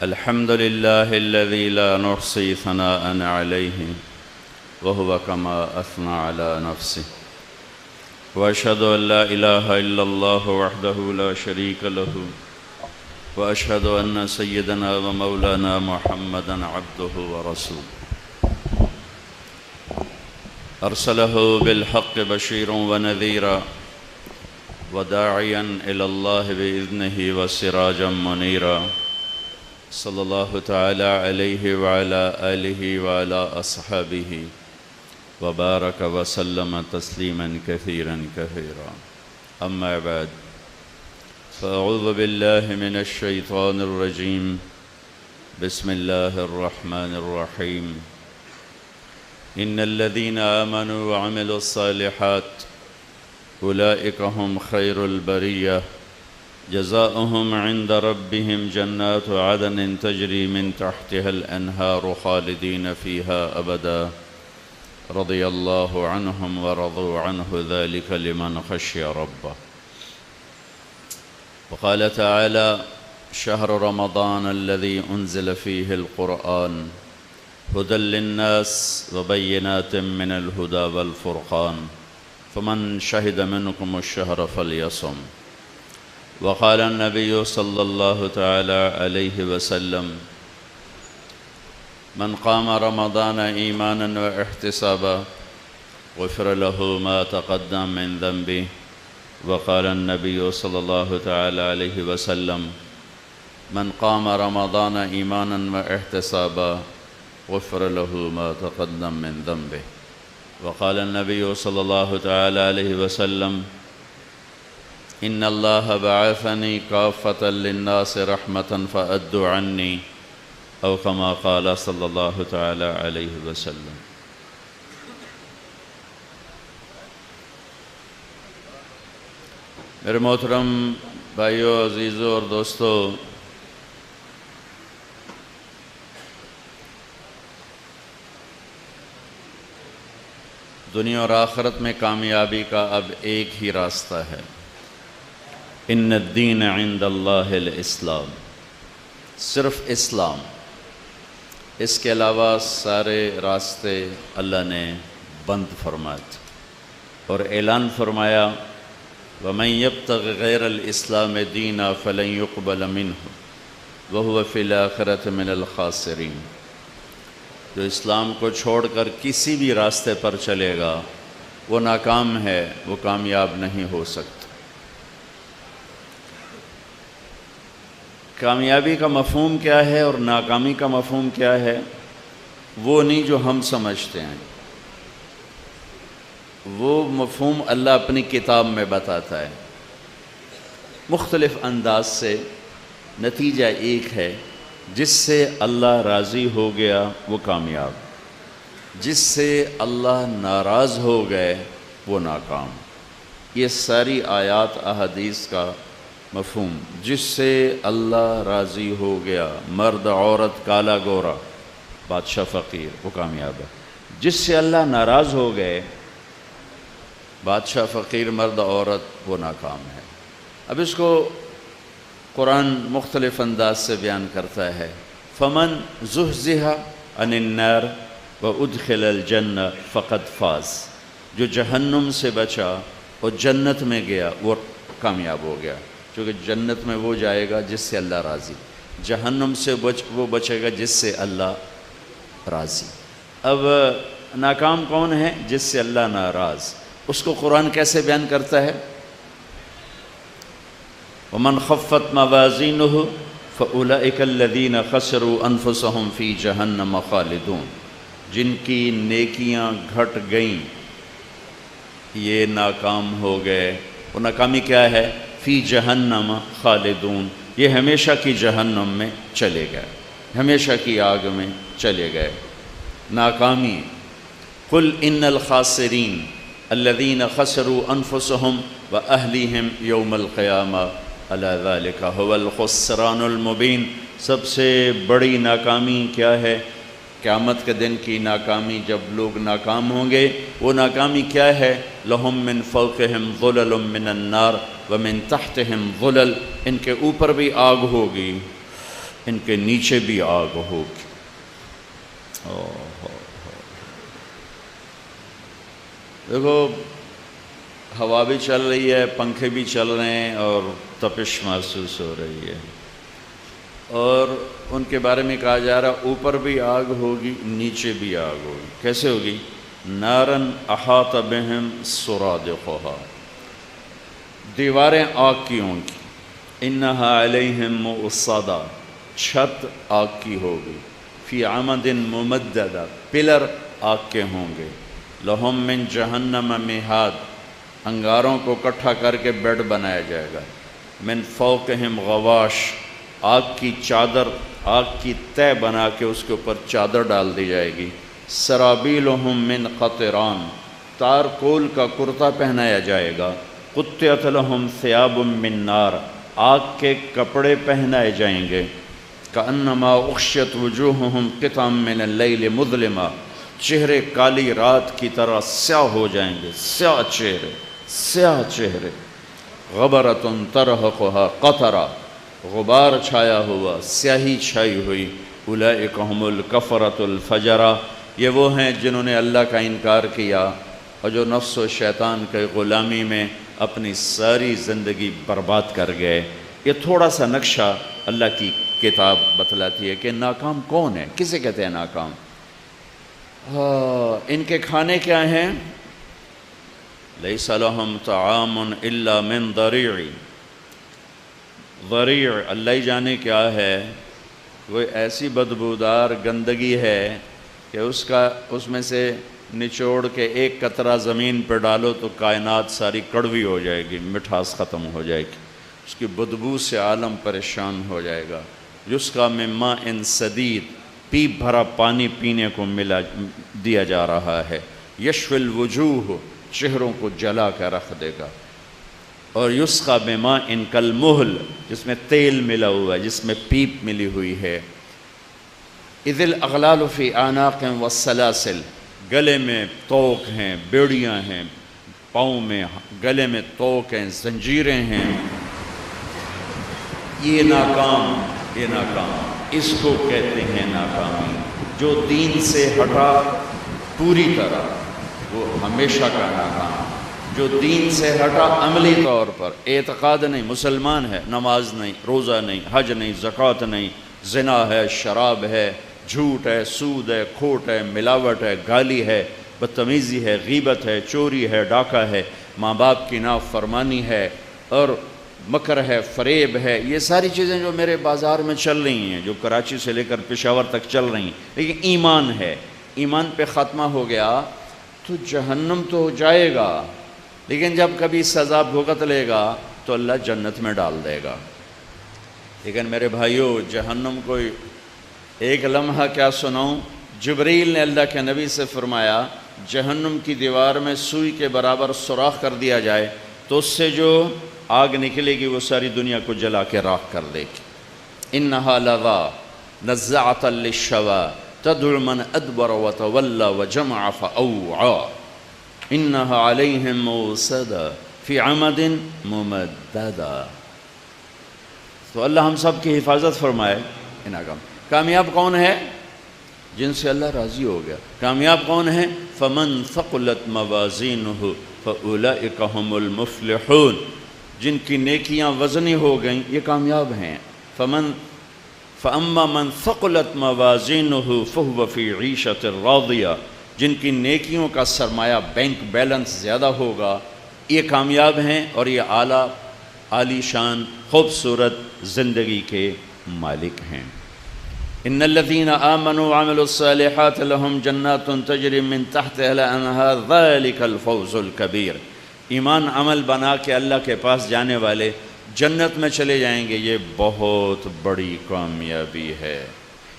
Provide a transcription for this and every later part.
الحمد لله الذي لا نحصي ثناء عليه وهو كما أثنى على نفسه، وأشهد أن لا إله إلا الله وحده لا شريك له، وأشهد أن سيدنا ومولانا محمدا عبده ورسوله، أرسله بالحق بشيرا ونذيرا وداعيا إلى الله بإذنه وسراجا منيرا، صلى الله تعالى عليه وعلى آله وعلى أصحابه وبارك وسلم تسليما كثيرا كثيرا. أما بعد، فأعوذ بالله من الشيطان الرجيم. بسم الله الرحمن الرحيم. إن الذين آمنوا وعملوا الصالحات أولئك هم خير البرية، جزاؤهم عند ربهم جنات عدن تجري من تحتها الأنهار خالدين فيها أبدا، رضي الله عنهم ورضوا عنه، ذلك لمن خشي ربه. وقال تعالى: شهر رمضان الذي أنزل فيه القرآن هدى للناس وبينات من الهدى والفرقان، فمن شهد منكم الشهر فليصم. وقال النبي صلى الله تعالى عليه وسلم: من قام رمضان إيمانا واحتسابا غفر له ما تقدم من ذنبه. وقال النبي صلى الله تعالى عليه وسلم: من قام رمضان إيمانا واحتسابا غفر له ما تقدم من ذنبه. وقال النبي صلى الله تعالى عليه وسلم: إن الله بعثني كافة للناس رحمة فأدوا عني، أو كما قال صلى الله تعالى عليه وسلم. میرے محترم بھائیوں، عزیزوں اور دوستوں، دنیا اور آخرت میں کامیابی کا اب ایک ہی راستہ ہے: ان الدین عند اللہ الاسلام، صرف اسلام، اس کے علاوہ سارے راستے اللہ نے بند فرمائے اور اعلان فرمایا: وَمَن يَبْتَغِ غَيْرَ الْإِسْلَامِ دِينًا فَلَن يُقْبَلَ مِنْهُ وَهُوَ فِي الْآخِرَةِ مِنَ الْخَاسِرِينَ. جو اسلام کو چھوڑ کر کسی بھی راستے پر چلے گا وہ ناکام ہے، وہ کامیاب نہیں ہو سکتا. کامیابی کا مفہوم کیا ہے اور ناکامی کا مفہوم کیا ہے، وہ نہیں جو ہم سمجھتے ہیں. وہ مفہوم اللہ اپنی کتاب میں بتاتا ہے مختلف انداز سے. نتیجہ ایک ہے: جس سے اللہ راضی ہو گیا وہ کامیاب، جس سے اللہ ناراض ہو گئے وہ ناکام. یہ ساری آیات احادیث کا مفہوم. جس سے اللہ راضی ہو گیا، مرد عورت کالا گورا بادشاہ فقیر، وہ کامیاب ہے. جس سے اللہ ناراض ہو گئے، بادشاہ فقیر مرد عورت، وہ ناکام ہے. اب اس کو قرآن مختلف انداز سے بیان کرتا ہے: فمن زحزح عن النار وادخل الجنہ فقد فاز. جو جہنم سے بچا اور جنت میں گیا وہ کامیاب ہو گیا، کیونکہ جنت میں وہ جائے گا جس سے اللہ راضی، جہنم سے وہ بچے گا جس سے اللہ راضی. اب ناکام کون ہے؟ جس سے اللہ ناراض. اس کو قرآن کیسے بیان کرتا ہے؟ وَمَنْ خَفَّتْ مَوَازِينُهُ فَأُولَئِكَ الَّذِينَ خَسِرُوا أَنفُسَهُمْ فِي جَهَنَّمَ خَالِدُونَ. جن کی نیکیاں گھٹ گئیں یہ ناکام ہو گئے. وہ ناکامی کیا ہے؟ فی جہنم خالدون، یہ ہمیشہ کی جہنم میں چلے گئے، ہمیشہ کی آگ میں چلے گئے. ناکامی. قل ان الخاسرین الذین خسروا انفسهم واہلیہم یوم القیامہ الا ذلک هو الخسران المبین. سب سے بڑی ناکامی کیا ہے؟ قیامت کے دن کی ناکامی. جب لوگ ناکام ہوں گے، وہ ناکامی کیا ہے؟ لہم من فوقہم ظلل من النار ومن تحتہم ظلل. ان کے اوپر بھی آگ ہوگی ان کے نیچے بھی آگ ہوگی۔ دیکھو ہوا بھی چل رہی ہے، پنکھے بھی چل رہے ہیں اور تپش محسوس ہو رہی ہے، اور ان کے بارے میں کہا جا رہا اوپر بھی آگ ہوگی نیچے بھی آگ ہوگی۔ کیسے ہوگی؟ نارن احاط بہم سرادقھا، دیواریں آگ کی ہوں گی، انہا علیہم مؤصدہ، چھت آگ کی ہوگی، فی عمد ممددہ، پلر آگ کے ہوں گے، لہم من جہنم مہاد، انگاروں کو اکٹھا کر کے بیڈ بنایا جائے گا، من فوقہم غواش، آگ کی چادر، آگ کی تہ بنا کے اس کے اوپر چادر ڈال دی جائے گی، سرابیلہم من قطران، تارکول کا کرتا پہنایا جائے گا، قطعت لہم ثیاب من نار، آگ کے کپڑے پہنائے جائیں گے، کأنما اغشیت وجوہہم قطعا من اللیل مظلما، چہرے کالی رات کی طرح سیاہ ہو جائیں گے، سیاہ چہرے، غبرۃ ترہقھا قطرہ، غبار چھایا ہوا، سیاہی چھائی ہوئی، اولئک ھم الکفرۃ الفجرہ، یہ وہ ہیں جنہوں نے اللہ کا انکار کیا اور جو نفس و شیطان کے غلامی میں اپنی ساری زندگی برباد کر گئے۔ یہ تھوڑا سا نقشہ اللہ کی کتاب بتلاتی ہے کہ ناکام کون ہے، کسے کہتے ہیں ناکام۔ ان کے کھانے کیا ہیں؟ لیس لہم طعام الا من ضریع، ضریع اللہ ہی جانے کیا ہے، وہ ایسی بدبودار گندگی ہے کہ اس میں سے نچوڑ کے ایک قطرہ زمین پہ ڈالو تو کائنات ساری کڑوی ہو جائے گی، مٹھاس ختم ہو جائے گی، اس کی بدبو سے عالم پریشان ہو جائے گا۔ جس کا من ماء سدید، پیپ بھرا پانی پینے کو دیا جا رہا ہے، یشفی الوجوہ، چہروں کو جلا کے رکھ دے گا، اور یسقی بماء کالمہل، جس میں تیل ملا ہوا ہے، جس میں پیپ ملی ہوئی ہے، اذ الاغلال فی اعناق والسلاسل، گلے میں توق ہیں، بیڑیاں ہیں، پاؤں میں گلے میں توق ہیں، زنجیریں ہیں۔ یہ ناکام اس کو کہتے ہیں ناکامی۔ جو دین سے ہٹا پوری طرح وہ ہمیشہ کا ناکام، جو دین سے ہٹا عملی طور پر، اعتقاد نہیں، مسلمان ہے، نماز نہیں، روزہ نہیں، حج نہیں، زکوٰۃ نہیں، زنا ہے، شراب ہے، جھوٹ ہے، سود ہے، کھوٹ ہے، ملاوٹ ہے، گالی ہے، بدتمیزی ہے، غیبت ہے، چوری ہے، ڈاکہ ہے، ماں باپ کی نافرمانی ہے، اور مکر ہے، فریب ہے، یہ ساری چیزیں جو میرے بازار میں چل رہی ہیں، جو کراچی سے لے کر پشاور تک چل رہی ہیں، لیکن ایمان ہے، ایمان پہ خاتمہ ہو گیا تو جہنم تو جائے گا، لیکن جب کبھی سزا بھگت لے گا تو اللہ جنت میں ڈال دے گا۔ لیکن میرے بھائیوں، جہنم کو ایک لمحہ کیا سناؤں، جبریل نے اللہ کے نبی سے فرمایا جہنم کی دیوار میں سوئی کے برابر سوراخ کر دیا جائے تو اس سے جو آگ نکلے گی وہ ساری دنیا کو جلا کے راکھ کر دے گی۔ انہا لظی نزاعۃ للشوی تدعو من ادبر وتولى وجمع فاوعى انہا علیہم موصدہ فی عمد ممددہ۔ تو اللہ ہم سب کی حفاظت فرمائے۔ کامیاب کون ہے؟ جن سے اللہ راضی ہو گیا۔ کامیاب کون ہے؟ فمن ثقلت موازینہ فاولئک ھم المفلحون، جن کی نیکیاں وزنی ہو گئیں یہ کامیاب ہیں۔ فاما من ثقلت موازینہ فہو فی عیشۃ راضیہ، جن کی نیکیوں کا سرمایہ بینک بیلنس زیادہ ہوگا یہ کامیاب ہیں اور یہ عالی شان خوبصورت زندگی کے مالک ہیں۔ ان الذين آمنوا وعملوا الصالحات لهم جنات تجري من تحتها الانهار ذلك الفوز الكبير۔ ایمان عمل بنا کے اللہ کے پاس جانے والے جنت میں چلے جائیں گے، یہ بہت بڑی کامیابی ہے۔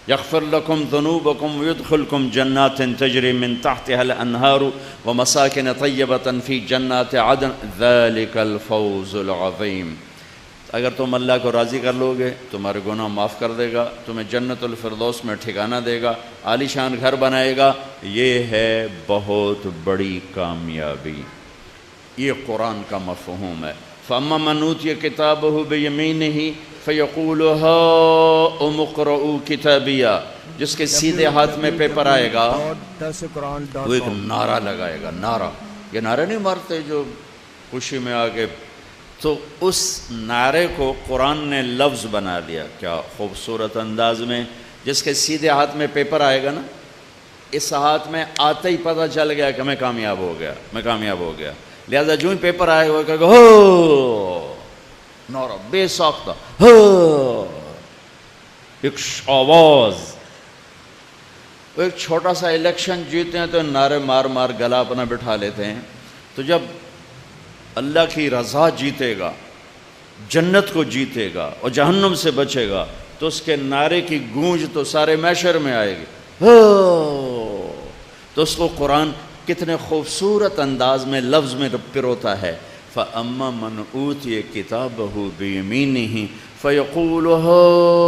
یغفر لکم ذنوبکم ویدخلکم جنات تجری من تحتها الانہار ومساکن طیبۃ فی جنات عدن ذلک الفوز العظیم۔ اگر تم اللہ کو راضی کر لو گے تمہارے گناہ معاف کر دے گا، تمہیں جنت الفردوس میں ٹھکانہ دے گا، عالی شان گھر بنائے گا، یہ ہے بہت بڑی کامیابی۔ یہ قرآن کا مفہوم ہے۔ فَأَمَّا مَنْ أُوتِيَ كِتَابَهُ بِيَمِينِهِ فَيَقُولُ هَاؤُمُ اقْرَءُوا کتابیہ، جس کے سیدھے ہاتھ میں پیپر آئے گا وہ ایک نعرہ لگائے گا. نعرہ، یہ نعرہ نہیں مارتے جو خوشی میں آگے، تو اس نعرے کو قرآن نے لفظ بنا دیا. کیا خوبصورت انداز میں. جس کے سیدھے ہاتھ میں پیپر آئے گا نا، اس ہاتھ میں آتے ہی پتہ چل گیا کہ میں کامیاب ہو گیا، میں کامیاب ہو گیا. لہذا جو ہی پیپر آئے گا وہ کہے گا ہو، نعرہ بے ساختہ، ہو، ایک آواز. وہ ایک چھوٹا سا الیکشن جیتے ہیں تو نعرے مار مار گلا اپنا بٹھا لیتے ہیں. تو جب اللہ کی رضا جیتے گا، جنت کو جیتے گا اور جہنم سے بچے گا، تو اس کے نعرے کی گونج تو سارے محشر میں آئے گی. تو اس کو قرآن کتنے خوبصورت انداز میں لفظ میں پروتا ہے. فَأَمَّا مَنْ أُوتِيَ كِتَابَهُ بِيَمِينِهِ فَيَقُولُ هَاؤُمُ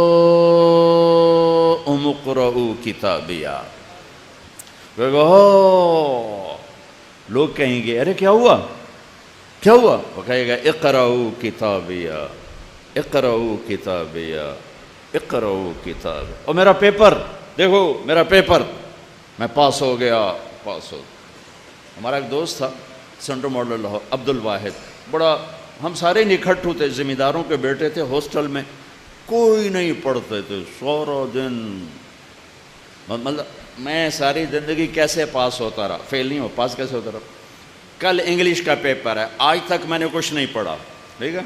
اقْرَءُوا کتابیہ. لوگ کہیں گے ارے کیا ہوا، کیا ہوا؟ وہ کہے گا اقرؤوا کتابیہ، اقرؤوا کتابیہ، اقرؤوا کتاب. اور میرا پیپر دیکھو، میرا پیپر، میں پاس ہو گیا، پاس ہو. ہمارا ایک دوست تھا سینٹرل ماڈل لاہور، عبد الواحد، بڑا، ہم سارے نکھٹو تھے، ذمہ داروں کے بیٹے تھے، ہاسٹل میں کوئی نہیں پڑھتے تھے سارا دن. مطلب میں ساری زندگی کیسے پاس ہوتا رہا، فیل نہیں ہو، پاس کیسے ہوتا رہا. کل انگلش کا پیپر ہے، آج تک میں نے کچھ نہیں پڑھا. ٹھیک ہے،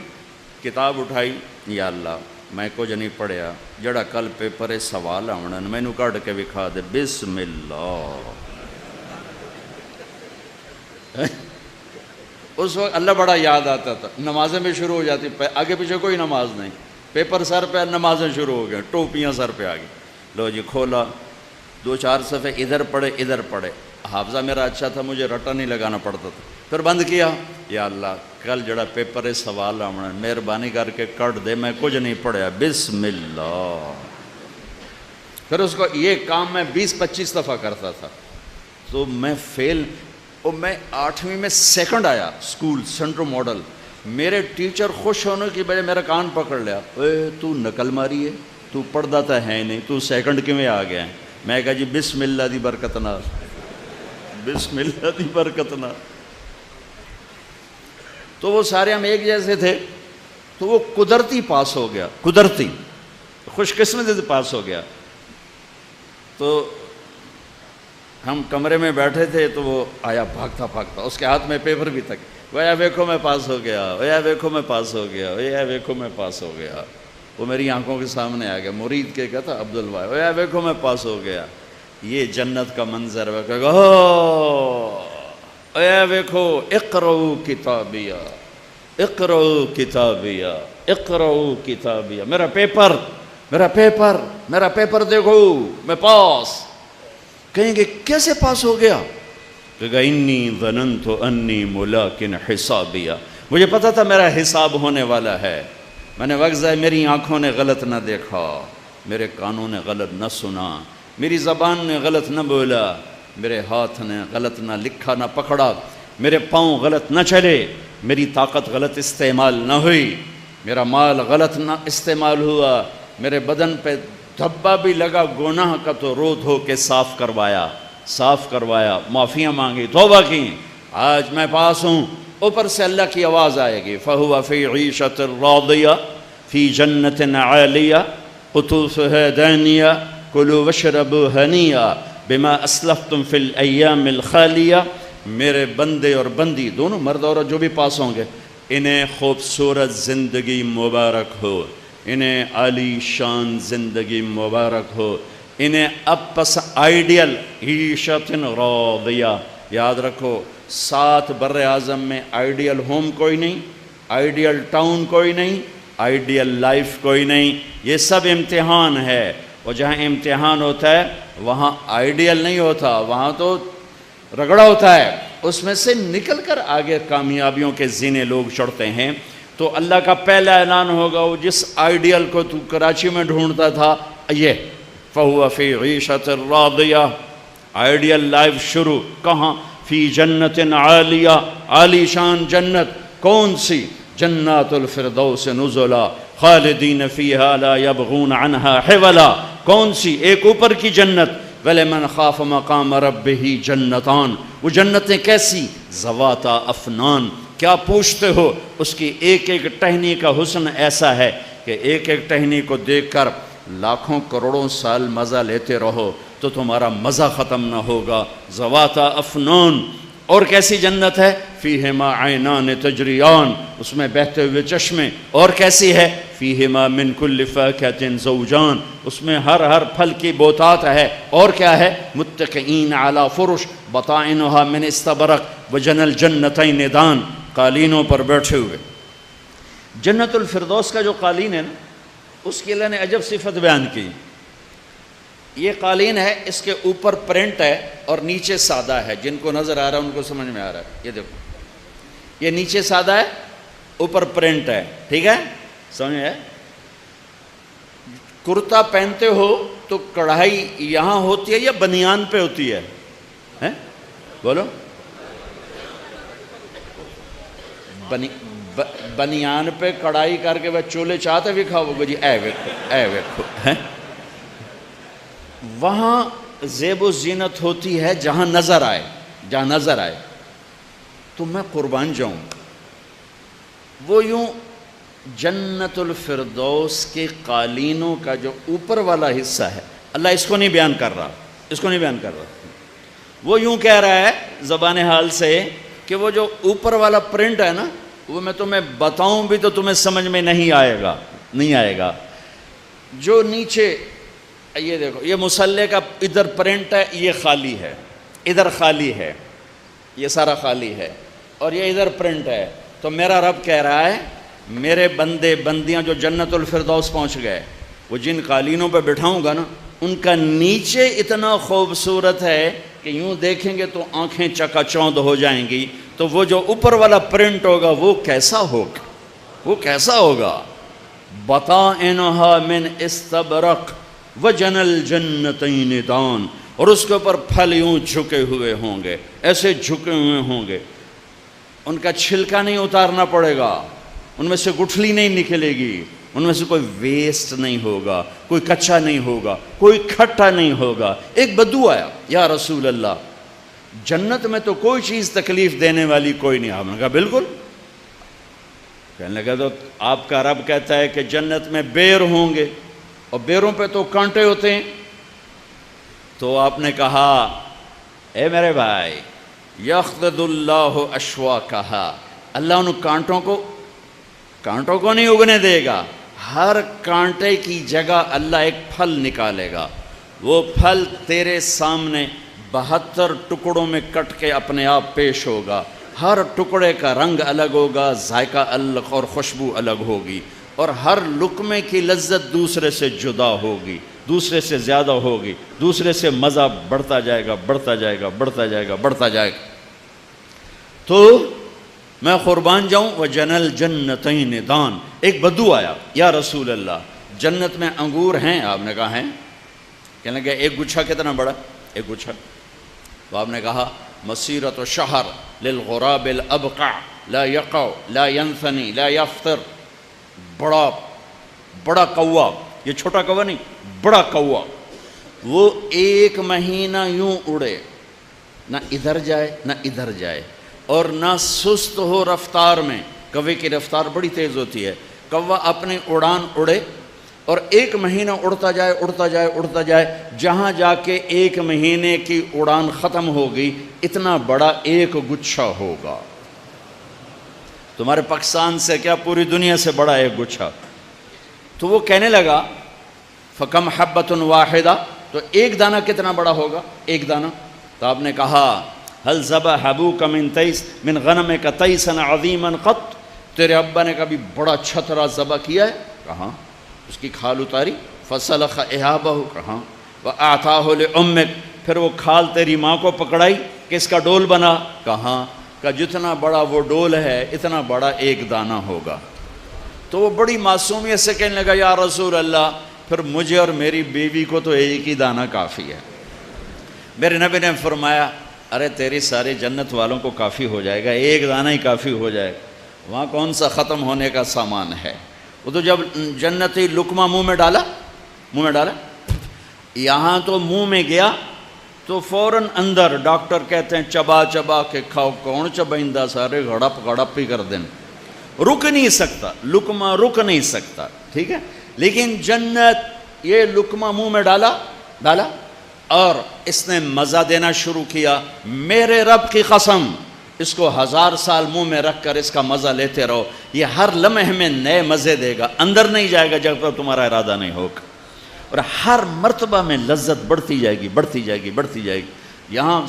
کتاب اٹھائی، یا اللہ میں کچھ نہیں پڑھیا، جڑا کل پیپر ہے سوال آنا مینو کٹ کے وکھا دے. بسم اللہ. اس وقت اللہ بڑا یاد آتا تھا. نمازیں بھی شروع ہو جاتی، آگے پیچھے کوئی نماز نہیں، پیپر سر پہ، نمازیں شروع ہو گئے، ٹوپیاں سر پہ آ گئی. لو جی کھولا، 2-4 صفحے ادھر پڑھے ادھر پڑھے. حافظہ میرا اچھا تھا، مجھے رٹا نہیں لگانا پڑتا تھا. پھر بند کیا، یا اللہ کل جڑا پیپر ہے سوال آنا مہربانی کر کے کٹ دے، میں کچھ نہیں پڑھیا. بسم اللہ. پھر اس کو یہ کام میں 20-25 دفعہ کرتا تھا. تو میں فیل، اور میں 8ویں میں سیکنڈ آیا اسکول سینٹرل ماڈل. میرے ٹیچر خوش ہونے کی بجائے میرا کان پکڑ لیا، اے تو نقل ماری ہے، تو پڑھتا تو ہے نہیں، تو سیکنڈ کیویں آ گیا ہے. میں کہا جی بسم اللہ دی برکت نال، بسم اللہ دی برکت نال. تو وہ سارے ہم ایک جیسے تھے، تو وہ قدرتی پاس ہو گیا، قدرتی خوش قسمتی سے پاس ہو گیا. تو ہم کمرے میں بیٹھے تھے، تو وہ آیا بھاگتا بھاگتا، اس کے ہاتھ میں پیپر بھی تھا. ویا ویکھو میں پاس ہو گیا، ویا ویکھو میں پاس ہو گیا، ویا ویکھو میں پاس ہو گیا. وہ میری آنکھوں کے سامنے آ گیا، مرید کے کہتا عبد الواحد، ویا ویکھو میں پاس ہو گیا. یہ جنت کا منظر ہے. کہے گا ویا ویکھو اقرؤوا کتابیہ، اقرؤوا کتابیہ، اقرؤوا کتابیہ. میرا پیپر، میرا پیپر، میرا پیپر دیکھو، میں پاس. کہیں گے کیسے پاس ہو گیا؟ کہے گا انی ظننت انی ملاق حسابیہ. مجھے پتا تھا میرا حساب ہونے والا ہے. میں نے وقت ضائع، میری آنکھوں نے غلط نہ دیکھا، میرے کانوں نے غلط نہ سنا، میری زبان نے غلط نہ بولا، میرے ہاتھ نے غلط نہ لکھا نہ پکڑا، میرے پاؤں غلط نہ چلے، میری طاقت غلط استعمال نہ ہوئی، میرا مال غلط نہ استعمال ہوا، میرے بدن پہ دھبا بھی لگا گناہ کا تو رو دھو کے صاف کروایا، صاف کروایا، معافیاں مانگی، توبہ کی. آج میں پاس ہوں. اوپر سے اللہ کی آواز آئے گی فَهُوَ فِي عِيشَةٍ رَاضِيَةٍ فِي جَنَّةٍ عَالِيَةٍ قُطُوفُهَا دَانِيَةٌ كُلُوا وَاشْرَبُوا هَنِيًّا بِمَا أَسْلَفْتُمْ فِي الْأَيَّامِ الْخَالِيَةِ. میرے بندے اور بندی دونوں، مرد عورت جو بھی پاس ہوں گے، انہیں خوبصورت زندگی مبارک ہو، انہیں عالی شان زندگی مبارک ہو، انہیں اب پس آئیڈیل عیشت راضیہ. یاد رکھو 7 بر اعظم میں آئیڈیل ہوم کوئی نہیں، آئیڈیل ٹاؤن کوئی نہیں، آئیڈیل لائف کوئی نہیں. یہ سب امتحان ہے، اور جہاں امتحان ہوتا ہے وہاں آئیڈیل نہیں ہوتا، وہاں تو رگڑا ہوتا ہے. اس میں سے نکل کر آگے کامیابیوں کے زینے لوگ چڑھتے ہیں. تو اللہ کا پہلا اعلان ہوگا، وہ جس آئیڈیل کو تو کراچی میں ڈھونڈتا تھا، یہ فَهُوَ فِي عِيشَةٍ رَاضِيَةٍ. آئیڈیل لائف شروع کہاں؟ فی جنت عالیہ، عالی شان جنت. کون سی؟ جنات الفردوس نزلا خالدین فیہا لا یبغون عنہا حولا. کون سی؟ ایک اوپر کی جنت. وَلِمَنْ خَافَ مَقَامَ رَبِّهِ جنتان. وہ جنتیں کیسی؟ ذواتا افنان. کیا پوچھتے ہو؟ اس کی ایک ایک ٹہنی کا حسن ایسا ہے کہ ایک ایک ٹہنی کو دیکھ کر لاکھوں کروڑوں سال مزہ لیتے رہو تو تمہارا مزہ ختم نہ ہوگا. ذواتا افنان. اور کیسی جنت ہے؟ فیہما عینان تجریان. اس میں بہتے ہوئے چشمے. اور کیسی ہے؟ فیہما من کل فاکہۃ زوجان. اس میں ہر پھل کی بوتات ہے. اور کیا ہے؟ متکئین علی فرش بطائنہا من استبرق وجنى الجنتین دان. قالینوں پر بیٹھے ہوئے. جنت الفردوس کا جو قالین ہے نا، اس کی اللہ نے عجب صفت بیان کی. یہ قالین ہے، اس کے اوپر پرنٹ ہے اور نیچے سادہ ہے. جن کو نظر آ رہا ہے ان کو سمجھ میں آ رہا ہے. یہ دیکھو، یہ نیچے سادہ ہے، اوپر پرنٹ ہے. ٹھیک ہے، سمجھ میں ہے؟ کرتا پہنتے ہو تو کڑھائی یہاں ہوتی ہے یا بنیان پہ ہوتی ہے؟ بولو. بنیان پہ کڑھائی کر کے وہ چولے چاہتے بھی کھاؤ گے جی. اے ویکھو. وہاں زیب و زینت ہوتی ہے جہاں نظر آئے. جہاں نظر آئے تو میں قربان جاؤں. وہ یوں جنت الفردوس کے قالینوں کا جو اوپر والا حصہ ہے، اللہ اس کو نہیں بیان کر رہا. اس کو نہیں بیان کر رہا. وہ یوں کہہ رہا ہے زبان حال سے کہ وہ جو اوپر والا پرنٹ ہے نا، وہ میں تمہیں بتاؤں بھی تو تمہیں سمجھ میں نہیں آئے گا. جو نیچے یہ دیکھو، یہ مصلے کا ادھر پرنٹ ہے، یہ خالی ہے. ادھر خالی ہے، یہ سارا خالی ہے. اور یہ ادھر پرنٹ ہے. تو میرا رب کہہ رہا ہے میرے بندے بندیاں جو جنت الفردوس پہنچ گئے، وہ جن قالینوں پہ بٹھاؤں گا نا، ان کا نیچے اتنا خوبصورت ہے کہ یوں دیکھیں گے تو آنکھیں چکا چوندھ ہو جائیں گی. تو وہ جو اوپر والا پرنٹ ہوگا وہ کیسا ہوگا؟ وہ کیسا ہوگا؟ بطائنہا من استبرق وجنى الجنتین دان. اور اس کے اوپر پھل یوں جھکے ہوئے ہوں گے، ایسے جھکے ہوئے ہوں گے. ان کا چھلکا نہیں اتارنا پڑے گا، ان میں سے گٹھلی نہیں نکلے گی، ان میں سے کوئی ویسٹ نہیں ہوگا، کوئی کچا نہیں ہوگا، کوئی کھٹا نہیں ہوگا. ایک بدو آیا، یا رسول اللہ جنت میں تو کوئی چیز تکلیف دینے والی کوئی نہیں. آپ نے کہا بالکل. کہنے لگا تو آپ کا رب کہتا ہے کہ جنت میں بیر ہوں گے اور بیروں پہ تو کانٹے ہوتے ہیں. تو آپ نے کہا اے میرے بھائی، یخضد اللہ اشواکہا، اللہ ان کانٹوں کو نہیں اگنے دے گا. ہر کانٹے کی جگہ اللہ ایک پھل نکالے گا. وہ پھل تیرے سامنے 72 ٹکڑوں میں کٹ کے اپنے آپ پیش ہوگا. ہر ٹکڑے کا رنگ الگ ہوگا، ذائقہ الگ اور خوشبو الگ ہوگی. اور ہر لقمے کی لذت دوسرے سے جدا ہوگی، دوسرے سے زیادہ ہوگی، دوسرے سے مزہ بڑھتا جائے گا، بڑھتا جائے گا، بڑھتا جائے گا، بڑھتا جائے گا. تو میں قربان جاؤں. وجنى الجنتین دان. ایک بدو آیا، یا رسول اللہ جنت میں انگور ہیں؟ آپ نے کہا ہیں. کہنے لگا ایک گچھا کتنا بڑا؟ ایک گچھا. تو آپ نے کہا مسیرۃ شہر للغراب الابقع لا یقع لا ینثنی لا یفطر. بڑا کوا، یہ چھوٹا کوا نہیں، بڑا کوا. وہ 1 مہینہ یوں اڑے، نہ ادھر جائے نہ ادھر جائے، اور نہ سست ہو رفتار میں. کوے کی رفتار بڑی تیز ہوتی ہے. کوا اپنی اڑان اڑے اور 1 مہینہ اڑتا جائے اڑتا جائے اڑتا جائے. جہاں جا کے 1 مہینے کی اڑان ختم ہوگی، اتنا بڑا ایک گچھا ہوگا. تمہارے پاکستان سے کیا پوری دنیا سے بڑا ایک گچھا. تو وہ کہنے لگا فکم حبۃ واحدہ، تو ایک دانہ کتنا بڑا ہوگا؟ ایک دانہ. تو آپ نے کہا هل ذبح ابوک من غنمک تیسا عظیما قط، تیرے ابا نے کبھی بڑا چھترا ذبح کیا ہے؟ کہاں. اس کی کھال اتاری. فسلخ اہابہ، کہاں. واعطاہ لامک، پھر وہ کھال تیری ماں کو پکڑائی کہ اس کا ڈول بنا. کہاں. کہ جتنا بڑا وہ ڈول ہے اتنا بڑا ایک دانہ ہوگا. تو وہ بڑی معصومیت سے کہنے لگا یا رسول اللہ پھر مجھے اور میری بیوی کو تو ایک ہی دانہ کافی ہے. میرے نبی نے فرمایا ارے تیری ساری جنت والوں کو کافی ہو جائے گا، ایک دانہ ہی کافی ہو جائے گا. وہاں کون سا ختم ہونے کا سامان ہے؟ وہ تو جب جنتی لقمہ منہ میں ڈالا، یہاں تو منہ میں گیا تو فوراً اندر ڈاکٹر کہتے ہیں چبا چبا کے کھاؤ، کون چبائندہ سارے گڑپ ہی کر دیں، رک نہیں سکتا لقمہ، رک نہیں سکتا، ٹھیک ہے۔ لیکن جنت یہ لقمہ منہ میں ڈالا اور اس نے مزہ دینا شروع کیا۔ میرے رب کی قسم، اس کو 1000 سال منہ میں رکھ کر اس کا مزہ لیتے رہو، یہ ہر لمحے میں نئے مزے دے گا، اندر نہیں جائے گا جب تک تمہارا ارادہ نہیں ہوگا، اور ہر مرتبہ میں لذت بڑھتی جائے گی۔ یہاں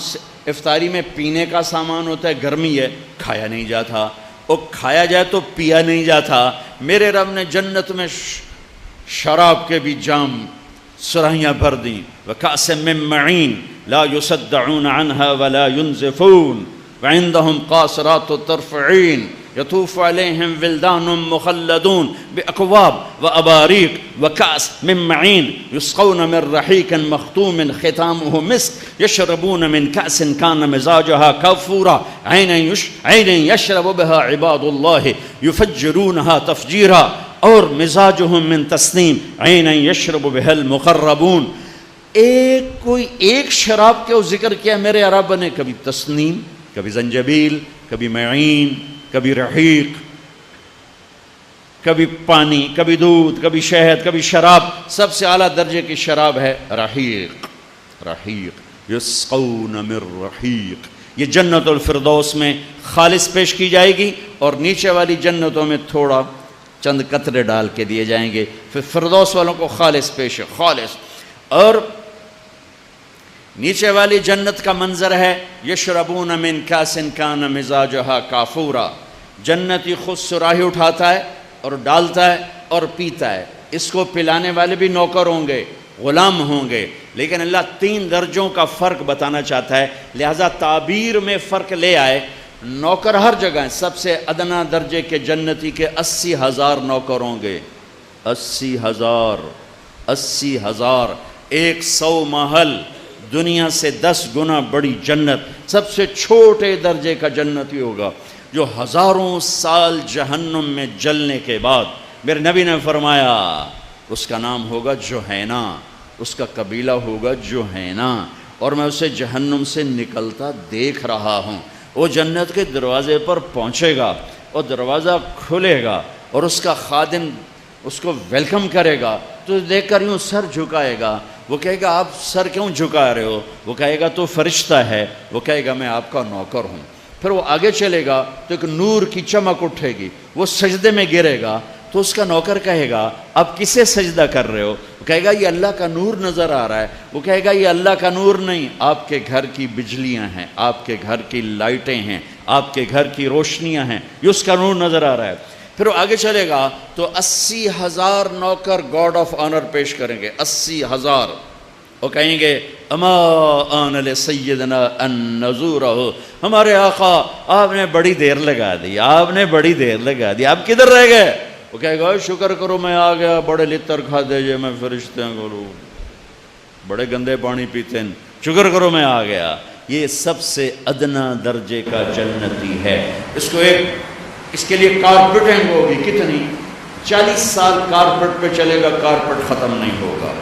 افطاری میں پینے کا سامان ہوتا ہے، گرمی ہے، کھایا نہیں جاتا، اور کھایا جائے تو پیا نہیں جاتا۔ میرے رب نے جنت میں شراب کے بھی جام سراہیاں بھر دیں، وَكَأْسٍ مِّن مَّعِينٍ لَا يُصَدَّعُونَ عَنْهَا وَلَا يُنزِفُونَ وَعِندَهُمْ قَاصِرَاتُ الطَّرْفِ عِينٌ يَطُوفُ عَلَيْهِمْ وِلْدَانٌ مُّخَلَّدُونَ بِأَكْوَابٍ وَأَبَارِيقَ وَكَأْسٍ مِّن مَّعِينٍ يُسْقَوْنَ مِن رَّحِيقٍ مَّخْتُومٍ خِتَامُهُ مِسْكٌ يَشْرَبُونَ مِن كَأْسٍ كَانَ مِزَاجُهَا كَافُورًا عَيْنًا يَشْرَبُ بِهَا عِبَادُ اللَّهِ يُفَجِّرُونَهَا تَفْجِيرًا، اور مزاجہم من تسنیم عینا یشرب بها المقربون۔ ایک شراب کے ذکر کیا میرے عرب نے، کبھی تسنیم، کبھی زنجبیل، کبھی معین، کبھی رحیق، کبھی پانی، کبھی دودھ، کبھی شہد، کبھی شراب۔ سب سے اعلیٰ درجے کی شراب ہے رحیق، یسقون من رحیق۔ یہ جنت الفردوس میں خالص پیش کی جائے گی، اور نیچے والی جنتوں میں تھوڑا چند قطرے ڈال کے دیے جائیں گے، پھر فردوس والوں کو خالص پیش ہے، خالص۔ اور نیچے والی جنت کا منظر ہے یشربون من کاس کان مزاجہا کافورا، جنتی خود سراہی اٹھاتا ہے اور ڈالتا ہے اور پیتا ہے۔ اس کو پلانے والے بھی نوکر ہوں گے، غلام ہوں گے، لیکن اللہ 3 درجوں کا فرق بتانا چاہتا ہے، لہذا تعبیر میں فرق لے آئے۔ نوکر ہر جگہ ہیں، سب سے ادنا درجے کے جنتی کے 80,000 نوکر ہوں گے، 80,000، 100 محل، دنیا سے 10 گنا بڑی جنت۔ سب سے چھوٹے درجے کا جنتی ہوگا جو 1000 سال جہنم میں جلنے کے بعد، میرے نبی نے فرمایا اس کا نام ہوگا جوہینا، اس کا قبیلہ ہوگا جوہینا، اور میں اسے جہنم سے نکلتا دیکھ رہا ہوں۔ وہ جنت کے دروازے پر پہنچے گا اور دروازہ کھلے گا اور اس کا خادم اس کو ویلکم کرے گا، تو دیکھ کر یوں سر جھکائے گا۔ وہ کہے گا آپ سر کیوں جھکا رہے ہو؟ وہ کہے گا تو فرشتہ ہے، وہ کہے گا میں آپ کا نوکر ہوں۔ پھر وہ آگے چلے گا تو ایک نور کی چمک اٹھے گی، وہ سجدے میں گرے گا تو اس کا نوکر کہے گا آپ کسے سجدہ کر رہے ہو؟ وہ کہے گا یہ اللہ کا نور نظر آ رہا ہے۔ وہ کہے گا یہ اللہ کا نور نہیں، آپ کے گھر کی بجلیاں ہیں، آپ کے گھر کی لائٹیں ہیں، آپ کے گھر کی روشنیاں ہیں، یہ اس کا نور نظر آ رہا ہے۔ پھر وہ آگے چلے گا تو 80,000 نوکر گاڈ آف آنر پیش کریں گے، 80,000۔ وہ کہیں گے اما آن لسیدنا ان نزورہ، ہمارے آقا آپ نے بڑی دیر لگا دی، آپ نے بڑی دیر لگا دی، آپ کدھر رہ گئے؟ وہ کہے گا شکر کرو میں آ گیا، بڑے لتر کھا دے جے میں فرشتے ہیں کرو، بڑے گندے پانی پیتے ہیں، شکر کرو میں آ گیا۔ یہ سب سے ادنا درجے کا جنتی ہے۔ اس کے لیے کارپیٹنگ ہوگی، کتنی 40 سال کارپیٹ پہ چلے گا، کارپیٹ ختم نہیں ہوگا۔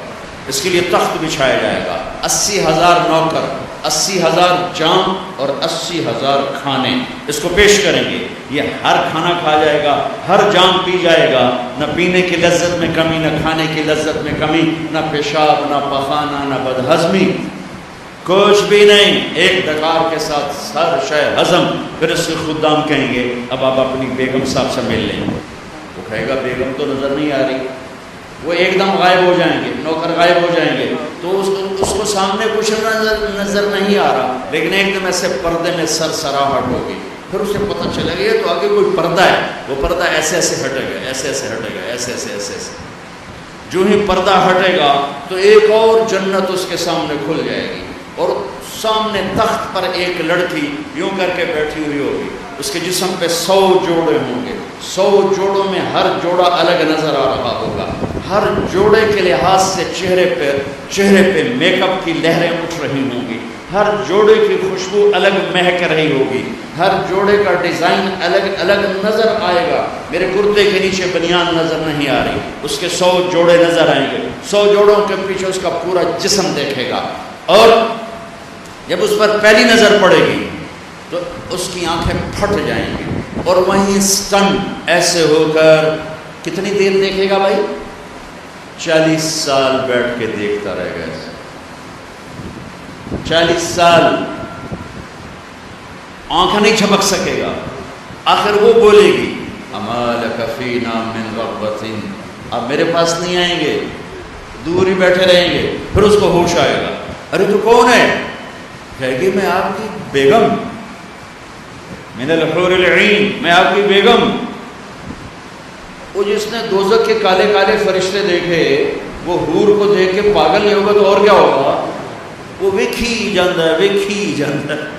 اس کے لیے تخت بچھایا جائے گا، 80,000 نوکر، 80,000 جام اور 80,000 کھانے اس کو پیش کریں گے۔ یہ ہر کھانا کھا جائے گا، ہر جام پی جائے گا، نہ پینے کی لذت میں کمی، نہ کھانے کی لذت میں کمی، نہ پیشاب، نہ پخانہ، نہ بدہضمی، کچھ بھی نہیں، ایک ڈکار کے ساتھ ہر شے ہضم۔ پھر اس کے خدام کہیں گے اب آپ اپنی بیگم صاحب سے مل لیں۔ وہ کہے گا بیگم تو نظر نہیں آ رہی، وہ ایک دم غائب ہو جائیں گے، نوکر غائب ہو جائیں گے، تو اس کو سامنے کچھ نظر نہیں آ رہا، لیکن ایک دم ایسے پردے میں سرسراہٹ ہوگی۔ پھر اسے پتہ چلے گا تو آگے کوئی پردہ ہے، وہ پردہ ایسے ایسے ہٹے گا، ایسے ایسے ہٹے گا، ایسے ایسے ایسے ایسے۔ جو ہی پردہ ہٹے گا تو ایک اور جنت اس کے سامنے کھل جائے گی، اور سامنے تخت پر ایک لڑکی یوں کر کے بیٹھی ہوئی ہوگی، اس کے جسم پہ 100 جوڑے ہوں گے، 100 جوڑوں میں ہر جوڑا الگ نظر آ رہا ہوگا، ہر جوڑے کے لحاظ سے چہرے پہ میک اپ کی لہریں اٹھ رہی ہوں گی، ہر جوڑے کی خوشبو الگ مہک رہی ہوگی، ہر جوڑے کا ڈیزائن الگ الگ نظر آئے گا۔ میرے کرتے کے نیچے بنیان نظر نہیں آ رہی، اس کے 100 جوڑے نظر آئیں گے، 100 جوڑوں کے پیچھے اس کا پورا جسم دیکھے گا، اور جب اس پر پہلی نظر پڑے گی تو اس کی آنکھیں پھٹ جائیں گی، اور وہیں سٹن ایسے ہو کر کتنی دیر دیکھے گا بھائی؟ 40 سال بیٹھ کے دیکھتا رہے گا ایسے، 40 سال آنکھ نہیں جھپک سکے گا۔ آخر وہ بولے گی اما لک فینا من رغبۃ، آپ میرے پاس نہیں آئیں گے، دور ہی بیٹھے رہیں گے۔ پھر اس کو ہوش آئے گا، ارے تو کون ہے؟ کہے گی میں آپ کی بیگم، من الحور العین، میں آپ کی بیگم۔ وہ جس نے دوزخ کے کالے کالے فرشتے دیکھے وہ حور کو دیکھ کے پاگل نہیں ہوگا تو اور کیا ہوگا؟ وہ ویکھی جاندہ ہے، ویکھی جاندہ ہے۔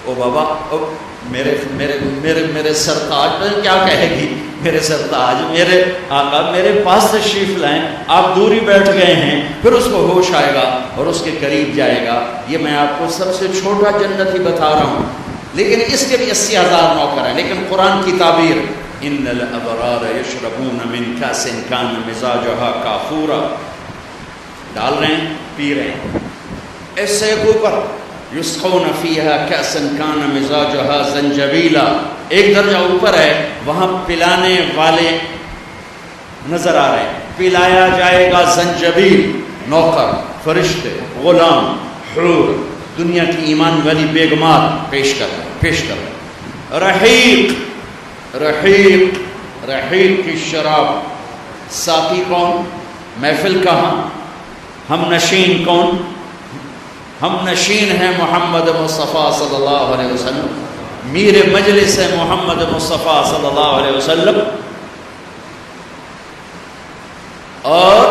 او بابا، میرے میرے میرے میرے سرتاج، کیا کہے گی؟ میرے سرتاج، میرے آقا میرے پاس تشریف لائیں، آپ دوری بیٹھ گئے ہیں۔ پھر اس کو ہوش آئے گا اور اس کے قریب جائے گا۔ یہ میں آپ کو سب سے چھوٹا جنت ہی بتا رہا ہوں، لیکن اس کے بھی 80,000 نوکر ہیں۔ لیکن قرآن کی تعبیر ان الابرار یشربون من کاس کان مزاجها کافورا، ڈال رہے ہیں، پی رہے ہیں۔ اس سے اوپر یسقون فیہا کاسا کان مزاجها زنجبیلا، ایک درجہ اوپر ہے، وہاں پلانے والے نظر آ رہے ہیں، پلایا جائے گا زنجبیل، نوکر، فرشتے، غلام، حور، دنیا کی ایمان والی بیگمات پیش کر رحیق، رحیق، رحیق کی شراب۔ ساقی کون؟ محفل کہاں؟ ہم نشین کون؟ ہم نشین ہیں محمد مصطفیٰ صلی اللہ علیہ وسلم، میر مجلس ہے محمد مصطفیٰ صلی اللہ علیہ وسلم، اور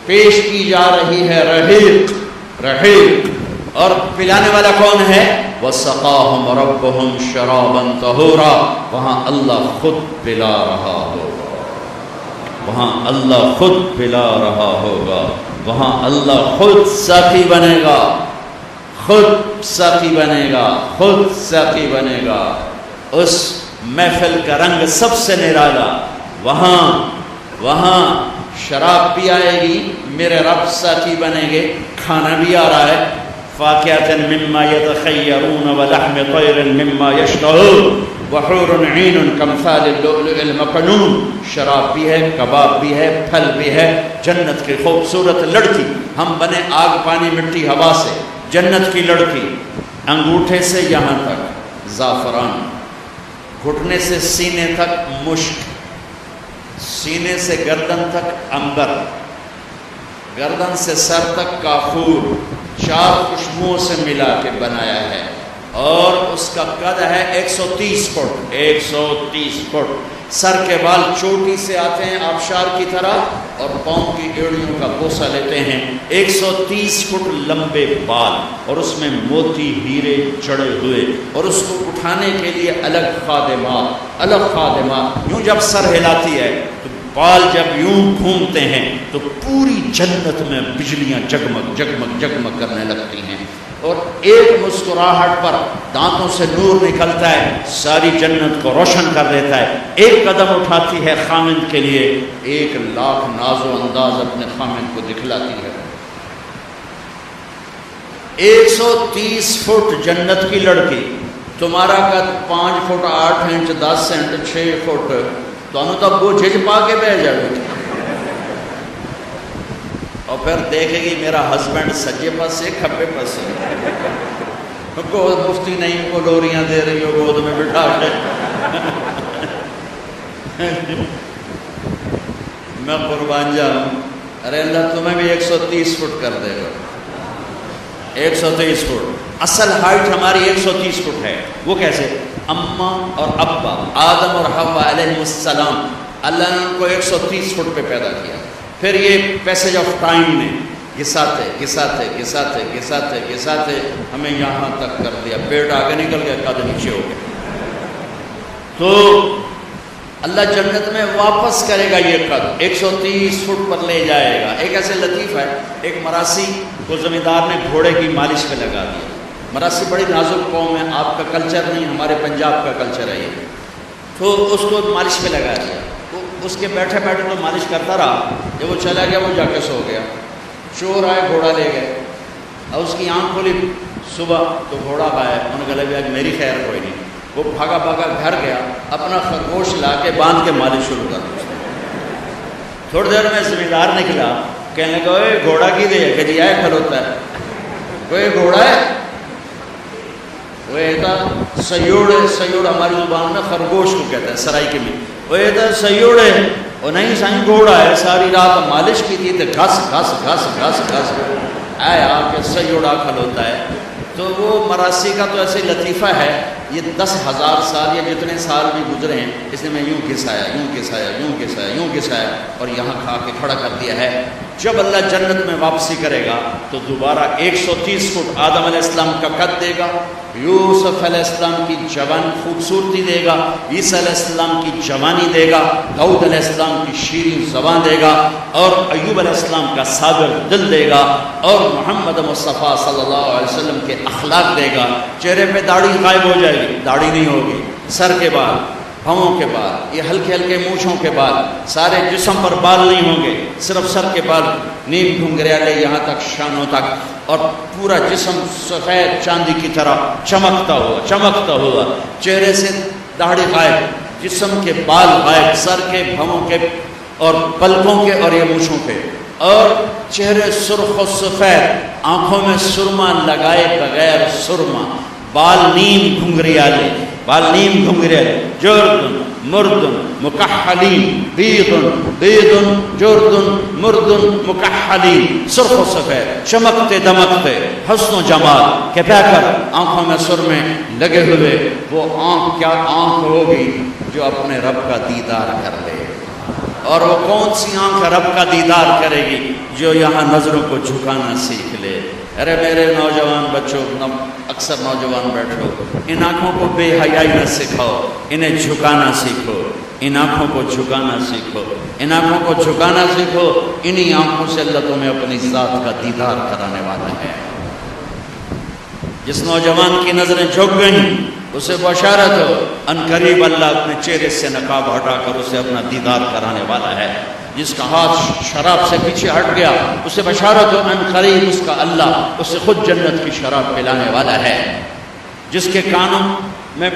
پیش کی جا رہی ہے رحیق، رحیق، اور پلانے والا کون ہے؟ وَسَقَاهُمْ رَبُّهُمْ شَرَابًا طَهُورًا، وہاں اللہ خود پلا رہا ہوگا، وہاں اللہ خود پلا رہا ہوگا، وہاں اللہ خود ساقی بنے گا، خود ساقی بنے گا، خود ساقی بنے گا۔ اس محفل کا رنگ سب سے نرالا، وہاں شراب بھی آئے گی، میرے رب ساقی بنیں گے، کھانا بھی آ رہا ہے، فاکہۃ مما یتخیرون ولحم طیر مما یشتہون وحور عین کامثال اللؤلؤ المکنون، شراب بھی ہے، کباب بھی ہے، پھل بھی ہے، جنت کی خوبصورت لڑکی، ہم بنے آگ پانی مٹی ہوا سے، جنت کی لڑکی، انگوٹھے سے یہاں تک زعفران، گھٹنے سے سینے تک مشک، سینے سے گردن تک عنبر، گردن سے سر تک کافور، 4 خوشبوؤں سے ملا کے بنایا ہے، اور اس کا قد ہے 130 فٹ، 130 فٹ۔ سر کے بال چوٹی سے آتے ہیں آبشار کی طرح، اور پاؤں کی ایڑیوں کا بوسہ لیتے ہیں، 130 فٹ لمبے بال، اور اس میں موتی ہیرے چڑھے ہوئے، اور اس کو اٹھانے کے لیے الگ خادمات، یوں جب سر ہلاتی ہے تو بال جب یوں گھومتے ہیں تو پوری جنت میں بجلیاں جگمگ جگمگ جگمگ کرنے لگتی ہیں، اور ایک مسکراہٹ پر دانتوں سے نور نکلتا ہے، ساری جنت کو روشن کر دیتا ہے۔ ایک قدم اٹھاتی ہے خامند کے لیے، 1,00,000 ناز و انداز اپنے خامند کو دکھلاتی ہے۔ 130 فٹ جنت کی لڑکی، تمہارا قد 5 فٹ 8 انچ 10 سینٹ 6 فٹ، تو وہ جھج پا کے بہ جائے گی، اور پھر دیکھے گی میرا ہسبینڈ سجے پاسے کھبے پاسے، ان کو مفتی نہیں کو ڈوریاں دے رہی ہو گود میں بٹھا کے، میں قربان جاؤں، ارے اللہ تمہیں بھی 130 فٹ کر دے گا، 130 فٹ۔ اصل ہائٹ ہماری 130 فٹ ہے، وہ کیسے؟ اماں اور ابا آدم اور حوا علیہ السلام، اللہ نے ان کو 130 فٹ پہ پیدا کیا، پھر یہ پیسج آف ٹائم نے گھساتے ہمیں یہاں تک کر دیا، پیٹ آگے نکل گیا، قد نیچے ہو گیا۔ تو اللہ جنت میں واپس کرے گا یہ قد 130 فٹ پر لے جائے گا۔ ایک ایسے لطیف ہے، ایک مراسی کو زمیندار نے گھوڑے کی مالش پہ لگا دیا۔ مراسی بڑی نازک قوم ہے، آپ کا کلچر نہیں، ہمارے پنجاب کا کلچر ہے یہ، تو اس کو مالش پہ لگا دیا۔ اس کے بیٹھے بیٹھے تو مالش کرتا رہا، جب وہ چلا گیا وہ جا کے سو گیا۔ چور آئے، گھوڑا لے گئے، اور اس کی آنکھ کھولی صبح تو گھوڑا آیا، انہوں نے کہا آج میری خیر کوئی نہیں۔ وہ بھاگا بھاگا گھر گیا، اپنا خرگوش لا کے باندھ کے مالش شروع کر دی۔ تھوڑی دیر میں زمیندار نکلا، کہنے لگا اے گھوڑا کی دے کہ جی آئے کھلوتا ہے، کوئی گھوڑا ہے؟ وہ ایتا سیوڑ ہے، سیوڑ ہماری زبان میں خرگوش کو کہتا ہے سرائکی میں، وہ ایتا سیوڑ ہے، وہ نہیں سائیں گھوڑا ہے، ساری رات مالش کی تھی تو گھس گھس گھس گھس گھس آئے آ کے سیوڑا کھلوتا ہے۔ تو وہ مراسی کا تو ایسے لطیفہ ہے، یہ 10,000 سال یا جتنے سال بھی گزرے ہیں، اس نے میں یوں گھسایا یوں گھسایا یوں گھسایا یوں گھسایا اور یہاں کھا کے کھڑا کر دیا ہے۔ جب اللہ جنت میں واپسی کرے گا تو دوبارہ 130 فٹ آدم علیہ السلام کا قد دے گا، یوسف علیہ السلام کی جوان خوبصورتی دے گا، عیسیٰ علیہ السلام کی جوانی دے گا، داؤد علیہ السلام کی شیریں زبان دے گا، اور ایوب علیہ السلام کا صابر دل دے گا، اور محمد مصطفیٰ صلی اللہ علیہ وسلم کے اخلاق دے گا۔ چہرے پہ داڑھی غائب ہو جائے گی، داڑھی نہیں ہوگی، سر کے بال، پاؤں کے بال، یہ ہلکے ہلکے مونچھوں کے بال، سارے جسم پر بال نہیں ہوں گے، صرف سر کے بال، نیم گھنگریالے یہاں تک شانوں تک، اور پورا جسم سفید چاندی کی طرح چمکتا ہوا، چہرے سے داڑھی غائب، جسم کے بال غائب، سر کے، بھووں کے اور پلکوں کے اور یہ مونچھوں کے، اور چہرے سرخ و سفید، آنکھوں میں سرما لگائے بغیر سرما، بال نیم گھنگریالے، جردن مردن مکحلین، بیدن جردن مردن مکحلین، سرخ و سفید، چمکتے دمکتے، حسن و جمال کے پہ کر آنکھوں میں سرمے لگے ہوئے۔ وہ آنکھ کیا آنکھ ہوگی جو اپنے رب کا دیدار کر لے، اور وہ کون سی آنکھ رب کا دیدار کرے گی؟ جو یہاں نظروں کو جھکانا سیکھ لے۔ ارے میرے نوجوان بچوں، اکثر نوجوان بیٹھو، ان آنکھوں کو بے حیائی نہ سکھاؤ، انہیں جھکانا سیکھو، ان آنکھوں کو جھکانا سیکھو، ان آنکھوں کو جھکانا سیکھو۔ انہی آنکھوں سے اللہ تمہیں اپنی ذات کا دیدار کرانے والا ہے۔ جس نوجوان کی نظریں جھک گئیں اسے بشارت ہو، ان قریب اللہ اپنے چہرے سے نقاب ہٹا کر اسے اپنا دیدار کرانے والا ہے۔ جس کا ہاتھ شراب سے پیچھے ہٹ گیا اسے بشارت ہو، ان قریب اس کا اللہ اسے خود جنت کی شراب پلانے والا ہے۔ جس کے کانوں میں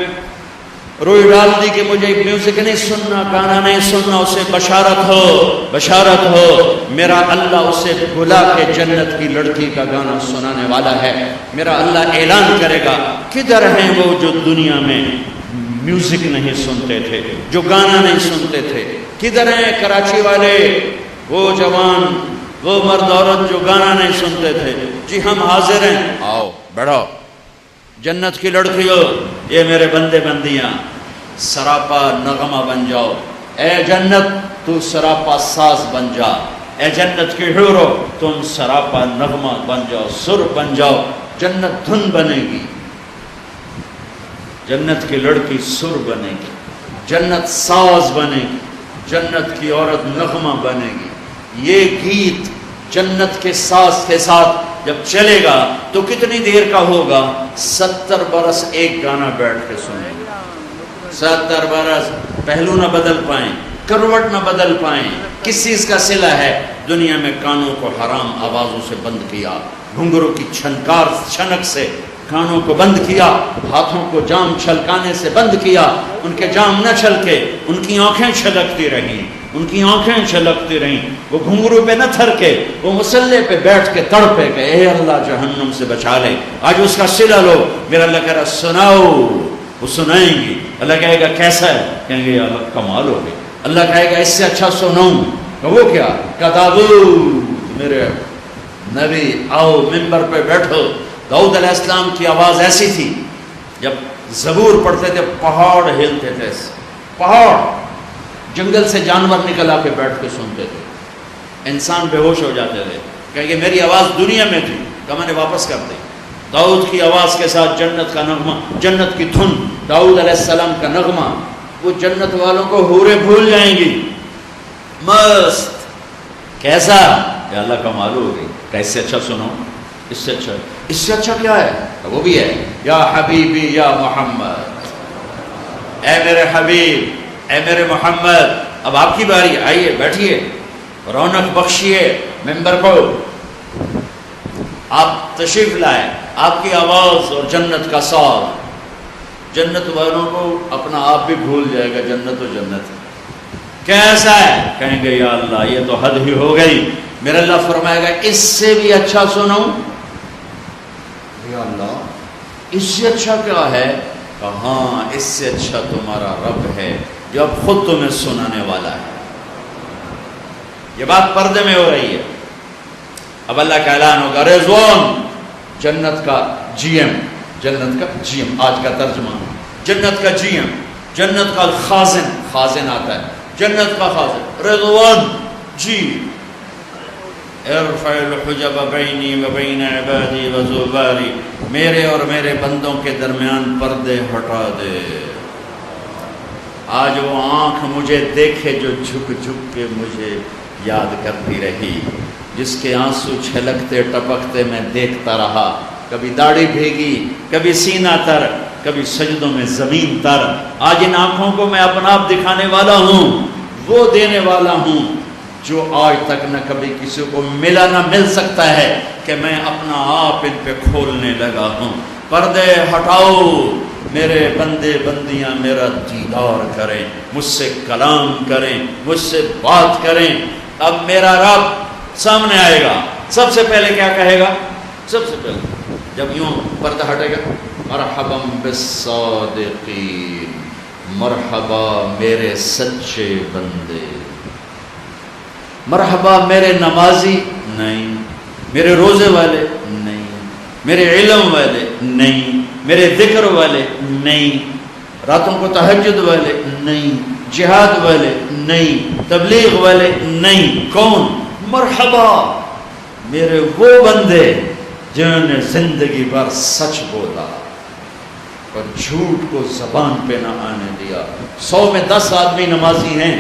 روئی ڈال دی کہ مجھے میوزک نہیں سننا، گانا نہیں سننا، اسے بشارت ہو، میرا اللہ اسے بلا کے جنت کی لڑکی کا گانا سنانے والا ہے۔ میرا اللہ اعلان کرے گا، کدھر ہیں وہ جو دنیا میں میوزک نہیں سنتے تھے، جو گانا نہیں سنتے تھے؟ کدھر ہیں کراچی والے، وہ جوان، وہ مرد عورت جو گانا نہیں سنتے تھے؟ جی ہم حاضر ہیں، آؤ بڑھو، جنت کی لڑکیوں، یہ میرے بندے بندیاں، سراپا نغمہ بن جاؤ۔ اے جنت تو سراپا ساز بن جا، اے جنت کی حورو تم سراپا نغمہ بن جاؤ، سر بن جاؤ۔ جنت دھن بنے گی، جنت کی لڑکی سر بنے گی، جنت ساز بنے گی، جنت کی عورت نغمہ بنے گی۔ یہ گیت جنت کے ساز کے ساتھ جب چلے گا تو کتنی دیر کا ہوگا؟ 70 برس ایک گانا بیٹھ کے سنیں گے، 70 برس، پہلو نہ بدل پائیں، کروٹ نہ بدل پائیں۔ کس چیز کا صلہ ہے؟ دنیا میں کانوں کو حرام آوازوں سے بند کیا، گھنگروں کی چھنک سے کانوں کو بند کیا، ہاتھوں کو جام چھلکانے سے بند کیا، ان کے جام نہ چھلکے، ان کی آنکھیں چھلکتی رہیں، ان کی آنکھیں چھلکتی رہیں، وہ گھنگرو پہ نہ تھرکے، وہ مسلح پہ بیٹھ کے تڑپے کہ اے اللہ جہنم سے بچا لے۔ آج اس کا صلہ لو۔ میرا اللہ کہہ رہا سناؤ، وہ سنائیں گی۔ اللہ کہے گا کیسا ہے؟ کہیں گے اللہ کمال ہو گئی۔ اللہ کہے گا اس سے اچھا سناؤں؟ کہ وہ کیا؟ کتابو، میرے نبی آؤ ممبر پہ بیٹھو۔ داؤد علیہ السلام کی آواز ایسی تھی، جب زبور پڑھتے تھے پہاڑ ہلتے تھے، پہاڑ، جنگل سے جانور نکل آ کے بیٹھ کے سنتے تھے، انسان بے ہوش ہو جاتے تھے۔ کہ میری آواز دنیا میں تھی، کہ میں نے واپس کر دی۔ داؤد کی آواز کے ساتھ جنت کا نغمہ، جنت کی دھن، داؤد علیہ السلام کا نغمہ، وہ جنت والوں کو حوریں بھول جائیں گی، مست. کیسا؟ یا اللہ کا معلوم ہو گئی کہ اس سے اچھا سنو، اس سے اچھا کیا ہے؟ وہ بھی ہے، یا حبیبی یا محمد، اے میرے حبیب، اے میرے محمد، اب آپ کی باری، آئیے بیٹھیے، رونق بخشیے ممبر کو، آپ تشریف لائیں، آپ کی آواز اور جنت کا ساز جنت والوں کو اپنا آپ بھی بھول جائے گا. جنت و جنت کیسا ہے؟ کہیں گے یا اللہ یہ تو حد ہی ہو گئی. میرا اللہ فرمائے گا اس سے بھی اچھا سنو. یا اللہ اس سے اچھا کیا ہے؟ کہ ہاں اس سے اچھا تمہارا رب ہے جو اب خود تمہیں سنانے والا ہے. یہ بات پردے میں ہو رہی ہے. اب اللہ کا اعلان ہوگا، رضوان جنت کا جی ایم، جنت کا جی ایم، آج کا ترجمہ جنت کا جی ایم، جنت کا خازن، خازن آتا ہے جنت کا خازن، رضوان جی، ارفع الحجب بینی و بین عبادی و زباری، میرے اور میرے بندوں کے درمیان پردے ہٹا دے. آج وہ آنکھ مجھے دیکھے جو جھک جھک کے مجھے یاد کرتی رہی، جس کے آنسو چھلکتے ٹپکتے میں دیکھتا رہا، کبھی داڑھی بھیگی، کبھی سینہ تر، کبھی سجدوں میں زمین تر. آج ان آنکھوں کو میں اپنا آپ دکھانے والا ہوں، وہ دینے والا ہوں جو آج تک نہ کبھی کسی کو ملا نہ مل سکتا ہے، کہ میں اپنا آپ ان پہ کھولنے لگا ہوں. پردے ہٹاؤ، میرے بندے بندیاں میرا دیدار کریں، مجھ سے کلام کریں، مجھ سے بات کریں. اب میرا رب سامنے آئے گا، سب سے پہلے کیا کہے گا؟ سب سے پہلے جب یوں پردہ ہٹے گا، مرحبا بالصادقین، مرحبا میرے سچے بندے، مرحبا میرے نمازی نہیں، میرے روزے والے نہیں، میرے علم والے نہیں، میرے ذکر والے نہیں، راتوں کو تہجد والے نہیں، جہاد والے نہیں، تبلیغ والے نہیں. کون؟ مرحبا میرے وہ بندے جنہوں نے زندگی بھر سچ بولا اور جھوٹ کو زبان پہ نہ آنے دیا. 100 میں 10 آدمی نمازی ہیں،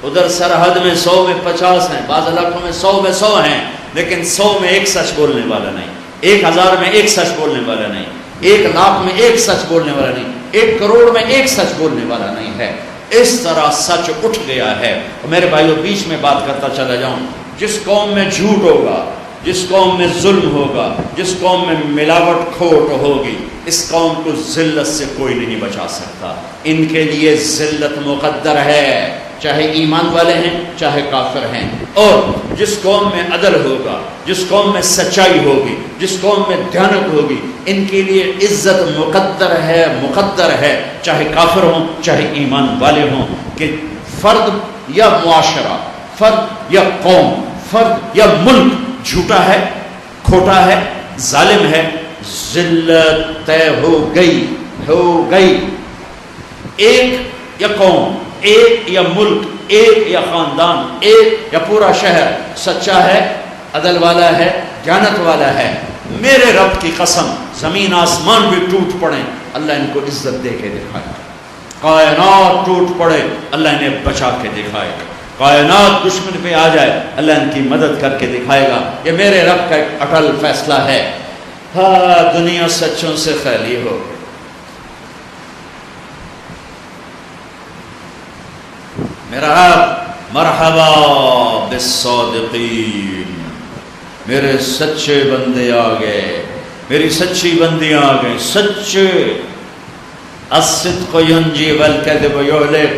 ادھر سرحد میں 100 میں 50 ہیں، بعض علاقوں میں 100 میں 100 ہیں، لیکن 100 میں ایک سچ بولنے والا نہیں، 1000 میں ایک سچ بولنے والا نہیں، 1,00,000 میں ایک سچ بولنے والا نہیں، 1 کروڑ میں ایک سچ بولنے والا نہیں ہے. اس طرح سچ اٹھ گیا ہے. اور میرے بھائیوں بیچ میں بات کرتا چلا جاؤں، جس قوم میں جھوٹ ہوگا، جس قوم میں ظلم ہوگا، جس قوم میں ملاوٹ کھوٹ ہوگی، اس قوم کو ذلت سے کوئی نہیں بچا سکتا. ان کے لیے ذلت مقدر ہے، چاہے ایمان والے ہیں چاہے کافر ہیں. اور جس قوم میں عدل ہوگا، جس قوم میں سچائی ہوگی، جس قوم میں دیانت ہوگی، ان کے لیے عزت مقدر ہے، مقدر ہے، چاہے کافر ہوں چاہے ایمان والے ہوں. کہ فرد یا معاشرہ، فرد یا قوم، فرد یا ملک جھوٹا ہے، کھوٹا ہے، ظالم ہے، ذلت طے ہو گئی، ہو گئی. ایک یا قوم، ایک یا ملک، ایک یا خاندان، ایک یا پورا شہر سچا ہے، عدل والا ہے، دیانت والا ہے، میرے رب کی قسم زمین آسمان بھی ٹوٹ پڑے اللہ ان کو عزت دے کے دکھائے گا. کائنات ٹوٹ پڑے اللہ انہیں بچا کے دکھائے گا. کائنات دشمن پہ آ جائے اللہ ان کی مدد کر کے دکھائے گا. یہ میرے رب کا ایک اٹل فیصلہ ہے. ہاں دنیا سچوں سے خالی ہو. میرا رب مرحبا بالصادقین، میرے سچے بندے آ گئے، میری سچی بندیاں آ گئیں، سچے. الصدق ینجی والکذب یہلک.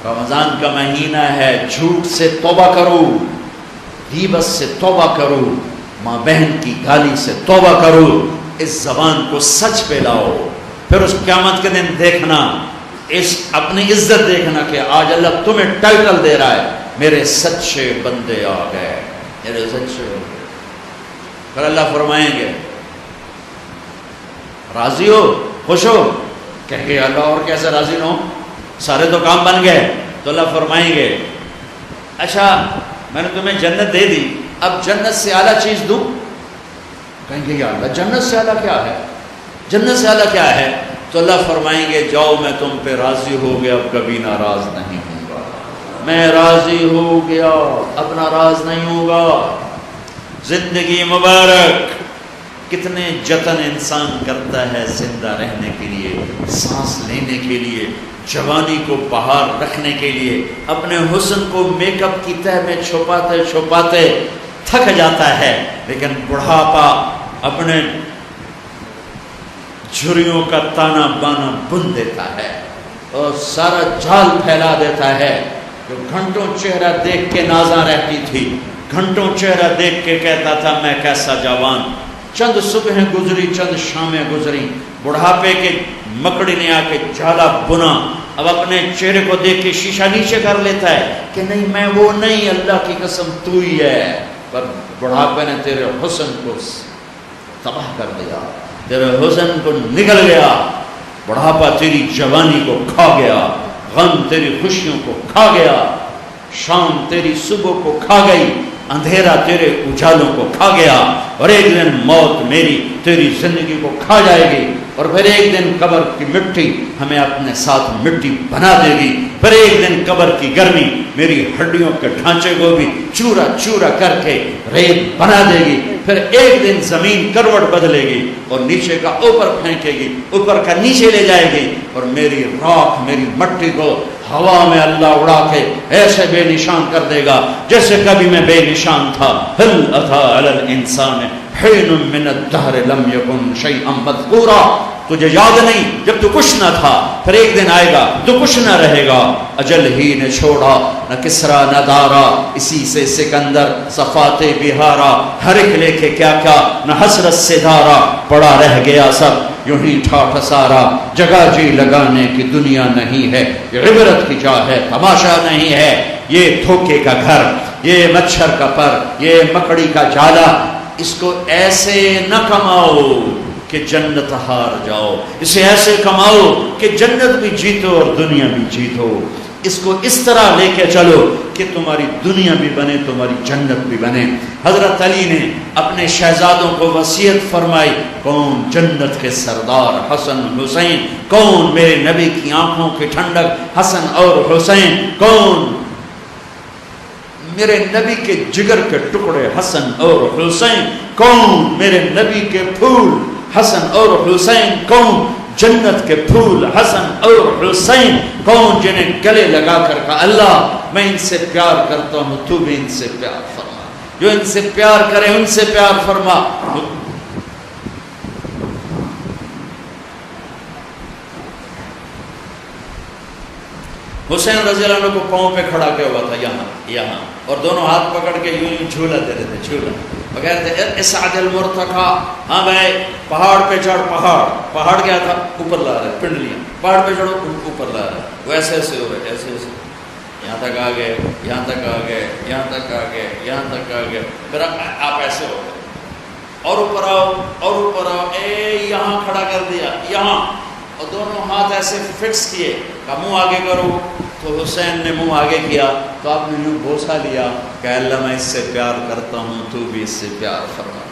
رمضان کا مہینہ ہے، جھوٹ سے توبہ کرو، غیبت سے توبہ کرو، ماں بہن کی گالی سے توبہ کرو، اس زبان کو سچ پہ لاؤ. پھر اس قیامت کے دن دیکھنا، اس اپنی عزت دیکھنا کہ آج اللہ تمہیں ٹائٹل دے رہا ہے، میرے سچے بندے آ گئے، میرے سچے بندے. پھر اللہ فرمائیں گے راضی ہو، خوش ہو؟ کہیں گے اللہ اور کیسے راضی نہ ہو، سارے تو کام بن گئے. تو اللہ فرمائیں گے اچھا میں نے تمہیں جنت دے دی، اب جنت سے اعلیٰ چیز دوں؟ کہیں گے یا اللہ جنت سے اعلیٰ کیا ہے، جنت سے اعلیٰ کیا ہے؟ تو تو اللہ فرمائیں گے جاؤ میں تم پہ راضی ہو گیا، اب کبھی ناراض نہیں ہوں گا، میں راضی ہو گیا، اب ناراض نہیں ہوگا۔ زندگی مبارک، کتنے جتن انسان کرتا ہے زندہ رہنے کے لیے، سانس لینے کے لیے، جوانی کو بہار رکھنے کے لیے، اپنے حسن کو میک اپ کی تہ میں چھپاتے چھپاتے تھک جاتا ہے، لیکن بڑھاپا اپنے جھریوں کا تانا بانا بن دیتا ہے اور سارا جال پھیلا دیتا ہے۔ جو گھنٹوں چہرہ دیکھ کے نازاں رہتی تھی، گھنٹوں چہرہ دیکھ کے کہتا تھا میں کیسا جوان، چند صبحیں گزری، چند شامیں گزری، بڑھاپے کے مکڑی نے آ کے جالا بنا، اب اپنے چہرے کو دیکھ کے شیشہ نیچے کر لیتا ہے کہ نہیں میں وہ نہیں، اللہ کی قسم تو ہی ہے، پر بڑھاپے نے تیرے حسن کو تباہ کر دیا، تیرے حسن کو نگل گیا، بڑھاپا تیری جوانی کو کھا گیا، غم تیری خوشیوں کو کھا گیا، شام تیری صبح کو کھا گئی، اندھیرا تیرے اجالوں کو کھا گیا، اور ایک دن موت میری تیری زندگی کو کھا جائے گی، اور پھر ایک دن قبر کی مٹی ہمیں اپنے ساتھ مٹی بنا دے گی، پھر ایک دن قبر کی گرمی میری ہڈیوں کے ڈھانچے کو بھی چورا چورا کر کے ریت بنا دے گی، پھر ایک دن زمین کروٹ بدلے گی اور نیچے کا اوپر پھینکے گی، اوپر کا نیچے لے جائے گی، اور میری راکھ میری مٹی کو ہوا میں اللہ اڑا کے ایسے بے نشان کر دے گا جیسے کبھی میں بے نشان تھا۔ هل اتى على الانسان حين من الدهر لم يكن شيئا مذكورا، تجھے یاد نہیں جب تو کچھ نہ تھا، پھر ایک دن آئے گا تو کچھ نہ رہے گا۔ اجل ہی نے چھوڑا نہ کسرا نہ دارا، اسی سے سکندر صفات بہارا، ہر ایک لے کے کیا کیا نہ حسرت سے دارا، پڑا رہ گیا سب یوں ہی ٹھاٹھ سارا، جگہ جی لگانے کی دنیا نہیں ہے، یہ عبرت کی جا ہے تماشا نہیں ہے، یہ دھوکے کا گھر، یہ مچھر کا پر، یہ مکڑی کا جالا، اس کو ایسے نہ کماؤ کہ جنت ہار جاؤ، اسے ایسے کماؤ کہ جنت بھی جیتو اور دنیا بھی جیتو، اس کو اس طرح لے کے چلو کہ تمہاری دنیا بھی بنے تمہاری جنت بھی بنے۔ حضرت علی نے اپنے شہزادوں کو وصیت فرمائی، کون جنت کے سردار حسن حسین، کون میرے نبی کی آنکھوں کی ٹھنڈک حسن اور حسین، کون میرے نبی کے جگر کے ٹکڑے حسن اور حسین، کون میرے نبی کے پھول حسن اور حسین، کون جنت کے پھول حسن اور حسین، کون جنہیں گلے لگا کر کہا اللہ میں ان سے پیار کرتا ہوں تو بھی ان سے پیار فرما، جو ان سے پیار کرے ان سے پیار فرما۔ حسین رضی اللہ عنہ کو پاؤں پہ کھڑا کیا ہوا تھا یہاں اور دونوں ہاتھ پکڑ کے یوں جھولا دے رہے تھے، جھولا بغیر تھے اسعد المرتقا، ہاں بھائی پہاڑ پہ چڑھ، پہاڑ کیا تھا اوپر لا رہے پنڈلیاں، پہاڑ پہ چڑھو اوپر لا رہے، وہ ایسے ایسے ہو رہے، ایسے ایسے یہاں تک آ گئے، یہاں تک آ گئے، یہاں تک آ گئے، یہاں تک آ گئے، پھر آپ ایسے ہو گئے اور اوپر آؤ اور اوپر آؤ، یہاں کھڑا کر دیا یہاں، اور دونوں ہاتھ ایسے فکس کیے، کہا منہ آگے کرو، تو حسین نے منہ آگے کیا تو آپ نے یوں بوسہ لیا کہ اللہ میں اس سے پیار کرتا ہوں تو بھی اس سے پیار فرما۔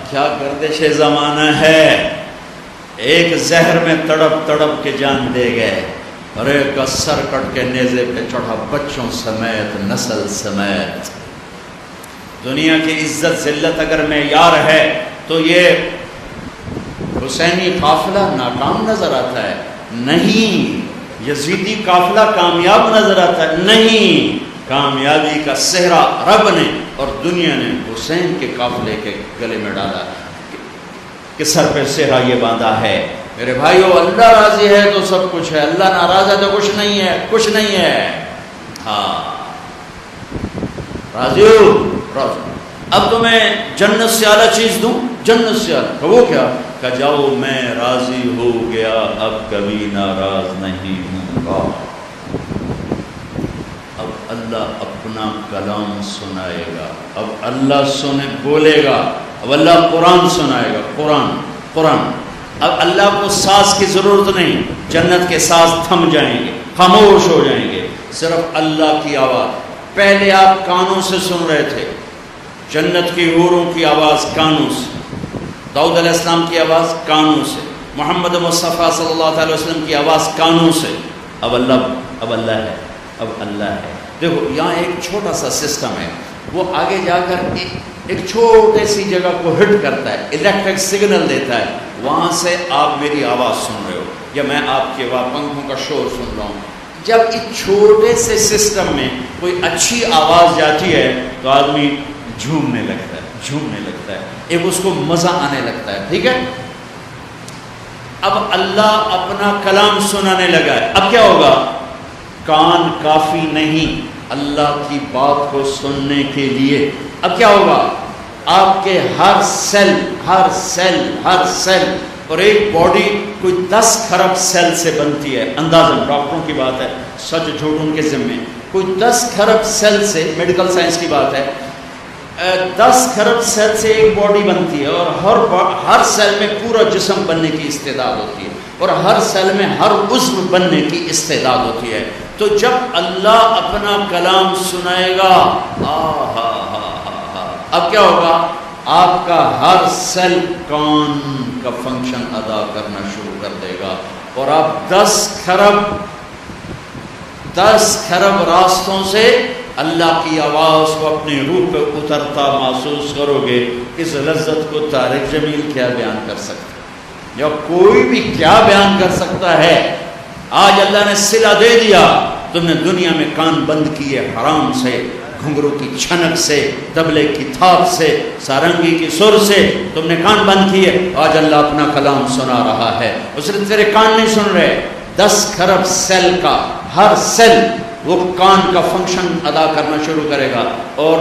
کیا گردش زمانہ ہے، ایک زہر میں تڑپ تڑپ کے جان دے گئے اور ایک کا سر کٹ کے نیزے پہ چڑھا بچوں سمیت نسل سمیت۔ دنیا کی عزت ذلت اگر معیار ہے تو یہ حسینی قافلہ ناکام نظر آتا ہے، نہیں یزیدی قافلہ کامیاب نظر آتا ہے، نہیں کامیابی کا صحرا رب نے اور دنیا نے حسین کے قافلے کے گلے میں ڈالا کہ سر پہ صحرا یہ باندھا ہے۔ میرے بھائیو اللہ راضی ہے تو سب کچھ ہے، اللہ ناراض ہے تو کچھ نہیں ہے، کچھ نہیں ہے۔ ہاں راضی ہو، راضی۔ اب تمہیں جنت سے اعلیٰ چیز دوں، جنت سے اعلیٰ، کہ وہ کیا؟ کہ جاؤ میں راضی ہو گیا اب کبھی ناراض نہیں ہوں گا۔ اب اللہ اپنا کلام سنائے گا، اب اللہ بولے گا، اب اللہ قرآن سنائے گا، قرآن۔ اب اللہ کو ساز کی ضرورت نہیں، جنت کے ساز تھم جائیں گے، خاموش ہو جائیں گے، صرف اللہ کی آواز، پہلے آپ کانوں سے سن رہے تھے، جنت کی حوروں کی آواز کانوں سے، داؤد علیہ السلام کی آواز کانوں سے، محمد مصطفیٰ صلی اللہ علیہ وسلم کی آواز کانوں سے۔ اب اللہ ہے، اب اللہ ہے۔ دیکھو یہاں ایک چھوٹا سا سسٹم ہے، وہ آگے جا کر ایک چھوٹی سی جگہ کو ہٹ کرتا ہے، الیکٹرک سگنل دیتا ہے، وہاں سے آپ میری آواز سن رہے ہو یا میں آپ کے وہاں پنکھوں کا شور سن رہا ہوں۔ جب اس چھوٹے سے سسٹم میں کوئی اچھی آواز جاتی ہے تو آدمی جھومنے لگتا ہے، ایک اس کو مزہ آنے لگتا ہے، ٹھیک ہے۔ اب اللہ اپنا کلام سنانے لگا ہے، اب کیا ہوگا؟ کان کافی نہیں اللہ کی بات کو سننے کے لیے، اب کیا ہوگا؟ آپ کے ہر سیل اور ایک باڈی کوئی 10 کھرب سیل سے بنتی ہے، اندازاً ڈاکٹروں کی بات ہے، سچ جھوٹ ان کے ذمے، کوئی 10 کھرب سیل سے، میڈیکل سائنس کی بات ہے، 10 کھرب سیل سے ایک باڈی بنتی ہے، اور ہر سیل میں پورا جسم بننے کی استعداد ہوتی ہے، اور ہر سیل میں ہر عضو بننے کی استعداد ہوتی ہے۔ تو جب اللہ اپنا کلام سنائے گا، اب کیا ہوگا؟ آپ کا ہر سیل کان کا فنکشن ادا کرنا شروع کر دے گا، اور آپ 10 کھرب راستوں سے اللہ کی آواز کو اپنی روح پہ اترتا محسوس کرو گے۔ اس لذت کو طارق جمیل کیا بیان کر سکتا ہے، یا کوئی بھی کیا بیان کر سکتا ہے؟ آج اللہ نے صلہ دے دیا، تم نے دنیا میں کان بند کیے حرام سے، گھنگرو کی چھنک سے، طبلے کی تھاپ سے، سارنگی کی سر سے تم نے کان بند کیے، آج اللہ اپنا کلام سنا رہا ہے۔ اس نے تیرے کان نہیں سن رہے، 10 کھرب سیل کا ہر سیل وہ کان کا فنکشن ادا کرنا شروع کرے گا، اور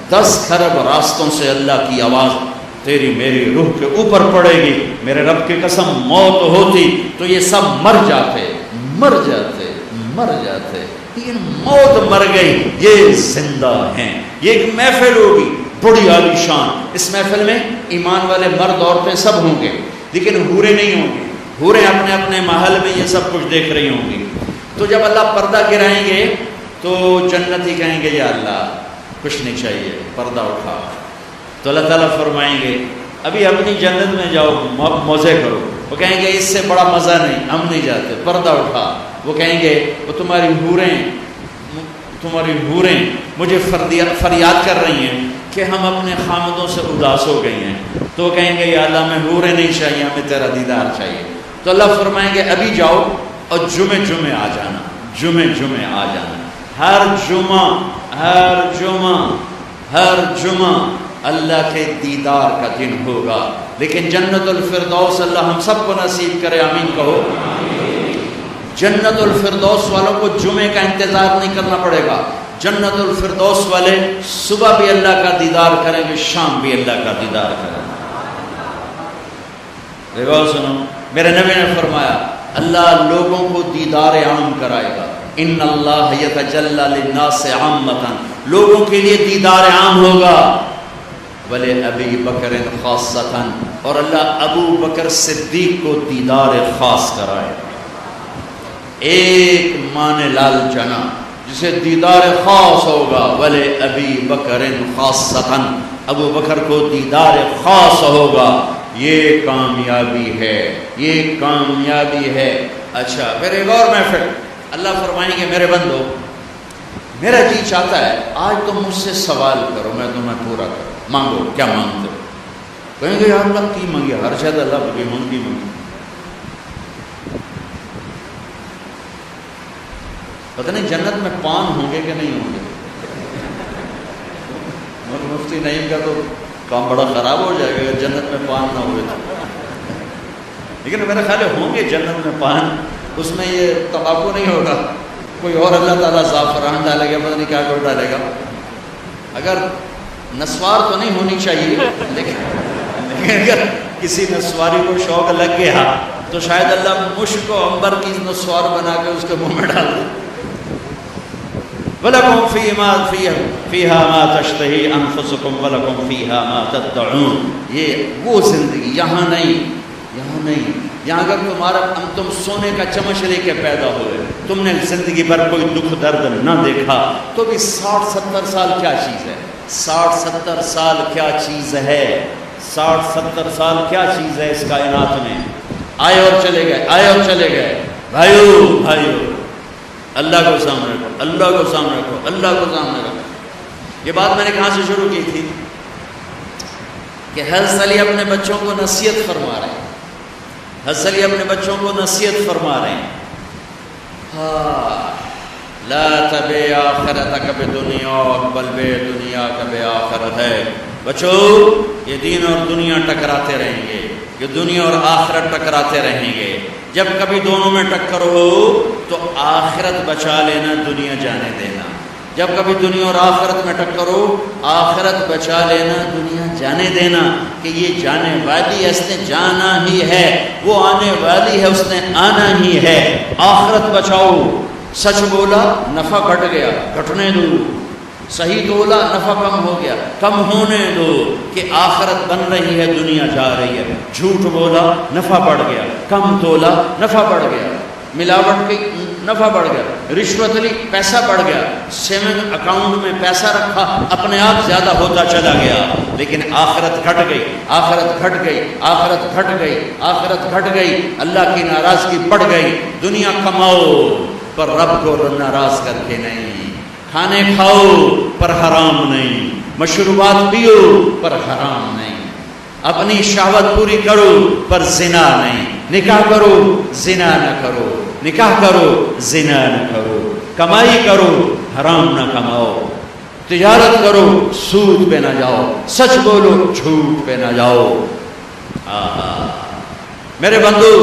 10 کھرب راستوں سے اللہ کی آواز تیری میری روح کے اوپر پڑے گی۔ میرے رب کی قسم، موت ہوتی تو یہ سب مر جاتے، لیکن موت مر گئی، یہ زندہ ہیں۔ یہ ایک محفل ہوگی بڑی عالی شان، اس محفل میں ایمان والے مرد عورتیں سب ہوں گے، لیکن حوریں نہیں ہوں گی۔ حوریں اپنے اپنے محل میں یہ سب کچھ دیکھ رہی ہوں گی۔ تو جب اللہ پردہ گرائیں گے تو جنتی کہیں گے یا اللہ کچھ نہیں چاہیے، پردہ اٹھا۔ تو اللہ تعالیٰ فرمائیں گے ابھی اپنی جنت میں جاؤ، موزے کرو۔ وہ کہیں گے اس سے بڑا مزہ نہیں، ہم نہیں جاتے، پردہ اٹھا۔ وہ کہیں گے وہ تمہاری حوریں مجھے فریاد کر رہی ہیں کہ ہم اپنے خامدوں سے اداس ہو گئی ہیں۔ تو وہ کہیں گے یا اللہ میں حوریں نہیں چاہیے، ہمیں تیرا دیدار چاہیے۔ تو اللہ فرمائیں گے ابھی جاؤ اور جمعے آ جانا، جمعے آ جانا۔ ہر جمعہ اللہ کے دیدار کا دن ہوگا، لیکن جنت الفردوس اللہ ہم سب کو نصیب کرے، آمین کہو۔ جنت الفردوس والوں کو جمعے کا انتظار نہیں کرنا پڑے گا، جنت الفردوس والے صبح بھی اللہ کا دیدار کریں گے، شام بھی اللہ کا دیدار کریں گے۔ غور سنو، میرے نبی نے فرمایا اللہ لوگوں کو دیدار عام کرائے گا، ان اللہ یتجلی للناس عامۃ، لوگوں کے لیے دیدار عام ہوگا، ولی ابی بکر خاصۃ، اور اللہ ابو بکر صدیق کو دیدار خاص کرائے گا۔ ایک مان لال جنا جسے دیدار خاص ہوگا، ولی ابی بکر خاصۃ، ابو بکر کو دیدار خاص ہوگا۔ یہ کامیابی ہے، اچھا پھر ایک اور محفل، اللہ فرمائیں گے میرے بندو میرا جی چاہتا ہے آج تم مجھ سے سوال کرو، میں تمہیں پورا کروں، مانگو، کیا مانگتے ہو؟ کہیں گے یا اللہ کی مانگی، ہر شاید اللہ کی مانگی۔ پتہ نہیں جنت میں پان ہوں گے کہ نہیں ہوں گے؟ مفتی نعیم کا تو کام بڑا خراب ہو جائے گا اگر جنت میں پان نہ ہوئے تو، لیکن میرا خیال ہے ہوں گے جنت میں پان، اس میں یہ تمباکو نہیں ہوگا، کوئی اور اللہ تعالیٰ زعفران ڈالے گا، پتہ نہیں کیا کچھ ڈالے گا۔ اگر نسوار تو نہیں ہونی چاہیے، لیکن اگر کسی نسواری کو شوق لگ گیا تو شاید اللہ مشک و عنبر کی نسوار بنا کے اس کے منہ میں ڈال دے۔ وَلَكُمْ فِيهَا مَا تَشْتَهِي أَنفُسُكُمْ وَلَكُمْ فِيهَا مَا تَدَّعُونَ، یہ وہ زندگی، یہاں نہیں، یہاں اگر تم سونے کا چمچ لے کے پیدا ہوئے، تم نے زندگی بھر کوئی دکھ درد نہ دیکھا، تو بھی 60-70 سال کیا چیز ہے؟ 60-70 سال کیا چیز ہے؟ 60-70 سال کیا چیز ہے اس کائنات میں؟ آئے اور چلے گئے، آئے اور چلے گئے۔ بھائیو اللہ کو سامنے رکھو، اللہ کو سامنے رکھو، اللہ کو سامنے رکھو۔ یہ بات میں نے کہاں سے شروع کی تھی کہ حضرت علی اپنے بچوں کو نصیحت فرما رہے ہیں، حضرت علی اپنے بچوں کو نصیحت فرما رہے ہیں، لا تبع آخرتک بدنیا بل بے دنیا کا بے آخرت ہے۔ بچو، یہ دین اور دنیا ٹکراتے رہیں گے، یہ دنیا اور آخرت ٹکراتے رہیں گے۔ جب کبھی دونوں میں ٹکر ہو تو آخرت بچا لینا، دنیا جانے دینا۔ جب کبھی دنیا اور آخرت میں ٹکر ہو، آخرت بچا لینا، دنیا جانے دینا، کہ یہ جانے والی ہے، اس نے جانا ہی ہے، وہ آنے والی ہے، اس نے آنا ہی ہے۔ آخرت بچاؤ۔ سچ بولا، نفع گھٹ گیا، گھٹنے دو۔ صحیح تولا، نفع کم ہو گیا، کم ہونے دو، کہ آخرت بن رہی ہے، دنیا جا رہی ہے۔ جھوٹ بولا، نفع بڑھ گیا، کم تولا، نفع بڑھ گیا۔ ملاوٹ کی، نفع بڑھ گیا۔ رشوت لی، پیسہ بڑھ گیا۔ سیونگ اکاؤنٹ میں پیسہ رکھا، اپنے آپ زیادہ ہوتا چلا گیا، لیکن آخرت گھٹ گئی، آخرت گھٹ گئی، آخرت گھٹ گئی، آخرت گھٹ گئی، اللہ کی ناراضگی بڑھ گئی۔ دنیا کماؤ پر رب کو ناراض کر کے نہیں، کھانے کھاؤ پر حرام نہیں، مشروبات پیو پر حرام نہیں، اپنی شہوت پوری کرو پر زنا نہیں، نکاح کرو زنا نہ کرو، نکاح کرو زنا نہ کرو، کمائی کرو حرام نہ کماؤ، تجارت کرو سود پہ نہ جاؤ، سچ بولو جھوٹ پہ نہ جاؤ۔ میرے بندو،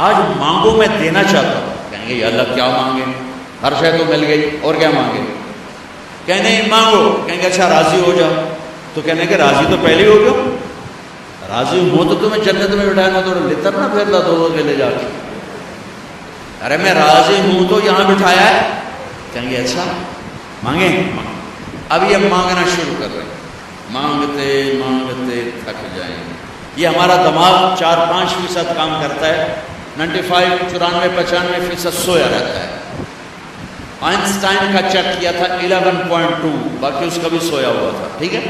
آج مانگو، میں دینا چاہتا ہوں۔ کہیں گے یا اللہ کیا مانگے، ہر شے تو مل گئی، اور کیا مانگے؟ کہنے مانگو، کہیں گے اچھا راضی ہو جاؤ، تو کہنے کہ راضی تو پہلے ہو گیا، راضی ہوں تو تمہیں جنت میں بٹھایا، تو لطر نہ پھیرتا دو کے لے جا کے۔ ارے میں راضی ہوں تو یہاں بٹھایا ہے۔ کہیں گے اچھا مانگیں۔ اب یہ مانگنا شروع کر رہے ہیں، مانگتے مانگتے تھک جائیں گے۔ یہ ہمارا دماغ 4-5% کام کرتا ہے، 95-94-95% سویا رہتا ہے۔ آئنسٹائن کا چیک کیا تھا 11.2، باقی اس کا بھی سویا ہوا تھا، ٹھیک ہے۔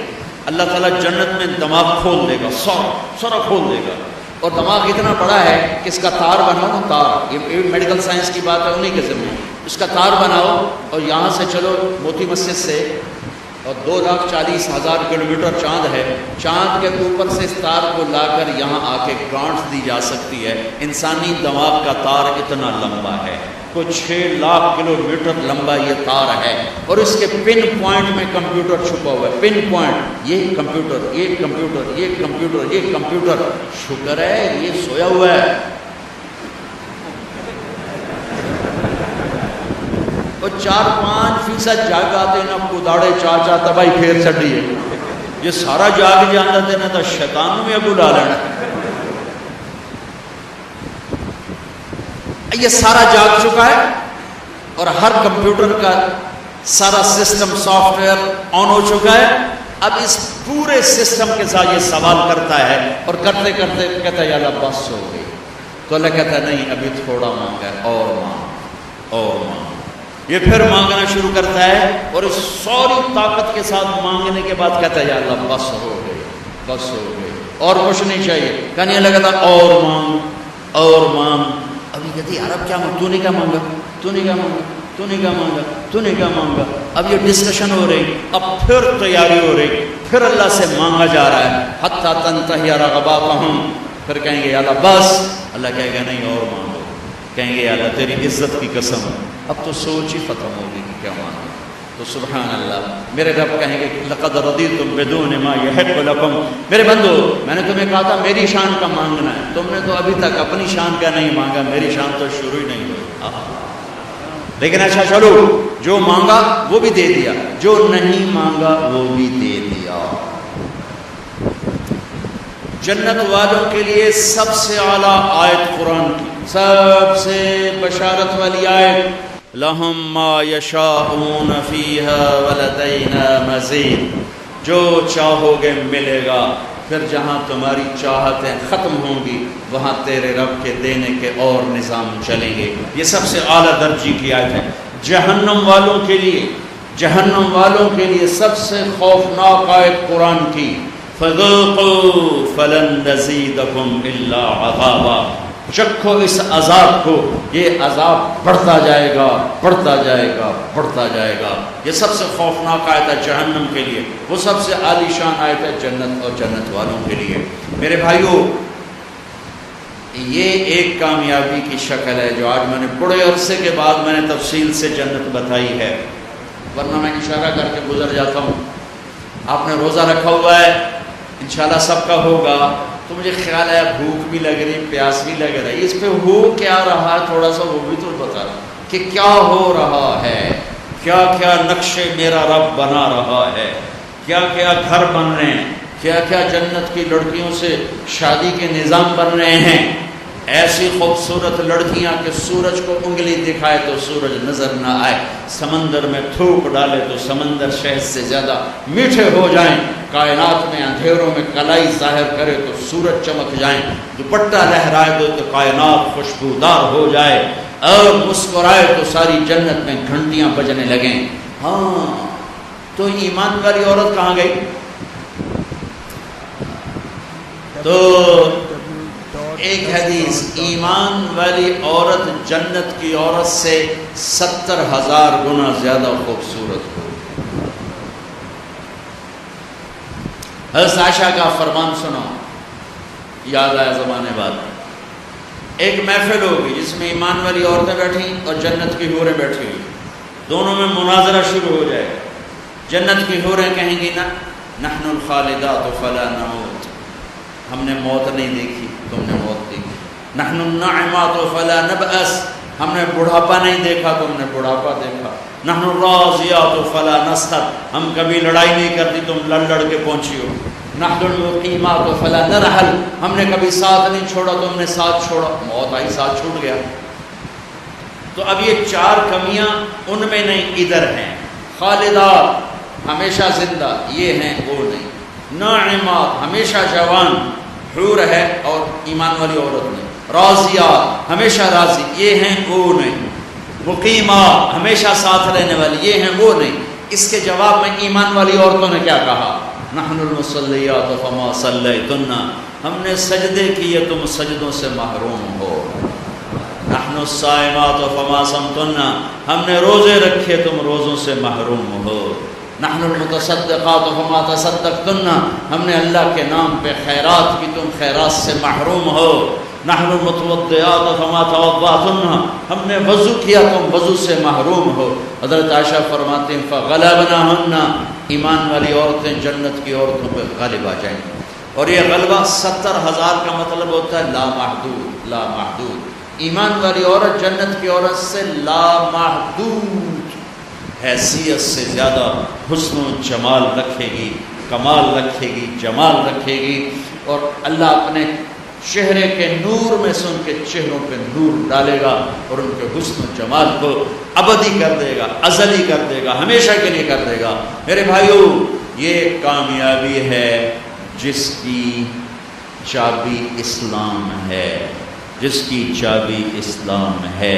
اللہ تعالیٰ جنت میں دماغ کھول دے گا، سارا کھول دے گا، اور دماغ اتنا بڑا ہے کہ اس کا تار بناؤ، تار، یہ میڈیکل سائنس کی بات ہے، انہیں کے ذمہ، اس کا تار بناؤ اور یہاں سے چلو موتی مسجد سے، اور 2,40,000 کلومیٹر چاند ہے، چاند کے اوپر سے اس تار کو لا کر یہاں آ کے گانٹھ دی جا سکتی ہے۔ انسانی دماغ کا تار اتنا لمبا ہے، کوئی 6 لاکھ کلومیٹر لمبا یہ تار ہے، اور اس کے پن پوائنٹ میں کمپیوٹر چھپا ہوا ہے۔ پن پوائنٹ، یہ کمپیوٹر، یہ کمپیوٹر، یہ کمپیوٹر، یہ کمپیوٹر۔ شکر ہے یہ سویا ہوا ہے، اور 4-5% جاگ آتے نا، کداڑے چاچا تباہی پھیر چڑھی ہے۔ یہ سارا جاگ جانا دینا تھا، شیطان میں بلا لینا۔ یہ سارا جاگ چکا ہے، اور ہر کمپیوٹر کا سارا سسٹم سافٹ ویئر آن ہو چکا ہے۔ اب اس پورے سسٹم کے ساتھ یہ سوال کرتا ہے، اور کرتے کرتے کہتا ہے یا اللہ بس ہو گئی، تو اللہ کہتا ہے نہیں ابھی تھوڑا مانگا ہے، اور مانگ، اور مانگ۔ یہ پھر مانگنا شروع کرتا ہے، اور اس ساری طاقت کے ساتھ مانگنے کے بعد کہتا ہے یا اللہ بس ہو گئی، بس ہو گئی، اور کچھ نہیں چاہیے۔ کہنے لگا تھا اور مانگ، اور مانگ۔ ابھی کہتی یار اب کیا مانگ، تو نے کیا مانگا، تو نے کیا مانگا، تو نے کیا مانگا، تو نے کیا مانگا۔ اب یہ ڈسکشن ہو رہی، اب پھر تیاری ہو رہی، پھر اللہ سے مانگا جا رہا ہے، حتیٰ تنتہی رغباتہم۔ پھر کہیں گے یا اللہ بس، اللہ کہے گا نہیں اور مانگو۔ کہیں گے یا اللہ تیری عزت کی قسم، اب تو سوچ ہی ختم ہوگی کہ کیا مانگا۔ تو سبحان اللہ، میرے رب کہیں گے لقد رضیتم بدون ما یحق لکم۔ میرے بندو، میں نے تمہیں کہا تھا میری شان کا مانگنا ہے، تم نے تو ابھی تک اپنی شان کا نہیں مانگا، میری شان تو شروع ہی نہیں ہوئی۔ لیکن اچھا چلو، جو مانگا وہ بھی دے دیا، جو نہیں مانگا وہ بھی دے دیا۔ جنت والوں کے لیے سب سے اعلیٰ آیت قرآن کی، سب سے بشارت والی آیت، لَهُم مَّا يَشَاءُونَ فِيهَا وَلَدَيْنَا مَزِيدٌ۔ جو چاہو گے ملے گا، پھر جہاں تمہاری چاہتیں ختم ہوں گی وہاں تیرے رب کے دینے کے اور نظام چلیں گے۔ یہ سب سے اعلیٰ درجے کی آیت ہے۔ جہنم والوں کے لیے، جہنم والوں کے لیے سب سے خوفناک آیت قرآن کی، فذوقوا فلن نزیدکم الا عذابا، چکھو اس عذاب کو، یہ عذاب بڑھتا جائے گا، بڑھتا جائے گا، بڑھتا جائے گا۔ یہ سب سے خوفناک آیت ہے جہنم کے لیے، وہ سب سے عالی شان آیت ہے جنت اور جنت والوں کے لیے۔ میرے بھائیوں، یہ ایک کامیابی کی شکل ہے جو آج میں نے بڑے عرصے کے بعد میں نے تفصیل سے جنت بتائی ہے، ورنہ میں اشارہ کر کے گزر جاتا ہوں۔ آپ نے روزہ رکھا ہوا ہے، انشاءاللہ سب کا ہوگا، تو مجھے خیال ہے بھوک بھی لگ رہی، پیاس بھی لگ رہی، اس پہ ہو کیا رہا ہے تھوڑا سا وہ بھی تو بتا رہا کہ کیا ہو رہا ہے، کیا کیا نقشے میرا رب بنا رہا ہے، کیا کیا گھر بن رہے ہیں، کیا کیا جنت کی لڑکیوں سے شادی کے نظام بن رہے ہیں، ایسی خوبصورت لڑکیاں کہ سورج کو انگلی دکھائے تو سورج نظر نہ آئے، سمندر میں تھوک ڈالے تو سمندر شہد سے زیادہ میٹھے ہو جائیں، کائنات میں اندھیروں میں کلائی ظاہر کرے تو سورج چمک جائیں، دوپٹہ لہرائے تو کائنات خوشبودار ہو جائے، اور مسکرائے تو ساری جنت میں گھنٹیاں بجنے لگیں۔ ہاں، تو ایمان والی عورت کہاں گئی؟ تو ایک حدیث، ایمان والی عورت جنت کی عورت سے 70,000 گنا زیادہ خوبصورت ہو۔ حضرت عائشہ کا فرمان سنو، یاد آیا زمانے بعد، ایک محفل ہوگی جس میں ایمان والی عورتیں بیٹھی اور جنت کی حوریں بیٹھی ہوئی، دونوں میں مناظرہ شروع ہو جائے گا۔ جنت کی حوریں کہیں گی نا نحن الخالدات فلا نموت، ہم نے موت نہیں دیکھی، تم نے موت دیکھی۔ نحن الناعمات فلا نبأس، ہم نے بڑھاپا نہیں دیکھا، تم نے بڑھاپا دیکھا۔ نحن الراضیات فلا نسخط، ہم کبھی لڑائی نہیں کرتی، تم لڑ لڑ کے پہنچی ہو۔ نحن المقیمات فلا نرحل، ہم نے کبھی ساتھ نہیں چھوڑا، تم نے ساتھ چھوڑا، موت آئی ساتھ چھوٹ گیا۔ تو اب یہ 4 کمیاں ان میں نہیں، ادھر ہیں۔ خالدات ہمیشہ زندہ، یہ ہیں وہ نہیں۔ ناعمات ہمیشہ جوان، حور ہے اور ایمان والی عورت نہیں۔ راضیات ہمیشہ راضی، یہ ہیں وہ نہیں۔ مقیمات ہمیشہ ساتھ رہنے والی، یہ ہیں وہ نہیں۔ اس کے جواب میں ایمان والی عورتوں نے کیا کہا؟ نحن المصلیات فما صلیتن، ہم نے سجدے کیے تم سجدوں سے محروم ہو۔ نحن الصائمات فما صمتن، ہم نے روزے رکھے تم روزوں سے محروم ہو۔ نحن المتصدقات فما تصدقتن، ہم نے اللہ کے نام پہ خیرات کی تم خیرات سے محروم ہو۔ نحن المتوضئات فما توضأتن، ہم نے وضو کیا تم وضو سے محروم ہو۔ حضرت عائشہ فرماتے ہیں فغلبناہن، ایمان والی عورتیں جنت کی عورتوں پہ غالب آ جائیں گی، اور یہ غلبہ 70,000 کا مطلب ہوتا ہے لامحدود، لامحدود۔ ایمان والی عورت جنت کی عورت سے لامحدود حیثیت سے زیادہ حسن و جمال رکھے گی، کمال رکھے گی، جمال رکھے گی، اور اللہ اپنے چہرے کے نور میں سے ان کے چہروں پہ نور ڈالے گا اور ان کے حسن و جمال کو ابدی کر دے گا، ازلی کر دے گا، ہمیشہ کے لیے کر دے گا۔ میرے بھائیو، یہ کامیابی ہے جس کی چابی اسلام ہے، جس کی چابی اسلام ہے،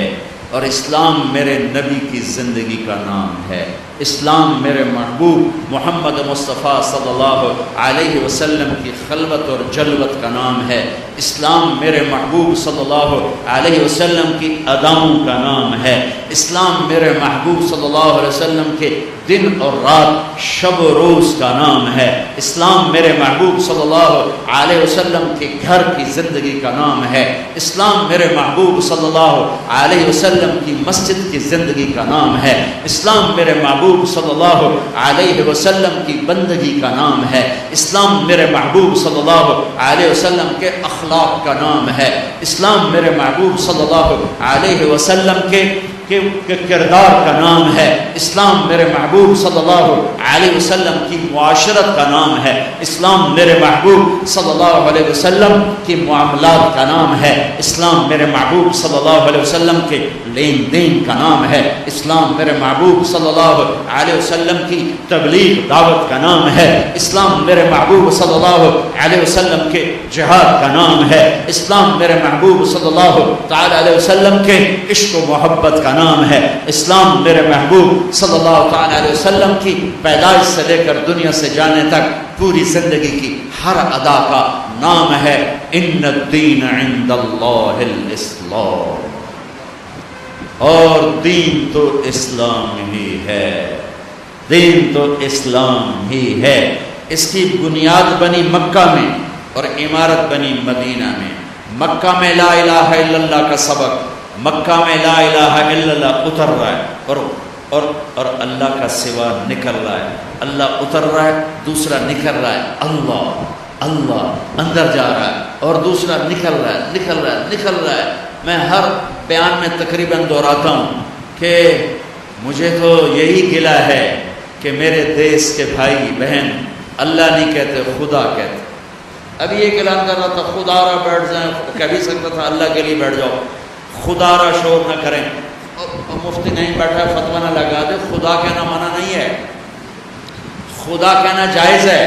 اور اسلام میرے نبی کی زندگی کا نام ہے۔ اسلام میرے محبوب محمد مصطفیٰ صلی اللہ علیہ وسلم کی خلوت اور جلوت کا نام ہے۔ اسلام میرے محبوب صلی اللہ علیہ وسلم کی اداؤں کا نام ہے۔ اسلام میرے محبوب صلی اللہ علیہ وسلم کے دن اور رات، شب و روز کا نام ہے۔ اسلام میرے محبوب صلی اللہ علیہ وسلم کے گھر کی زندگی کا نام ہے۔ اسلام میرے محبوب صلی اللہ علیہ وسلم کی مسجد کی زندگی کا نام ہے۔ اسلام میرے محبوب صلی اللہ علیہ وسلم کی بندگی کا نام ہے۔ اسلام میرے محبوب صلی اللہ علیہ وسلم کے اخلاق کا نام ہے۔ اسلام میرے محبوب صلی اللہ علیہ وسلم کے کہ کردار کا نام ہے، اسلام میرے محبوب صلی اللہ علیہ وسلم کی معاشرت کا نام ہے، اسلام میرے محبوب صلی اللہ علیہ وسلم کی معاملات کا نام ہے، اسلام میرے محبوب صلی اللہ علیہ وسلم کے لین دین کا نام ہے، اسلام میرے محبوب صلی اللہ علیہ وسلم کی تبلیغ دعوت کا نام ہے، اسلام میرے محبوب صلی اللہ علیہ وسلم کے جہاد کا نام ہے، اسلام میرے محبوب صلی اللہ تعالی علیہ وسلم کے عشق و محبت کا نام ہے، اسلام میرے محبوب صلی اللہ تعالی علیہ وسلم کی پیدائش سے لے کر دنیا سے جانے تک پوری زندگی کی ہر ادا کا نام ہے۔ ان الدین عند اللہ الاسلام، اور دین تو اسلام ہی ہے، دین تو اسلام ہی ہے۔ اس کی بنیاد بنی مکہ میں اور عمارت بنی مدینہ میں۔ مکہ میں لا الہ الا اللہ کا سبق، مکہ میں لا الہ الا اللہ اتر رہا ہے اور اللہ کا سوا نکل رہا ہے، اللہ اتر رہا ہے، دوسرا نکل رہا ہے، اللہ اندر جا رہا ہے اور دوسرا نکل رہا ہے۔ میں ہر بیان میں تقریباً دہراتا ہوں کہ مجھے تو یہی گلہ ہے کہ میرے دیس کے بھائی بہن اللہ نہیں کہتے، خدا کہتے۔ ابھی یہ اعلان کر رہا تھا خدا را بیٹھ جائیں، کہہ بھی سکتا تھا اللہ کے لیے بیٹھ جاؤ، خدا را شور نہ کریں، اور مفتی نہیں بیٹھا ہے فتویٰ نہ لگا دے۔ خدا کہنا منع نہیں ہے، خدا کہنا جائز ہے،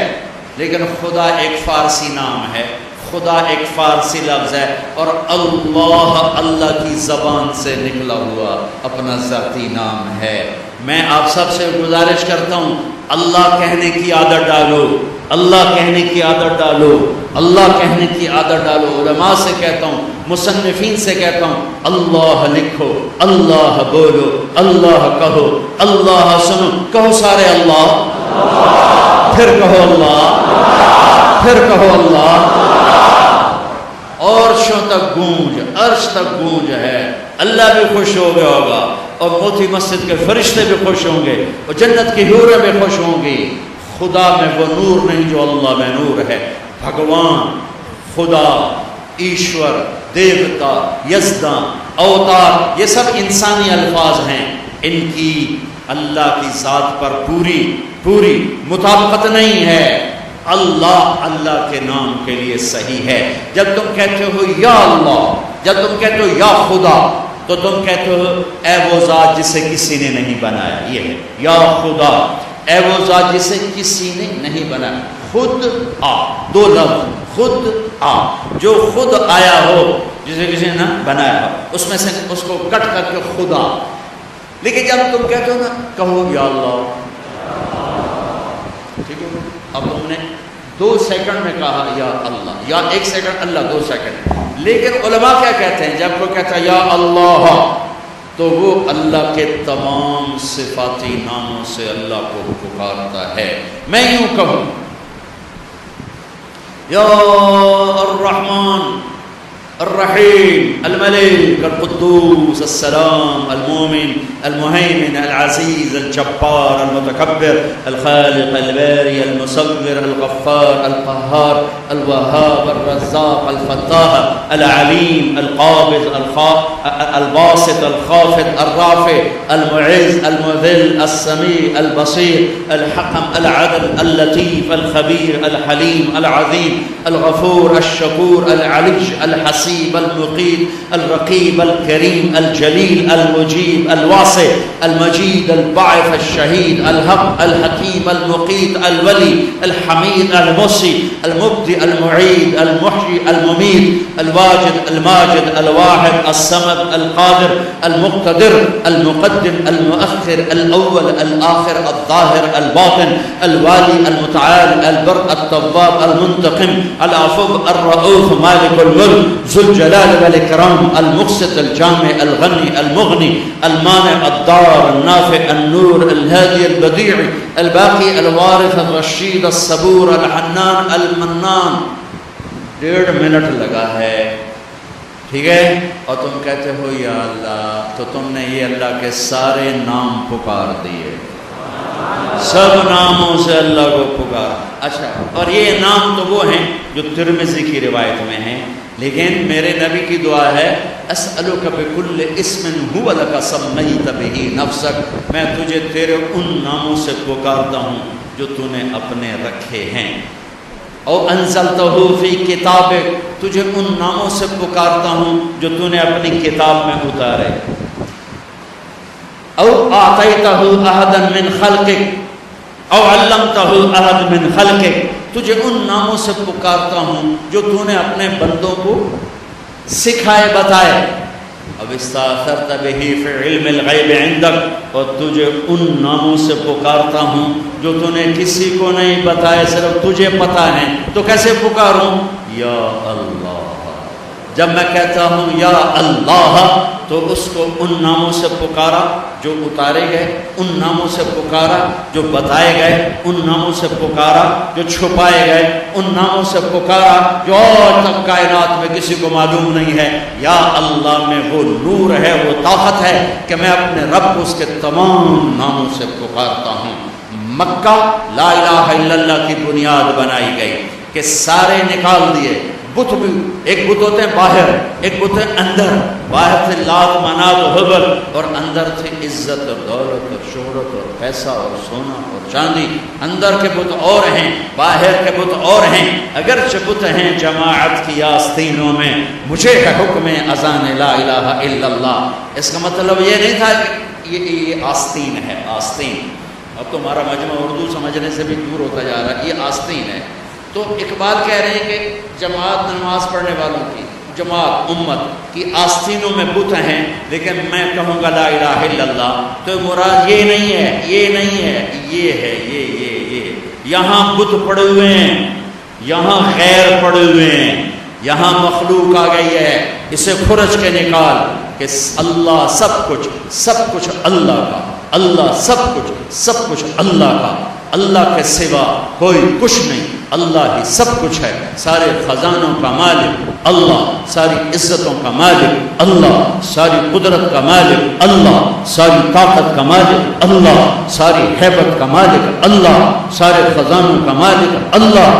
لیکن خدا ایک فارسی نام ہے، خدا ایک فارسی لفظ ہے، اور اللہ کی زبان سے نکلا ہوا اپنا ذاتی نام ہے۔ میں آپ سب سے گزارش کرتا ہوں، اللہ کہنے کی عادت ڈالو، اللہ کہنے کی عادت ڈالو، اللہ کہنے کی عادت ڈالو۔ علماء سے کہتا ہوں، مصنفین سے کہتا ہوں، اللہ لکھو، اللہ بولو، اللہ کہو، اللہ سنو، کہو سارے اللہ، پھر کہو اللہ، پھر کہو اللہ، عرشوں تک گونج، عرش تک گونج ہے۔ اللہ بھی خوش ہو گیا ہوگا، اور موتی مسجد کے فرشتے بھی خوش ہوں گے، اور جنت کی حوریں بھی خوش ہوں گی۔ خدا میں وہ نور نہیں جو اللہ میں نور ہے۔ بھگوان، خدا، ایشور، دیوتا، یزداں، اوتار، یہ سب انسانی الفاظ ہیں، ان کی اللہ کی ذات پر پوری مطابقت نہیں ہے۔ اللہ کے نام کے لیے صحیح ہے۔ جب تم کہتے ہو یا اللہ، جب تم کہتے ہو یا خدا، تو تم کہتے ہو اے وہ ذات جسے کسی نے نہیں بنایا، یہ ہے یا خدا، اے وہ ذات جسے کسی نے نہیں بنایا۔ خود آ، دو لفظ، خود آ، جو خود آیا ہو، جسے کسی نے نہ بنایا ہو، اس میں سے اس کو کٹ کر کے خدا۔ لیکن جب تم کہتے ہو نا کہو یا اللہ، ٹھیک ہے، اب تم نے 2 سیکنڈ میں کہا یا اللہ، یا 1 سیکنڈ اللہ، 2 سیکنڈ۔ لیکن علماء کیا کہتے ہیں، جب کوئی کہتا ہے یا اللہ، تو وہ اللہ کے تمام صفاتی ناموں سے اللہ کو پکارتا ہے۔ میں یوں کہوں یا الرحمن الرحیم الملک القدوس السلام المؤمن المهيمن العزيز الجبار المتكبر الخالق الباري المصور الغفار القهار الوهاب الرزاق الفتاح العليم القابض الباسط الخافض الرافع المعز المذل السميع البصير الحكم العدل اللطيف الخبير الحليم العظيم الغفور الشكور العلي الحسيب المقيت الرقيب الكريم الجليل المجيب الواسع المجيد الباعث الشهيد الحق الحكيم المقيت الولي الحميد المحصي المبدئ المعيد المحيي المميت الواجد الماجد الواحد الصمد القادر المقتدر المقدم المؤخر الأول الآخر الظاهر الباطن الوالي المتعال البر التواب المنتقم العفو الرؤوف مالك الملك ذو الجلال والإكرام المقسط الجامع الغني المغني المانع الضار النافع النور الهادي البديع الباقي الوارث الرشيد الصبور الحنان المنان۔ 1.5 منٹ لگا ہے، ٹھیک ہے، اور تم کہتے ہو یا اللہ، تو تم نے یہ اللہ کے سارے نام پکار دیے، سب ناموں سے اللہ کو پکار۔ اچھا، اور یہ نام تو وہ ہیں جو ترمذی کی روایت میں ہیں، لیکن میرے نبی کی دعا ہے اسألک بکل اسم هو لک سمیت بہ نفسک، میں تجھے تیرے ان ناموں سے پکارتا ہوں جو تو نے اپنے رکھے ہیں، او انزلتہ فی کتابک، تجھے ان ناموں سے پکارتا ہوں جو تو نے اپنی کتاب میں اتارے، او اعطیتہ احدا من خلقک او علمتہ احد من خلقک، تجھے ان ناموں سے پکارتا ہوں جو تو نے اپنے بندوں کو سکھائے بتائے، اب استاثرت بہ فی علم الغیب عندک، اور تجھے ان ناموں سے پکارتا ہوں جو تو نے کسی کو نہیں بتائے، صرف تجھے پتا ہے، تو کیسے پکاروں؟ یا اللہ، جب میں کہتا ہوں یا اللہ تو اس کو ان ناموں سے پکارا جو اتارے گئے، ان ناموں سے پکارا جو بتائے گئے، ان ناموں سے پکارا جو چھپائے گئے، ان ناموں سے پکارا جو اور تک کائنات میں کسی کو معلوم نہیں ہے۔ یا اللہ میں وہ نور ہے، وہ طاقت ہے کہ میں اپنے رب کو اس کے تمام ناموں سے پکارتا ہوں۔ مکہ لا الہ الا اللہ کی بنیاد بنائی گئی کہ سارے نکال دیے، بت بھی، ایک بت ہوتے ہیں باہر، ایک بت ہے اندر، باہر تھے لات منات و حبل، اور اندر تھے عزت اور دولت اور شہرت اور پیسہ اور سونا اور چاندی، اندر کے بت اور ہیں، باہر کے بت اور ہیں، اگرچہ بت ہیں جماعت کی آستینوں میں، مجھے ہے حکم اذان لا الہ الا اللہ۔ اس کا مطلب یہ نہیں تھا کہ یہ آستین ہے، آستین، اب تو ہمارا مجمع اردو سمجھنے سے بھی دور ہوتا جا رہا ہے، یہ آستین ہے۔ تو اقبال کہہ رہے ہیں کہ جماعت نماز پڑھنے والوں کی، جماعت امت کی آستینوں میں بت ہیں، لیکن میں کہوں گا لا الہ الا اللہ تو مراد یہ نہیں ہے، یہ نہیں ہے، یہ ہے، یہ یہاں بت پڑے ہوئے ہیں، یہاں غیر پڑے ہوئے ہیں، یہاں مخلوق آ گئی ہے، اسے کھرچ کے نکال کہ اللہ سب کچھ اللہ کا، اللہ سب کچھ اللہ کا، اللہ کے سوا کوئی کچھ نہیں، اللہ ہی سب کچھ ہے، سارے خزانوں کا مالک اللہ، ساری عزتوں کا مالک اللہ، ساری قدرت کا مالک اللہ، ساری طاقت کا مالک اللہ، ساری ہیبت کا مالک اللہ، سارے خزانوں کا مالک اللہ،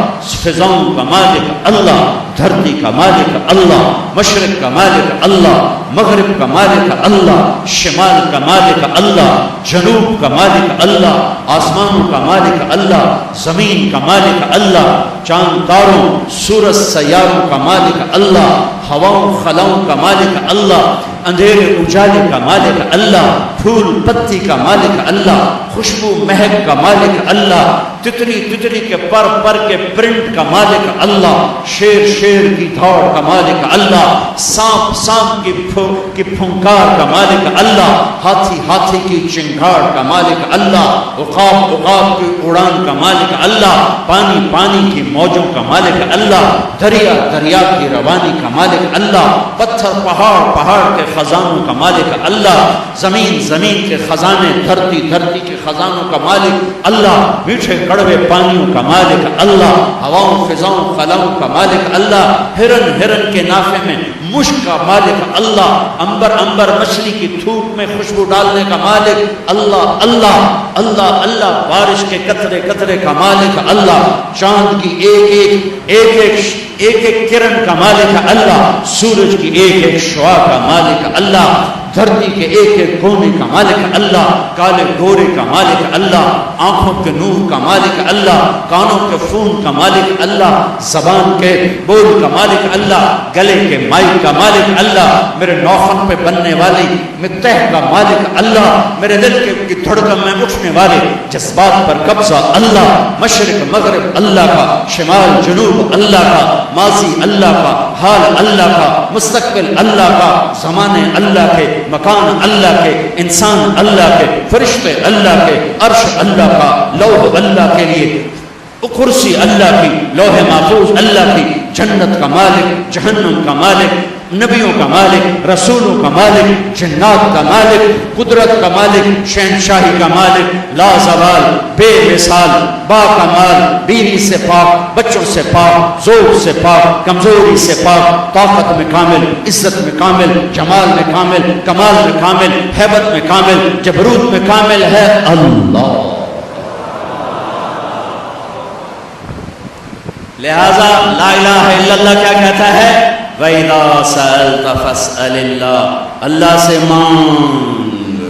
فضاؤں کا مالک اللہ، دھرتی کا مالک اللہ، مشرق کا مالک اللہ، مغرب کا مالک اللہ، شمال کا مالک اللہ، جنوب کا مالک اللہ، آسمانوں کا مالک اللہ، زمین کا مالک اللہ، چاند تاروں سورج سیاروں کا مالک اللہ، ہواؤں خلاؤں کا مالک اللہ، اندھیرے اجالے کا مالک اللہ، پھول پتی کا مالک اللہ، خوشبو مہک کا مالک اللہ، تتری کے پر کے پرنٹ کا مالک اللہ، شیر کی دھاڑ کا مالک اللہ، سانپ کی پھنکار کا مالک اللہ، ہاتھی کی چنگھاڑ کا مالک اللہ، عقاب کی اڑان کا مالک اللہ، پانی کی موجوں کا مالک اللہ، دریا کی روانی کا مالک اللہ، پتھر پہاڑ کے خزانوں کا مالک اللہ، زمین کے خزانے، دھرتی کے خزانوں کا مالک اللہ، میٹھے کڑوے پانیوں کا مالک اللہ، ہواؤں فضاؤں خلاؤں کا مالک اللہ، ہرن کے نافے میں مشک کا مالک اللہ، انبر مچھلی کی تھوک میں خوشبو ڈالنے کا مالک اللہ اللہ اللہ اللہ، بارش کے قطرے کا مالک اللہ، چاند کی ایک کرن کا مالک اللہ، سورج کی ایک شعاع کا مالک اللہ، دھرتی کے ایک کونے کا مالک اللہ، کالے گورے کا مالک اللہ، آنکھوں کے نور کا مالک اللہ، کانوں کے خون کا مالک اللہ، زبان کے بول کا مالک اللہ، گلے کے مائی کا مالک اللہ، میرے نوخن پہ بننے والی متح کا مالک اللہ، میرے دل کی دھڑکن میں اٹھنے والے جذبات پر قبضہ اللہ، مشرق مغرب اللہ کا، شمال جنوب اللہ کا، ماضی اللہ کا، حال اللہ کا، مستقبل اللہ کا، زمانے اللہ کے، مکان اللہ کے، انسان اللہ کے، فرشتے اللہ کے، عرش اللہ کا، لوح اللہ کے لیے، کرسی اللہ کی، لوح محفوظ اللہ کی، جنت کا مالک، جہنم کا مالک، نبیوں کا مالک، رسولوں کا مالک، جنات کا مالک، قدرت کا مالک، شہنشاہی کا مالک، لا زوال، بے مثال، با کمال، بیوی سے پاک، بچوں سے پاک، ذوق سے پاک، کمزوری سے پاک، طاقت میں کامل، عزت میں کامل، جمال میں کامل، کمال میں کامل، ہیبت میں کامل، جبروت میں کامل ہے اللہ۔ لہذا لا الہ الا اللہ کیا کہتا ہے؟ وَإِذَا سَأَلْتَ فَاسْأَلِ اللَّهِ، اللہ سے مانگ،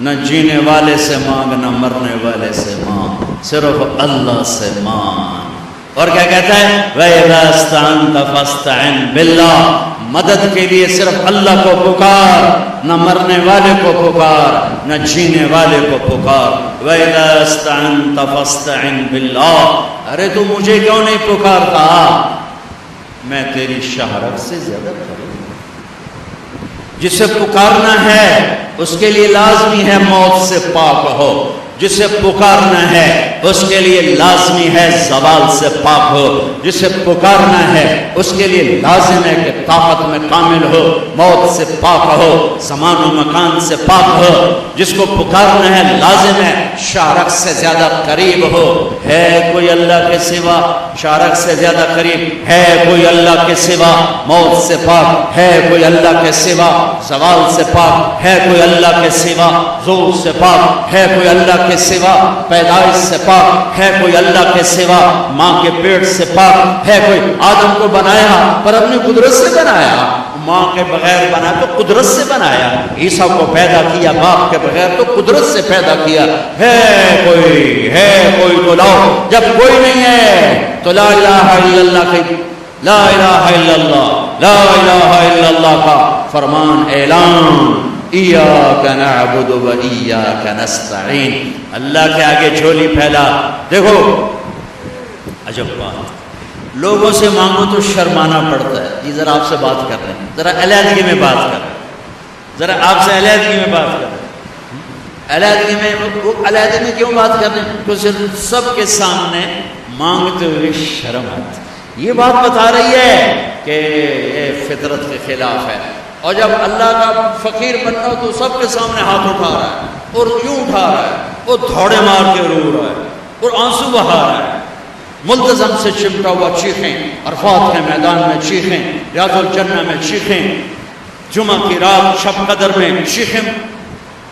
نہ جینے والے سے مانگ نہ مرنے والے سے مانگ، صرف اللہ سے مانگ۔ اور کیا کہتا ہے وَإِذَا اسْتَعَنْتَ فَاسْتَعِنْ بِاللَّهِ، مدد کے لیے صرف اللہ کو پکار، نہ مرنے والے کو پکار نہ جینے والے کو پکار۔ وَإِذَا اسْتَعَنْتَ فَاسْتَعِنْ بِاللَّهِ، ارے تو مجھے کیوں نہیں پکارتا، میں تیری شہرت سے زیادہ قریب ہوں۔ جسے پکارنا ہے اس کے لیے لازمی ہے موت سے پاک ہو، جسے پکارنا ہے اس کے لیے لازمی ہے زوال سے پاک ہو، جسے پکارنا ہے اس کے لیے لازم ہے کہ طاقت میں کامل ہو، موت سے پاک ہو، زمان و مکان سے پاک ہو۔ جس کو پکارنا ہے لازم ہے شارک سے زیادہ قریب ہو۔ ہے کوئی اللہ کے سوا شارک سے زیادہ قریب؟ ہے کوئی اللہ کے سوا موت سے پاک؟ ہے کوئی اللہ کے سوا زوال سے پاک؟ ہے کوئی اللہ کے سوا زور سے پاک؟ ہے کوئی اللہ کے سوا پیدائش سے پاک؟ ہے کوئی اللہ کے سوا ماں کے پیٹ سے پاک؟ ہے کوئی آدم کو بنایا پر اپنی قدرت سے بنایا، ماں کے بغیر بنا تو قدرت سے بنایا، عیسیٰ کو پیدا کیا باپ کے بغیر تو قدرت سے پیدا کیا۔ ہے کوئی تو لاؤ، جب کوئی نہیں ہے تو لا الہ الا اللہ کی لا الہ الا اللہ، لا الہ الا اللہ کا فرمان اعلان، ایاک نعبد و ایاک نستعین، اللہ کے آگے جھولی پھیلا۔ دیکھو عجب بات، لوگوں سے مانگو تو شرمانا پڑتا ہے، جی ذرا آپ سے بات کر رہے ہیں، ذرا علیحدگی میں بات کر رہے ہیں، ذرا آپ سے علیحدگی میں بات کر رہے ہیں، علیحدگی میں علیحدگی میں کیوں بات کر رہے ہیں؟ کیونکہ سب کے سامنے مانگتے ہوئے شرم آتی ہے۔ یہ بات بتا رہی ہے کہ یہ فطرت کے خلاف ہے، اور جب اللہ کا فقیر بننا ہو تو سب کے سامنے ہاتھ اٹھا رہا ہے، اور کیوں اٹھا رہا ہے؟ اور دھوڑے مار کے رو رہا ہے اور آنسو بہا رہا ہے، ملتزم سے چمٹا ہوا چیخیں، عرفات کے میدان میں چیخیں، ریاض الجنہ میں چیخیں، جمعہ کی رات شب قدر میں چیخیں،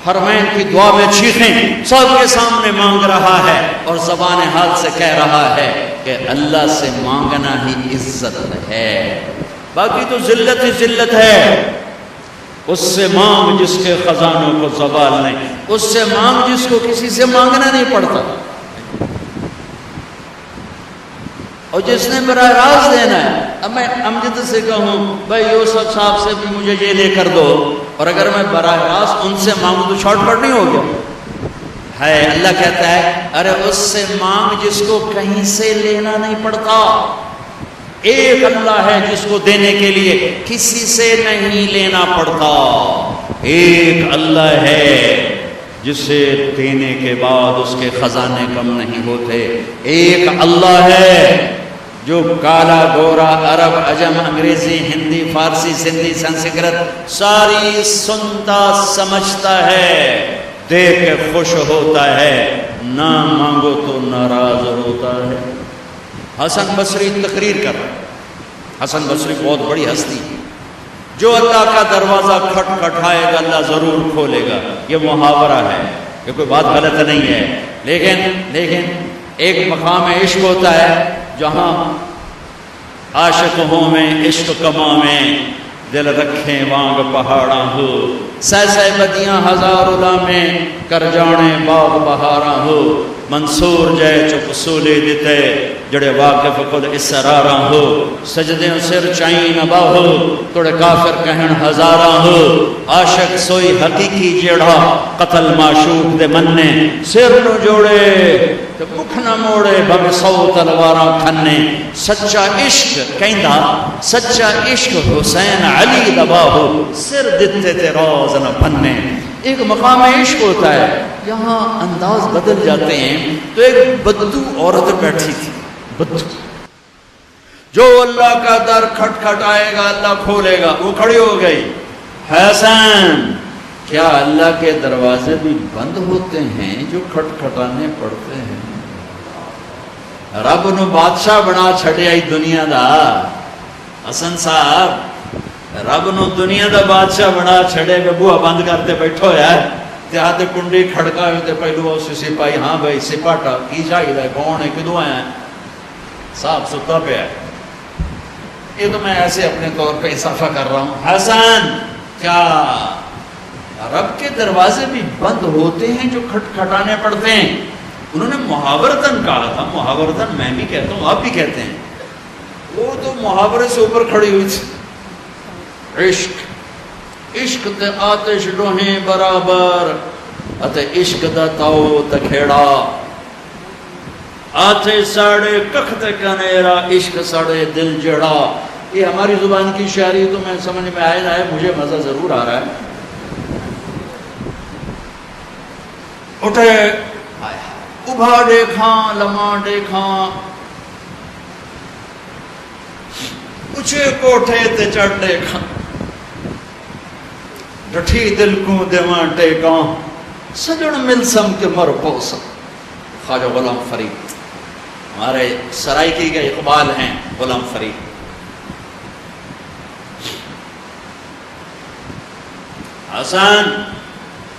حرمین کی دعا میں چیخیں، سب کے سامنے مانگ رہا ہے اور زبان حال سے کہہ رہا ہے کہ اللہ سے مانگنا ہی عزت ہے، باقی تو ذلت ہی ذلت ہے۔ اس سے مانگ جس کے خزانوں کو زوال نہیں، اس سے مانگ جس کو کسی سے مانگنا نہیں پڑتا، اور جس نے براہ راست دینا ہے۔ اب میں امجد سے کہوں بھائی یوسف صاحب سے بھی مجھے یہ لے کر دو، اور اگر میں براہ راست ان سے مانگوں تو شارٹ کٹ نہیں ہو گیا ہے؟ اللہ کہتا ہے ارے اس سے مانگ جس کو کہیں سے لینا نہیں پڑتا۔ ایک اللہ ہے جس کو دینے کے لیے کسی سے نہیں لینا پڑتا، ایک اللہ ہے جسے دینے کے بعد اس کے خزانے کم نہیں ہوتے، ایک اللہ ہے جو کالا گورا عرب عجم انگریزی ہندی فارسی سندھی سنسکرت ساری سنتا سمجھتا ہے، دیکھ کے خوش ہوتا ہے، نہ مانگو تو ناراض ہوتا ہے۔ حسن بصری تقریر کر رہا ہے، حسن بصری بہت بڑی ہستی ہے، جو اللہ کا دروازہ کھٹکھٹائے گا اللہ ضرور کھولے گا، یہ محاورہ ہے، یہ کوئی بات غلط نہیں ہے، لیکن ایک مقام عشق ہوتا ہے جہاں عاشق ہوں میں عشق کما میں دل رکھیں وانگ پہاڑاں ہو، سہ سہ بدیاں ہزار الا میں کر جانے باغ بہاراں ہو، منصور جے چپ سولے دیتے جڑے واقف خود اسراراں ہو، سجدیں سر چائیں نبا ہو توڑے کافر کہن ہزاراں ہو، عاشق سوئی حقیقی جیڑا قتل معشوق دے مننے، سر نو جوڑے تے مکھ نہ موڑے بھگ سو تلواراں کھنے، سچا عشق کہندا سچا عشق حسین علی دبا ہو، سر دتے تے روز نہ پنے۔ ایک مقام عشق ہوتا ہے، یہاں انداز بدل جاتے ہیں۔ تو ایک بدو عورت بیٹھی تھی، بدو، جو اللہ کا در کھٹکھٹائے گا اللہ کھولے گا، وہ کھڑی ہو گئی، حسن کیا اللہ کے دروازے بھی بند ہوتے ہیں جو کھٹکھٹانے پڑتے ہیں؟ رب نو بادشاہ بنا چھڑیا ہی دنیا دا، حسن صاحب رب نو دنیا دا بادشاہ بنا چھڑے میں بوہا بند کرتے بیٹھو ہے، تیہاتے کنڈی کھڑکا ہوتے پہلو سے سپاہی، ہاں بھائی سپاٹا کی چاہیے ہے، کون ہے، کدو آیا ہے، صاحب ستا پہ ہے۔ یہ تو میں ایسے اپنے طور پہ اضافہ کر رہا ہوں. حسن کیا رب کے دروازے بھی بند ہوتے ہیں جو کھٹکھٹانے پڑتے ہیں؟ انہوں نے محاورتن کہا تھا. محاورتن میں بھی کہتا ہوں، آپ بھی کہتے ہیں. وہ تو محاورے سے اوپر کھڑی ہوئی تھی. عشق تے آتش ڈوہیں برابر اتے عشق دا تاؤ تکھیڑا، آتے ساڑے ککھ تے کنیرا عشق ساڑے دل جڑا. یہ ہماری زبان کی شاعری تو میں سمجھ میں آئے نہ آئے، مجھے مزہ ضرور آ رہا ہے. اٹھے ابھا دیکھاں لمحہ دیکھاں، اچھے کوٹھے تے چڑھ دیکھاں، ڈٹھی دل کو دیواں ٹیکاں، سجن ملسم کے مر پوسم. خواجہ غلام فرید ہمارے سرائکی کے اقبال ہیں. غلام فرید حسن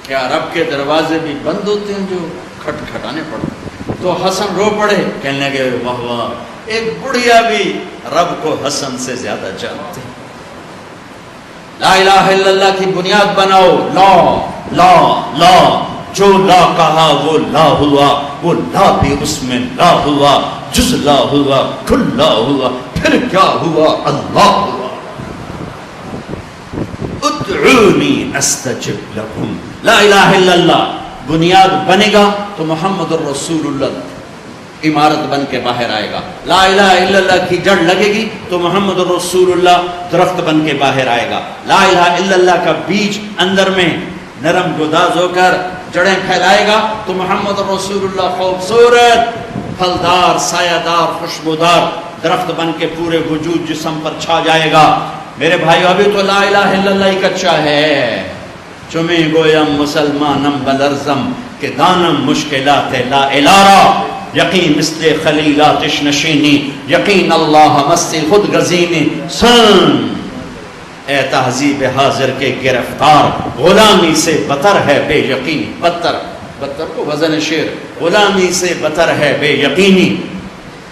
کیا رب کے دروازے بھی بند ہوتے ہیں جو کھٹکھٹانے پڑتے؟ تو حسن رو پڑے، کہنے لگے واہ واہ، ایک بڑھیا بھی رب کو حسن سے زیادہ جانتے. لا الہ الا اللہ کی بنیاد بناؤ. لا لا لا، جو لا کہا وہ لا ہوا، وہ لا بھی اس میں لا ہوا، جز لا ہوا، کل لا ہوا، پھر کیا ہوا؟ اللہ ہوا. ادعونی استجب لکم. لا الہ الا اللہ بنیاد بنے گا تو محمد الرسول اللہ عمارت بن کے باہر آئے گا. لا الہ الا اللہ کی جڑ لگے گی تو محمد الرسول اللہ درخت بن کے باہر آئے گا. لا الہ الا اللہ کا بیج اندر میں نرم گداز ہو کر جڑیں پھیلائے گا تو محمد الرسول اللہ خوبصورت پھلدار سایہ دار خوشبودار درخت بن کے پورے وجود جسم پر چھا جائے گا. میرے بھائیو ابھی تو لا الہ الا اللہ ہی کچا ہے. چمی گویم مسلمانم بلرزم کہ دانم مشکلات لا الارا، یقین مثل خلیلات نشینی، یقین اللہ مستی خود گزینی. سن اے تہذیب حاضر کے گرفتار، غلامی سے بتر ہے بے یقینی. بتر کو وزن شعر، غلامی سے بتر ہے بے یقینی.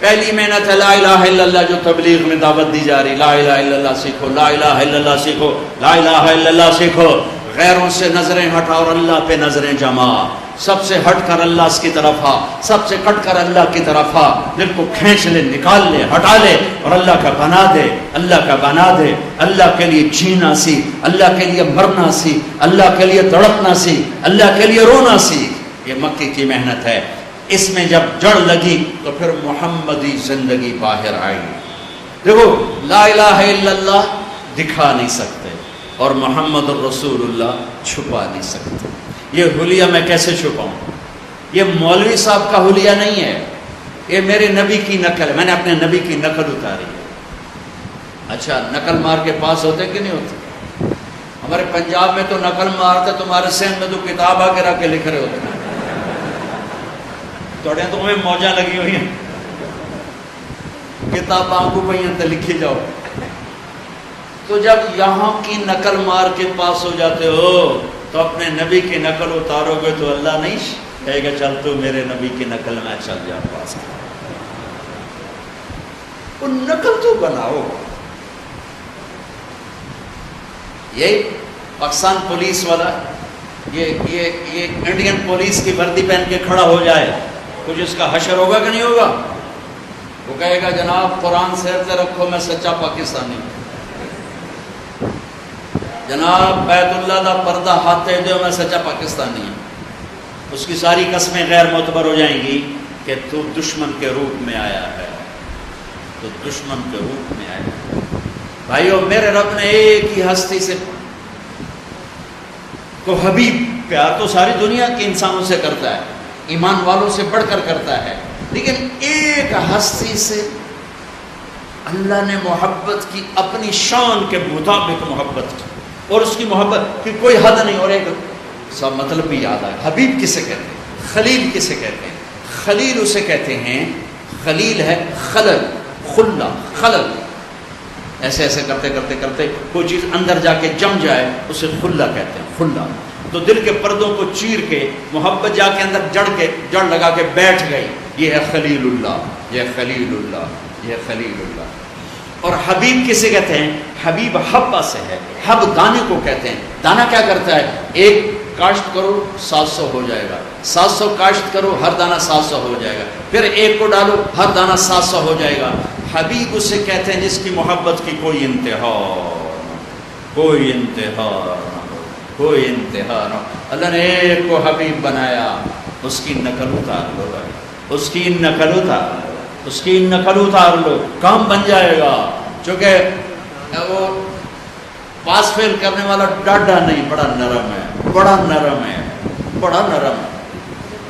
پہلی محنت ہے لا الہ الا اللہ جو تبلیغ میں دعوت دی جا رہی. لا الہ الا اللہ سیکھو، لا الہ الا اللہ سیکھو، لا الہ الا اللہ سیکھو. غیروں سے نظریں ہٹا اور اللہ پہ نظریں جما. سب سے ہٹ کر اللہ کی طرف آ، سب سے کٹ کر اللہ کی طرف آ. دل کو کھینچ لے، نکال لے، ہٹا لے اور اللہ کا بنا دے. اللہ کا بنا دے. اللہ کے لیے جینا سیکھ، اللہ کے لیے مرنا سیکھ، اللہ کے لیے تڑپنا سیکھ، اللہ کے لیے رونا سیکھ. یہ مکی کی محنت ہے. اس میں جب جڑ لگی تو پھر محمدی زندگی باہر آئی. دیکھو لا الہ الا اللہ دکھا نہیں سکتے اور محمد الرسول اللہ چھپا نہیں سکتے. یہ حلیہ میں کیسے چھپاؤں؟ یہ مولوی صاحب کا حلیہ نہیں ہے، یہ میرے نبی کی نقل ہے. میں نے اپنے نبی کی نقل اتاری ہے. اچھا نقل مار کے پاس ہوتے کہ نہیں ہوتے؟ ہمارے پنجاب میں تو نقل مارتے، تمہارے سندھ میں تو کتاب آ کے رکھ کے لکھ رہے ہوتے ہیں. توڑے تو ہمیں موجاں لگی ہوئی ہیں، کتاب آنکھوں پہ تو لکھی جاؤ. تو جب یہاں کی نقل مار کے پاس ہو جاتے ہو تو اپنے نبی کی نقل اتارو گے تو اللہ نہیں کہے گا چل تو میرے نبی کی نقل میں چل جا پاس. وہ نقل تو بناؤ. یہ پاکستان پولیس والا یہ انڈین پولیس کی وردی پہن کے کھڑا ہو جائے، کچھ اس کا حشر ہوگا کہ نہیں ہوگا؟ وہ کہے گا جناب قرآن سر سے رکھو میں سچا پاکستانی ہوں. جناب بیت اللہ دا پردہ ہاتھ دو میں سچا پاکستانی ہوں. اس کی ساری قسمیں غیر معتبر ہو جائیں گی کہ تو دشمن کے روپ میں آیا ہے، تو دشمن کے روپ میں آیا ہے. بھائیو میرے رب نے ایک ہی ہستی سے تو حبیب پیار تو ساری دنیا کے انسانوں سے کرتا ہے، ایمان والوں سے بڑھ کر کرتا ہے، لیکن ایک ہستی سے اللہ نے محبت کی اپنی شان کے مطابق محبت کی، اور اس کی محبت کی کوئی حد نہیں. اور ایک سب مطلب بھی یاد آئے، حبیب کسے کہتے ہیں؟ خلیل کسے کہتے ہیں؟ خلیل اسے کہتے ہیں، خلیل ہے خلل، خلا خلل. ایسے ایسے کرتے کرتے کرتے کوئی چیز اندر جا کے جم جائے اسے خلا کہتے ہیں. خلا تو دل کے پردوں کو چیر کے محبت جا کے اندر جڑ لگا کے بیٹھ گئی. یہ ہے خلیل اللہ، یہ خلیل اللہ، یہ خلیل اللہ. اور حبیب کسے کہتے ہیں؟ حبیب حبہ سے ہے، حب دانے کو کہتے ہیں۔ دانہ کیا کرتا ہے؟ ایک کاشت کرو 700 ہو جائے گا، 700 کاشت کرو ہر دانہ 700 ہو جائے گا، پھر ایک کو ڈالو ہر دانہ 700 ہو جائے گا۔ حبیب اسے کہتے ہیں جس کی محبت کی کوئی انتہا، کوئی انتہا نہ ہو، کوئی انتہا نہ ہو۔ اللہ نے ایک کو حبیب بنایا، اس کی نقل اتار لو بھائی، اس کی نقل اتار لو، اس کی نقل اتار لو، کام بن جائے گا۔ چونکہ وہ پاس فیل کرنے والا ڈاڈا نہیں، بڑا نرم ہے، بڑا نرم ہے، بڑا نرم ہے۔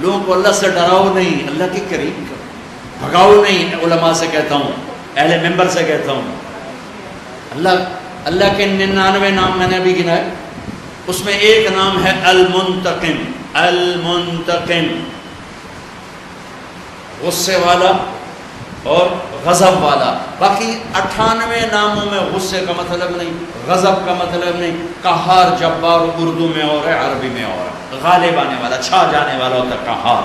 لوگوں کو اللہ سے ڈراؤ نہیں، اللہ کی قریب کرو، بھگاؤ نہیں۔ علماء سے کہتا ہوں، اہل منبر سے کہتا ہوں، اللہ کے 99 نام میں نے ابھی گنا ہے، اس میں ایک نام ہے المنتقم، المنتقم، غصے والا اور غضب والا۔ باقی 98 ناموں میں غصے کا مطلب نہیں، غضب کا مطلب نہیں۔ قہار جبار اردو میں اور ہے، عربی میں اور ہے۔ غالب آنے والا، چھا جانے والا ہوتا ہے قہار،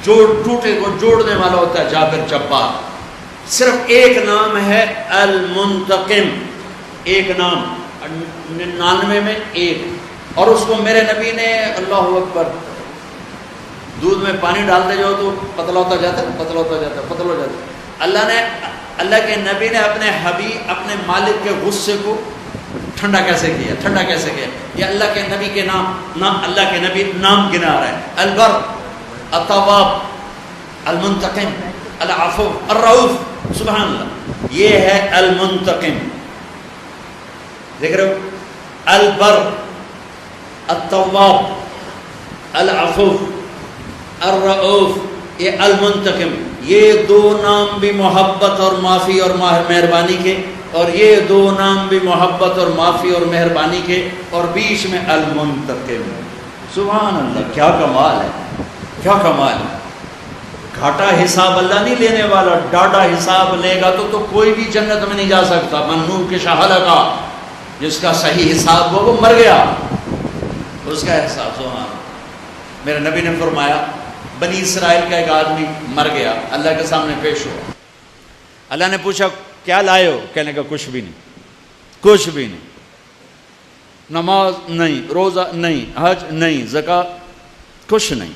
جوڑ ٹوٹے کو جوڑنے والا ہوتا ہے جابر جبار۔ صرف ایک نام ہے المنتقم، ایک نام 99 میں ایک، اور اس کو میرے نبی نے، اللہ اکبر، دودھ میں پانی ڈالتے جاؤ تو پتلا ہوتا جاتا ہے، پتلا ہوتا جاتا ہے، پتلا ہو جاتا ہے۔ اللہ کے نبی نے اپنے حبیب، اپنے مالک کے غصے کو ٹھنڈا کیسے کیا، ٹھنڈا کیسے کیا؟ یہ اللہ کے نبی کے نام اللہ کے نبی نام گنا رہا ہے، البر، التواب، المنتقم، العفو، الرؤوف، سبحان اللہ، یہ ہے المنتقم۔ دیکھ رہے ہو، البر، التواب، العفو، الرؤوف، یہ المنتقم، یہ دو نام بھی محبت اور معافی اور مہربانی کے، اور یہ دو نام بھی محبت اور معافی اور مہربانی کے، اور بیچ میں المنتقم۔ سبحان اللہ، کیا کمال ہے، کیا کمال ہے۔ گھاٹا حساب اللہ نہیں لینے والا، ڈاٹا حساب لے گا تو کوئی بھی جنت میں نہیں جا سکتا۔ منور کے شاہ لگا، جس کا صحیح حساب ہو وہ مر گیا، اس کا احساس۔ سبحان، میرے نبی نے فرمایا، بنی اسرائیل کا ایک آدمی مر گیا، اللہ کے سامنے پیش ہوا، اللہ نے پوچھا کیا لائے ہو؟ کہنے کا کچھ بھی نہیں، کچھ بھی نہیں، نماز نہیں، روزہ نہیں، حج نہیں، زکوٰۃ کچھ نہیں،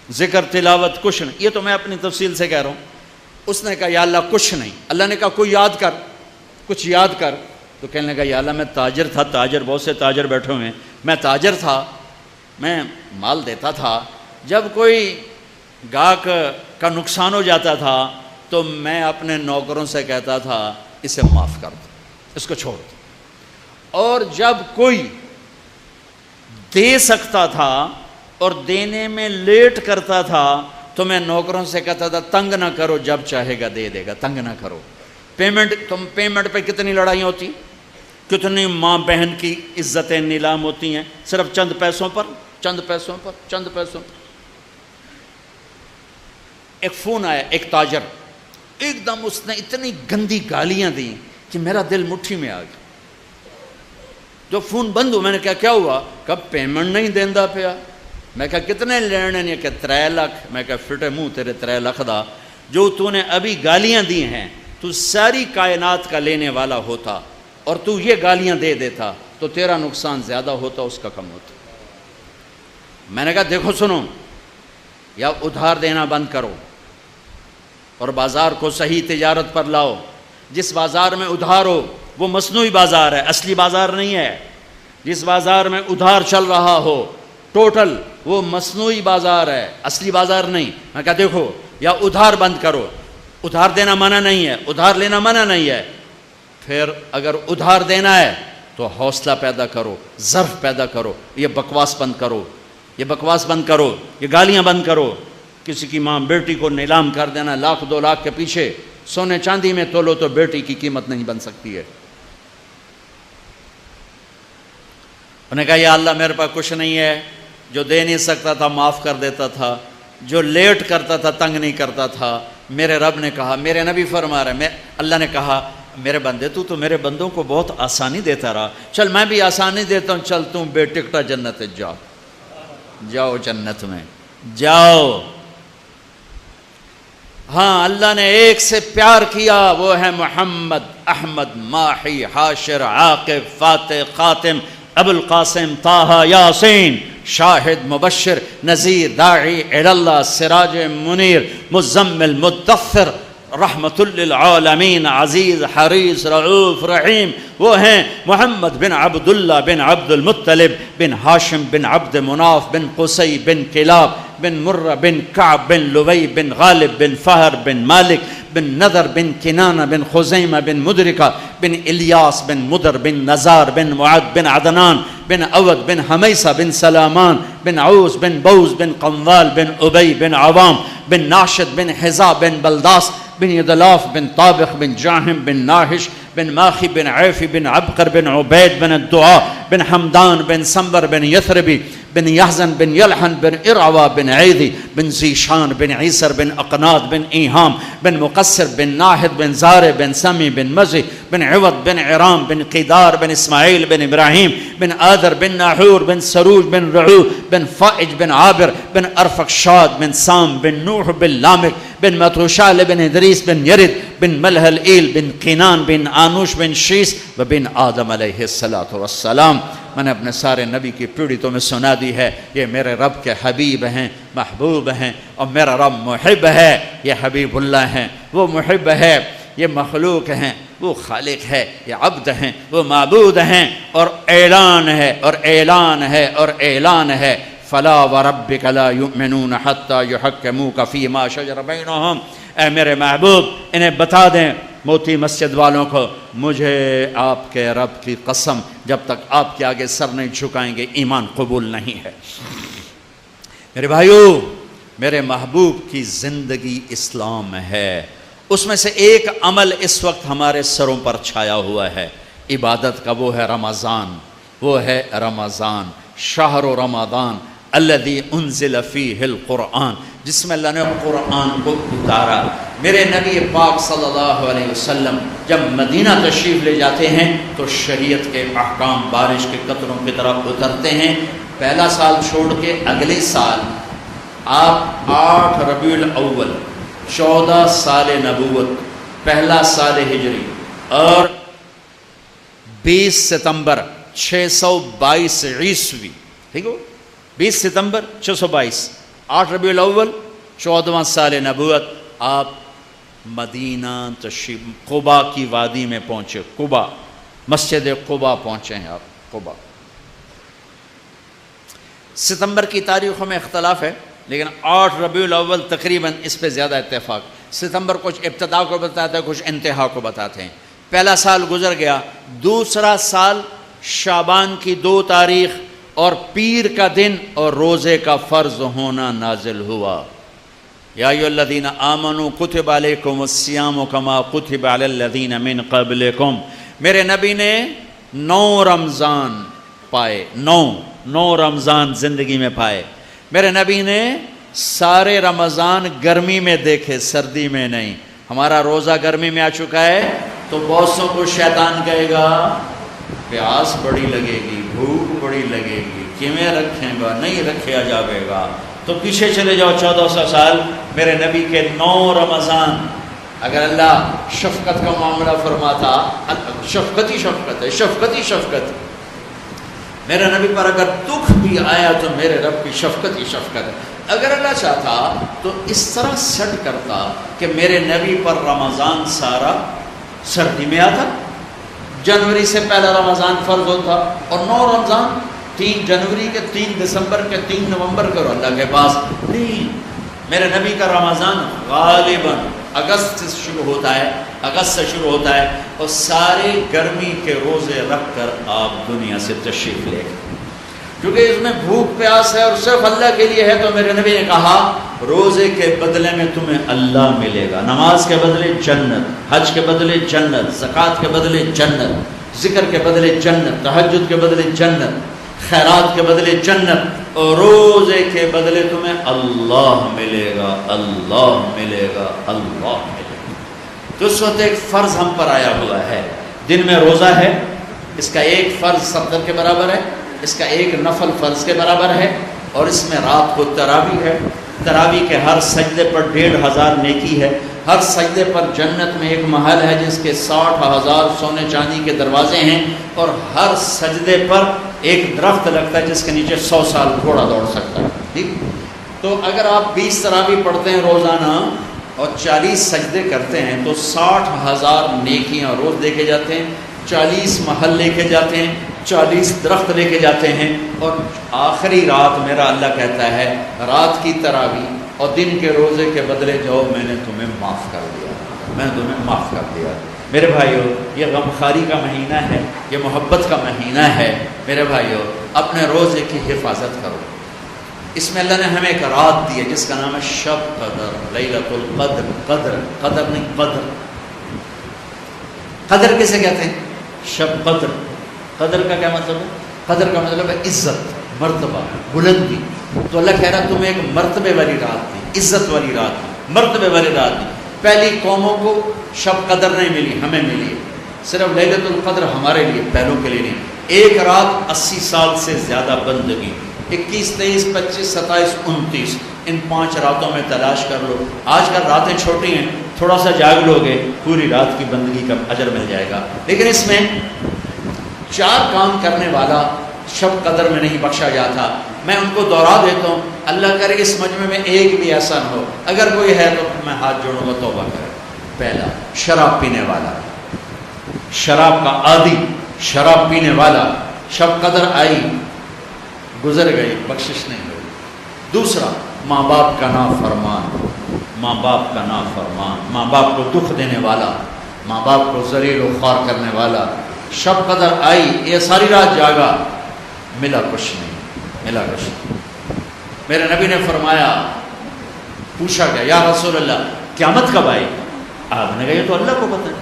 ذکر تلاوت کچھ نہیں۔ یہ تو میں اپنی تفصیل سے کہہ رہا ہوں۔ اس نے کہا یا اللہ کچھ نہیں۔ اللہ نے کہا کوئی یاد کر، کچھ یاد کر۔ تو کہنے لگا یا اللہ میں تاجر تھا، تاجر، بہت سے تاجر بیٹھے ہوئے ہیں، میں تاجر تھا، میں مال دیتا تھا، جب کوئی گاہک کا نقصان ہو جاتا تھا تو میں اپنے نوکروں سے کہتا تھا اسے معاف کر دو، اس کو چھوڑ دو، اور جب کوئی دے سکتا تھا اور دینے میں لیٹ کرتا تھا تو میں نوکروں سے کہتا تھا تنگ نہ کرو، جب چاہے گا دے دے گا، تنگ نہ کرو۔ پیمنٹ پہ کتنی لڑائیاں ہوتی، کتنی ماں بہن کی عزتیں نیلام ہوتی ہیں، صرف چند پیسوں پر، چند پیسوں پر، چند پیسوں پر۔ ایک فون آیا، ایک تاجر، ایک دم اس نے اتنی گندی گالیاں دیں کہ میرا دل مٹھی میں آ گیا۔ جو فون بند ہو، میں نے کہا کیا ہوا؟ کب پیمنٹ نہیں دیندا پیا۔ میں کہا کتنے لینے نے؟ کہ 3 لاکھ۔ میں کہا فٹے منہ تیرے 3 لاکھ دا، جو تو نے ابھی گالیاں دی ہیں، تو ساری کائنات کا لینے والا ہوتا اور تو یہ گالیاں دے دیتا تو تیرا نقصان زیادہ ہوتا، اس کا کم ہوتا۔ میں نے کہا دیکھو سنو، یا ادھار دینا بند کرو اور بازار کو صحیح تجارت پر لاؤ۔ جس بازار میں ادھار ہو وہ مصنوعی بازار ہے، اصلی بازار نہیں ہے۔ جس بازار میں ادھار چل رہا ہو ٹوٹل، وہ مصنوعی بازار ہے، اصلی بازار نہیں۔ میں کہا دیکھو، یا ادھار بند کرو، ادھار دینا منع نہیں ہے، ادھار لینا منع نہیں ہے، پھر اگر ادھار دینا ہے تو حوصلہ پیدا کرو، ظرف پیدا کرو، یہ بکواس بند کرو، یہ بکواس بند کرو، یہ گالیاں بند کرو۔ کسی کی ماں بیٹی کو نیلام کر دینا، 1 لاکھ 2 لاکھ کے پیچھے، سونے چاندی میں تولو تو بیٹی کی قیمت نہیں بن سکتی ہے۔ انہوں نے کہا یا اللہ میرے پاس کچھ نہیں ہے، جو دے نہیں سکتا تھا معاف کر دیتا تھا، جو لیٹ کرتا تھا تنگ نہیں کرتا تھا۔ میرے رب نے کہا، میرے نبی فرما رہے ہیں، اللہ نے کہا میرے بندے تو میرے بندوں کو بہت آسانی دیتا رہا، چل میں بھی آسانی دیتا ہوں، چل تم بے ٹکٹا جنت جاؤ، جاؤ جنت میں جاؤ۔ ہاں اللہ نے ایک سے پیار کیا، وہ ہے محمد، احمد، ماحی، حاشر، عاقب، فاتح، خاتم، ابو القاسم، طہ، یاسین، شاہد، مبشر، نذیر، داعی اللہ، سراج منیر، مزمل، مدثر، رحمت للعالمین، عزیز، حریص، رعوف، رحیم، وہ ہیں محمد بن عبداللہ بن عبد المطلب بن ہاشم بن عبد مناف بن قصی بن کلاب بن مرہ بن کعب بن لوی بن غالب بن فہر بن مالک بن نذر بن کنانہ بن خزیمہ بن مدرکہ بن الیاس بن مدر بن نزار بن معد بن عدنان بن اود بن حمیسہ بن سلامان بن عوس بن بوز بن قنوال بن ابی بن عوام بن ناشد بن حزا بن بلداس بن یدلاف بن طابخ بن جاہم بن ناحش بن ماخی بن عیفی بن عبقر بن عبید بن الدعاء بن حمدان بن سنبر بن یثربی بن یحزن بن یلحن بن ارعوا بن عیدی بن زیشان بن عیسر بن اقناد بن ایہام بن مقصر بن ناحد بن زار بن سمی بن مزی بن عوض بن عرام بن قیدار بن اسماعیل بن ابراہیم بن آدر بن ناحور بن سروج بن رعو بن فائج بن عابر بن ارفقشاد بن سام بن نوح بن لامک بن متوشال بن ادریس بن یرد بن ملہل ایل بن قینان بن آنوش بن شیس و بن آدم علیہ السلام۔ میں نے اپنے سارے نبی کی پیڑھی تمہیں سنا دی ہے، یہ میرے رب کے حبیب ہیں، محبوب ہیں، اور میرا رب محب ہے، یہ حبیب اللہ ہیں، وہ محب ہے، یہ مخلوق ہیں، وہ خالق ہے، یہ عبد ہیں، وہ معبود ہیں، اور اعلان ہے اور اعلان ہے اور اعلان ہے، فلا وربک لا یؤمنون حتی یحکموک فیما شجر بینہم، اے میرے محبوب انہیں بتا دیں موتی مسجد والوں کو، مجھے آپ کے رب کی قسم جب تک آپ کے آگے سر نہیں جھکائیں گے ایمان قبول نہیں ہے۔ میرے بھائیو، میرے محبوب کی زندگی اسلام ہے، اس میں سے ایک عمل اس وقت ہمارے سروں پر چھایا ہوا ہے عبادت کا، وہ ہے رمضان، وہ ہے رمضان، شہر رمضان الذی انزل فیہ القرآن، جس میں اللہ نے قرآن کو اتارا۔ میرے نبی پاک صلی اللہ علیہ وسلم جب مدینہ تشریف لے جاتے ہیں تو شریعت کے احکام بارش کے قطروں کی طرف اترتے ہیں۔ پہلا سال چھوڑ کے اگلے سال آپ 8 ربیع الاول 14 سال نبوت، پہلا سال ہجری، اور 20 ستمبر 622 عیسوی، ٹھیک ہو، 20 ستمبر 622، 8 ربیع الاول 14واں سال نبوت، آپ مدینہ تشریف قبا کی وادی میں پہنچے، قبا، مسجد قبا پہنچے ہیں آپ، قبا۔ ستمبر کی تاریخوں میں اختلاف ہے، لیکن 8 ربیع الاول تقریباً اس پہ زیادہ اتفاق۔ ستمبر کچھ ابتدا کو بتاتا ہے، کچھ انتہا کو بتاتے ہیں۔ پہلا سال گزر گیا، دوسرا سال شعبان کی 2 تاریخ اور پیر کا دن اور روزے کا فرض ہونا نازل ہوا۔ یا ایھا الذین آمنوا کتب علیکم الصیام کما کتب علی الذین من قبلکم، میرے نبی نے 9 رمضان پائے، 9 رمضان زندگی میں پائے۔ میرے نبی نے سارے رمضان گرمی میں دیکھے، سردی میں نہیں۔ ہمارا روزہ گرمی میں آ چکا ہے تو بہتوں کو شیطان کہے گا پیاس بڑی لگے گی، بھوک بڑی لگے گی، کیویں رکھیں گا، نہیں رکھا جاوے گا، تو پیچھے چلے جاؤ 1400 سال۔ میرے نبی کے 9 رمضان، اگر اللہ شفقت کا معاملہ فرماتا، شفقت ہی شفقت ہے، شفقت ہی شفقت، میرے نبی پر اگر دکھ بھی آیا تو میرے رب کی شفقت ہی شفقت ہے۔ اگر اللہ چاہتا تو اس طرح سیٹ کرتا کہ میرے نبی پر رمضان سارا سردی میں آتا، جنوری سے پہلا رمضان فرض ہوتا، اور 9 رمضان 3 جنوری کے، 3 دسمبر کے، 3 نومبر کرو اللہ کے پاس نہیں۔ میرے نبی کا رمضان غالباً اگست سے شروع ہوتا ہے، اگست سے شروع ہوتا ہے، اور سارے گرمی کے روزے رکھ کر آپ دنیا سے تشریف لے گئے، کیونکہ اس میں بھوک پیاس ہے اور صرف اللہ کے لیے ہے۔ تو میرے نبی نے کہا روزے کے بدلے میں تمہیں اللہ ملے گا، نماز کے بدلے جنت، حج کے بدلے جنت، زکوٰۃ کے بدلے جنت، ذکر کے بدلے جنت، تہجد کے بدلے جنت، خیرات کے بدلے جنت، اور روزے کے بدلے تمہیں اللہ ملے گا، اللہ ملے گا، اللہ ملے گا۔ تو اس وقت ایک فرض ہم پر آیا ہوا ہے، دن میں روزہ ہے، اس کا ایک فرض 70 کے برابر ہے، اس کا ایک نفل فرض کے برابر ہے، اور اس میں رات کو تراویح ہے، تراویح کے ہر سجدے پر 1500 نیکی ہے. ہر سجدے پر جنت میں ایک محل ہے جس کے 60,000 سونے چاندی کے دروازے ہیں, اور ہر سجدے پر ایک درخت لگتا ہے جس کے نیچے 100 سال گھوڑا دوڑ سکتا ہے. ٹھیک, تو اگر آپ 20 تراویح پڑھتے ہیں روزانہ اور 40 سجدے کرتے ہیں تو 60,000 نیکیاں روز لے کے جاتے ہیں, 40 محل لے کے جاتے ہیں, 40 درخت لے کے جاتے ہیں. اور آخری رات میرا اللہ کہتا ہے رات کی تراویح اور دن کے روزے کے بدلے جاؤ, میں نے تمہیں معاف کر دیا, میں نے تمہیں معاف کر دیا. میرے بھائیو, یہ غمخواری کا مہینہ ہے, یہ محبت کا مہینہ ہے. میرے بھائیو, اپنے روزے کی حفاظت کرو. اس میں اللہ نے ہمیں ایک رات دی ہے جس کا نام ہے شب قدر, لیلۃ القدر. قدر, قدر نہیں قدر. قدر کسے کہتے ہیں؟ شب قدر. قدر کا کیا مطلب ہے؟ قدر کا مطلب ہے عزت, مرتبہ, بلندی. تو اللہ کہہ رہا تمہیں ایک مرتبے والی رات دی, عزت والی رات دی, مرتبے والی رات دی. پہلی قوموں کو شب قدر نہیں ملی, ہمیں ملی ہے. صرف لیلۃ القدر ہمارے لیے, پہلوں کے لیے نہیں. ایک رات 80 سال سے زیادہ بندگی, 21, 23, 25, 27, 29, ان 5 راتوں میں تلاش کر لو. آج کل راتیں چھوٹی ہیں, تھوڑا سا جاگ لو گے پوری رات کی بندگی کا اجر مل جائے گا. لیکن اس میں 4 کام کرنے والا شب قدر میں نہیں بخشا جاتا. میں ان کو دوہرا دیتا ہوں, اللہ کرے اس مجمع میں ایک بھی ایسا نہ ہو, اگر کوئی ہے تو میں ہاتھ جوڑوں گا, توبہ کرے. پہلا, شراب پینے والا, شراب کا عادی, شراب پینے والا. شب قدر آئی, گزر گئی, بخشش نہیں ہوئی. دوسرا, ماں باپ کا نافرمان, ماں باپ کا نافرمان, ماں باپ کو دکھ دینے والا, ماں باپ کو ذلیل و خوار کرنے والا. شب قدر آئی, یہ ساری رات جاگا, ملا کچھ نہیں, ملا کچھ نہیں. میرے نبی نے فرمایا, پوچھا گیا یا رسول اللہ قیامت کب آئی؟ آپ نے کہا یہ تو اللہ کو پتہ ہے.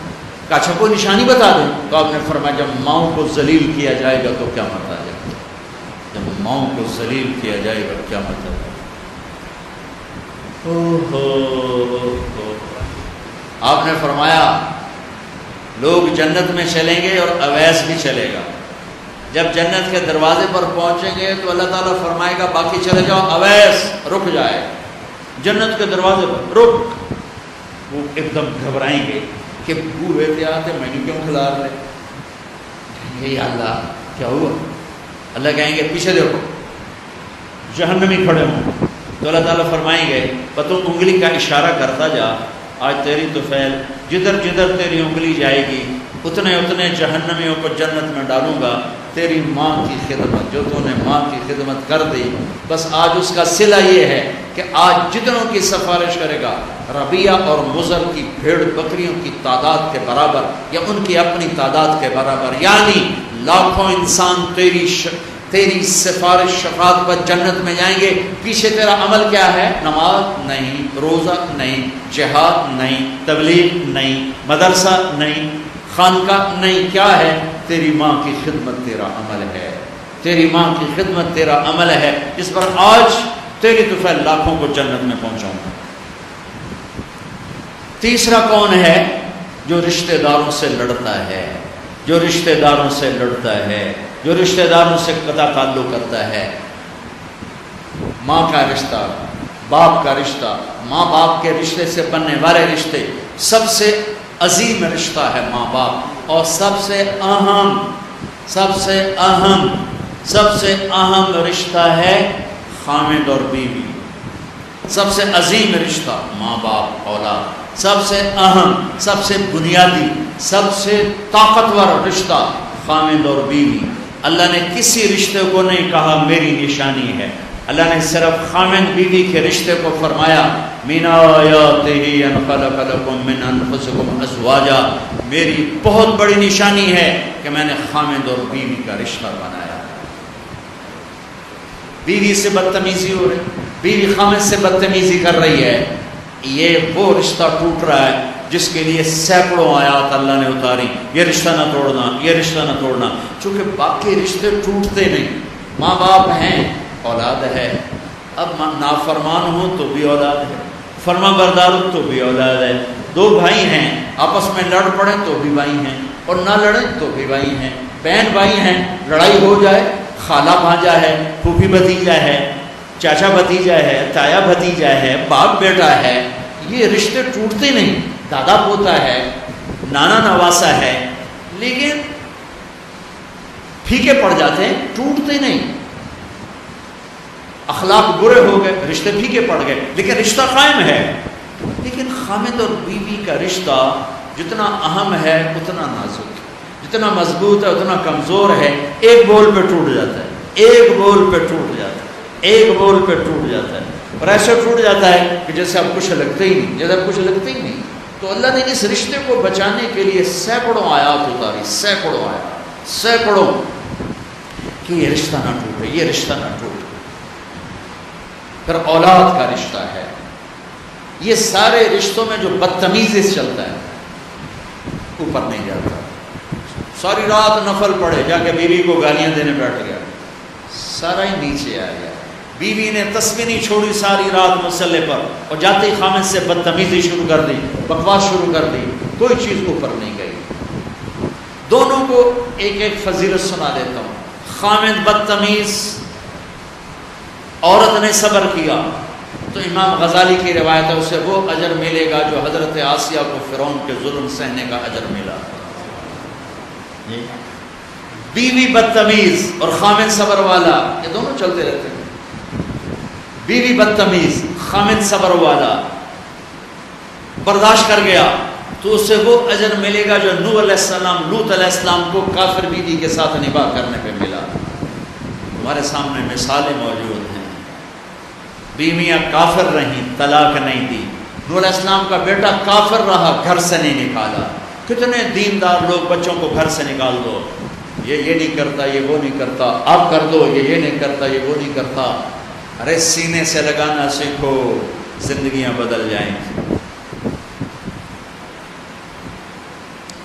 کہا اچھا کوئی نشانی بتا دیں. تو آپ نے فرمایا جب ماؤں کو ذلیل کیا جائے گا تو قیامت آ جائے گا. جب ماؤں کو ذلیل کیا جائے گا قیامت آ جائے گا. آپ نے فرمایا لوگ جنت میں چلیں گے اور اویس بھی چلے گا. جب جنت کے دروازے پر پہنچیں گے تو اللہ تعالیٰ فرمائے گا باقی چلے جاؤ, اویس رک جائے. جنت کے دروازے پر رک. وہ ایک دم گھبرائیں گے کہ بوڑھے تھے آتے, میں نے کیوں کھلا رہے, یہ اللہ کیا ہوا؟ اللہ کہیں گے پیچھے دیکھو, جہنمی کھڑے ہوں. تو اللہ تعالیٰ فرمائیں گے تو انگلی کا اشارہ کرتا جا, آج تیری تو فعل جدھر جدھر تیری انگلی جائے گی اتنے اتنے جہنمیوں کو جنت میں ڈالوں گا. تیری ماں کی خدمت, جو تو نے ماں کی خدمت کر دی, بس آج اس کا صلہ یہ ہے کہ آج جتنوں کی سفارش کرے گا ربیہ اور مضر کی بھیڑ بکریوں کی تعداد کے برابر یا ان کی اپنی تعداد کے برابر, یعنی لاکھوں انسان تیری سفارش شفاعت پر جنت میں جائیں گے. پیچھے تیرا عمل کیا ہے؟ نماز نہیں, روزہ نہیں, جہاد نہیں, تبلیغ نہیں, مدرسہ نہیں, خانقاہ نہیں. کیا ہے؟ تیری ماں کی خدمت تیرا عمل ہے, تیری ماں کی خدمت تیرا عمل ہے, جس پر آج تیری تو فعل لاکھوں کو جنت میں پہنچاؤں گا. تیسرا کون ہے؟ جو رشتہ داروں سے لڑتا ہے, جو رشتہ داروں سے لڑتا ہے, جو رشتہ داروں سے قطع تعلق کرتا ہے. ماں کا رشتہ, باپ کا رشتہ, ماں باپ کے رشتے سے بننے والے رشتے, سب سے عظیم رشتہ ہے ماں باپ, اور سب سے اہم رشتہ ہے خامد اور بیوی. سب سے عظیم رشتہ ماں باپ اولاد, سب سے اہم, سب سے بنیادی, سب سے طاقتور رشتہ خامد اور بیوی. اللہ نے کسی رشتے کو نہیں کہا میری نشانی ہے, اللہ نے صرف خامد بیوی کے رشتے کو فرمایا من آیاتہ ان خلق لکم من انفسکم ازواجا, میری بہت بڑی نشانی ہے کہ میں نے خامد اور بیوی کا رشتہ بنایا. بیوی سے بدتمیزی ہو رہی, بیوی خامد سے بدتمیزی کر رہی ہے, یہ وہ رشتہ ٹوٹ رہا ہے جس کے لیے سینکڑوں آیات اللہ نے اتاری, یہ رشتہ نہ توڑنا, یہ رشتہ نہ توڑنا. چونکہ باقی رشتے ٹوٹتے نہیں, ماں باپ ہیں, اولاد ہے, اب نافرمان ہو تو بھی اولاد ہے, فرما بردار ہو تو بھی اولاد ہے. 2 بھائی ہیں آپس میں لڑ پڑیں تو بھی بھائی ہیں, اور نہ لڑیں تو بھی بھائی ہیں. بہن بھائی ہیں, لڑائی ہو جائے, خالہ بھانجا ہے, پھوپھی بھتیجا ہے, چاچا بھتیجا ہے، تایا بھتیجا ہے، باپ بیٹا ہے، یہ رشتے ٹوٹتے نہیں. دادا پوتا ہے، نانا نواسا ہے، لیکن پھیکے پڑ جاتے ہیں، ٹوٹتے نہیں. اخلاق برے ہو گئے، رشتے پھیکے پڑ گئے، لیکن رشتہ قائم ہے. لیکن خامد اور بیوی کا رشتہ جتنا اہم ہے اتنا نازک ہے، جتنا مضبوط ہے اتنا کمزور ہے. ایک بول پہ ٹوٹ جاتا ہے، ایک بول پہ ٹوٹ جاتا ہے، ایک بول پہ ٹوٹ جاتا ہے. اور ایسا ٹوٹ جاتا ہے کہ جیسے اب کچھ لگتے ہی نہیں، جیسے اب کچھ لگتے ہی نہیں. تو اللہ نے اس رشتے کو بچانے کے لیے سینکڑوں آیات اتاری، سینکڑوں کہ یہ رشتہ نہ ٹوٹے، یہ رشتہ نہ ٹوٹے. پھر اولاد کا رشتہ ہے. یہ سارے رشتوں میں جو بدتمیزی سے چلتا ہے اوپر نہیں جاتا. ساری رات نفل پڑے، جا کے بیوی کو گالیاں دینے بیٹھ گیا، سارا ہی نیچے آ گیا. بیوی نے تسبیح نہیں چھوڑی ساری رات مصلی پر، اور جاتے ہی خامد سے بدتمیزی شروع کر دی، بکواس شروع کر دی، کوئی چیز اوپر نہیں گئی. دونوں کو ایک ایک فضیلت سنا دیتا ہوں. خامد بدتمیز، عورت نے صبر کیا تو امام غزالی کی روایت ہے اسے وہ اجر ملے گا جو حضرت آسیہ کو فرعون کے ظلم سہنے کا اجر ملا. بیوی بدتمیز اور خامد صبر والا، یہ دونوں چلتے رہتے ہیں. بیوی بدتمیز، خامد صبر والا، برداشت کر گیا تو اسے وہ اجر ملے گا جو نوح علیہ السلام، لوط علیہ السلام کو کافر بیوی کے ساتھ نباہ کرنے پہ ملا. ہمارے سامنے مثالیں موجود ہیں. بیویاں کافر رہیں، طلاق نہیں دی. نوح علیہ السلام کا بیٹا کافر رہا، گھر سے نہیں نکالا. کتنے دیندار لوگ بچوں کو گھر سے نکال دو، یہ نہیں کرتا، یہ وہ نہیں کرتا، آپ کر دو، یہ نہیں کرتا، یہ وہ نہیں کرتا. ارے سینے سے لگانا سیکھو، زندگیاں بدل جائیں.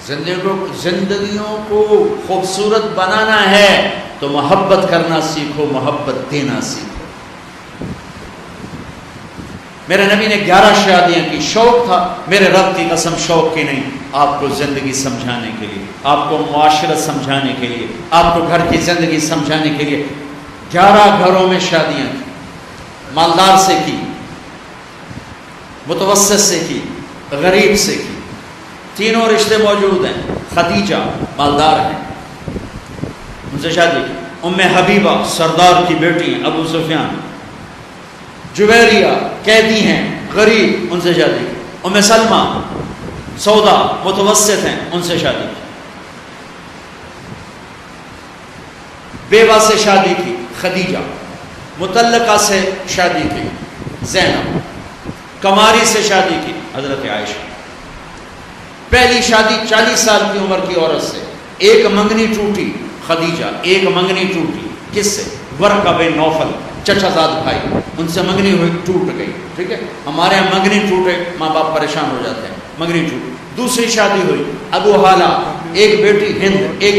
زندگیوں کو خوبصورت بنانا ہے تو محبت کرنا سیکھو، محبت دینا سیکھو. میرے نبی نے 11 شادیاں کی، شوق تھا. میرے رب کی قسم شوق کی نہیں، آپ کو زندگی سمجھانے کے لیے، آپ کو معاشرت سمجھانے کے لیے، آپ کو گھر کی زندگی سمجھانے کے لیے 11 گھروں میں شادیاں کی. مالدار سے کی، متوسط سے کی، غریب سے کی. تینوں رشتے موجود ہیں. خدیجہ مالدار ہیں، ان سے شادی کی. ام حبیبہ سردار کی بیٹی ہیں، ابو سفیان. جویریہ قیدی ہیں، غریب، ان سے شادی کی. ام سلمہ سودا متوسط ہیں، ان سے شادی کی. بیوہ سے شادی کی خدیجہ، مطلقہ سے شادی کی زینب، کماری سے شادی کی حضرت عائشہ. پہلی شادی 40 سال کی عمر کی عورت سے. ایک منگنی ٹوٹی خدیجہ، ایک منگنی ٹوٹی. کس سے؟ ورقہ بن نوفل، چچا زاد بھائی، ان سے منگنی ہوئی، ٹوٹ گئی. ٹھیک ہے، ہمارے یہاں منگنی ٹوٹے ماں باپ پریشان ہو جاتے ہیں. منگنی ٹوٹی. دوسری شادی ہوئی ابو حالہ، ایک بیٹی ہند، ایک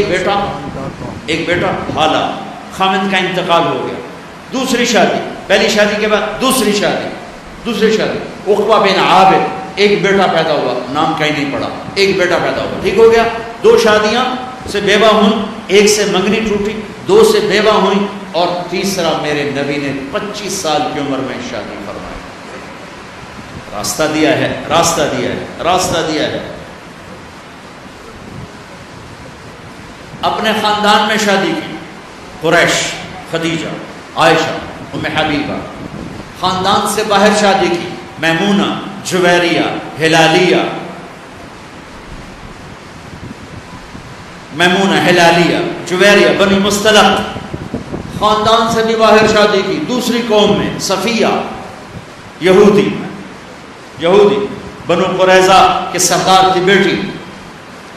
بیٹا حالہ. خامد کا انتقال ہو گیا. دوسری شادی، پہلی شادی کے بعد دوسری شادی عقبہ بن عابد، ایک بیٹا پیدا ہوا، نام کہیں نہیں پڑا، ایک بیٹا پیدا ہوا. ٹھیک ہو گیا. 2 شادیاں سے بیوہ ہوئیں، ایک سے منگنی ٹوٹی، 2 سے بیوہ ہوئیں، اور تیسرا میرے نبی نے 25 سال کی عمر میں شادی فرمائی. راستہ دیا ہے. اپنے خاندان میں شادی کی. قریش، خدیجہ، عائشہ، ام حبیبہ. خاندان سے باہر شادی کی. میمونہ، جویریہ، ہلالیہ. جویریہ بنی مصطلق. خاندان سے بھی باہر شادی کی. دوسری قوم میں صفیہ، یہودی بنو قریظہ کے سردار کی بیٹی،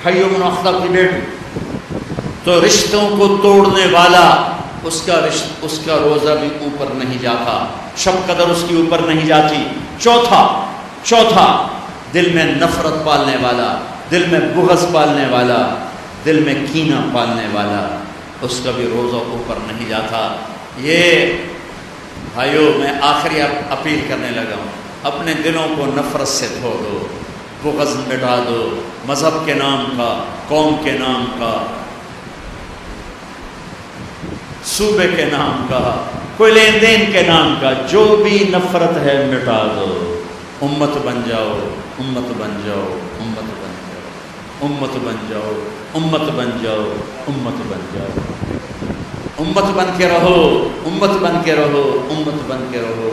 حی بن اخطب کی بیٹی. تو رشتوں کو توڑنے والا اس کا روزہ بھی اوپر نہیں جاتا، شب قدر اس کی اوپر نہیں جاتی. چوتھا دل میں نفرت پالنے والا، دل میں بغض پالنے والا، دل میں کینہ پالنے والا، اس کا بھی روزہ اوپر نہیں جاتا. یہ بھائیو، میں آخری اپیل کرنے لگا ہوں، اپنے دلوں کو نفرت سے دھو دو، بغض مٹا دو. مذہب کے نام کا، قوم کے نام کا، صوبے کے نام کا، کوئی لین دین کے نام کا، جو بھی نفرت ہے مٹا دو، امت بن جاؤ، امت بن جاؤ، امت بن جاؤ، امت بن جاؤ، امت بن جاؤ، امت بن جاؤ، امت بن کے رہو، امت بن کے رہو، امت بن کے رہو،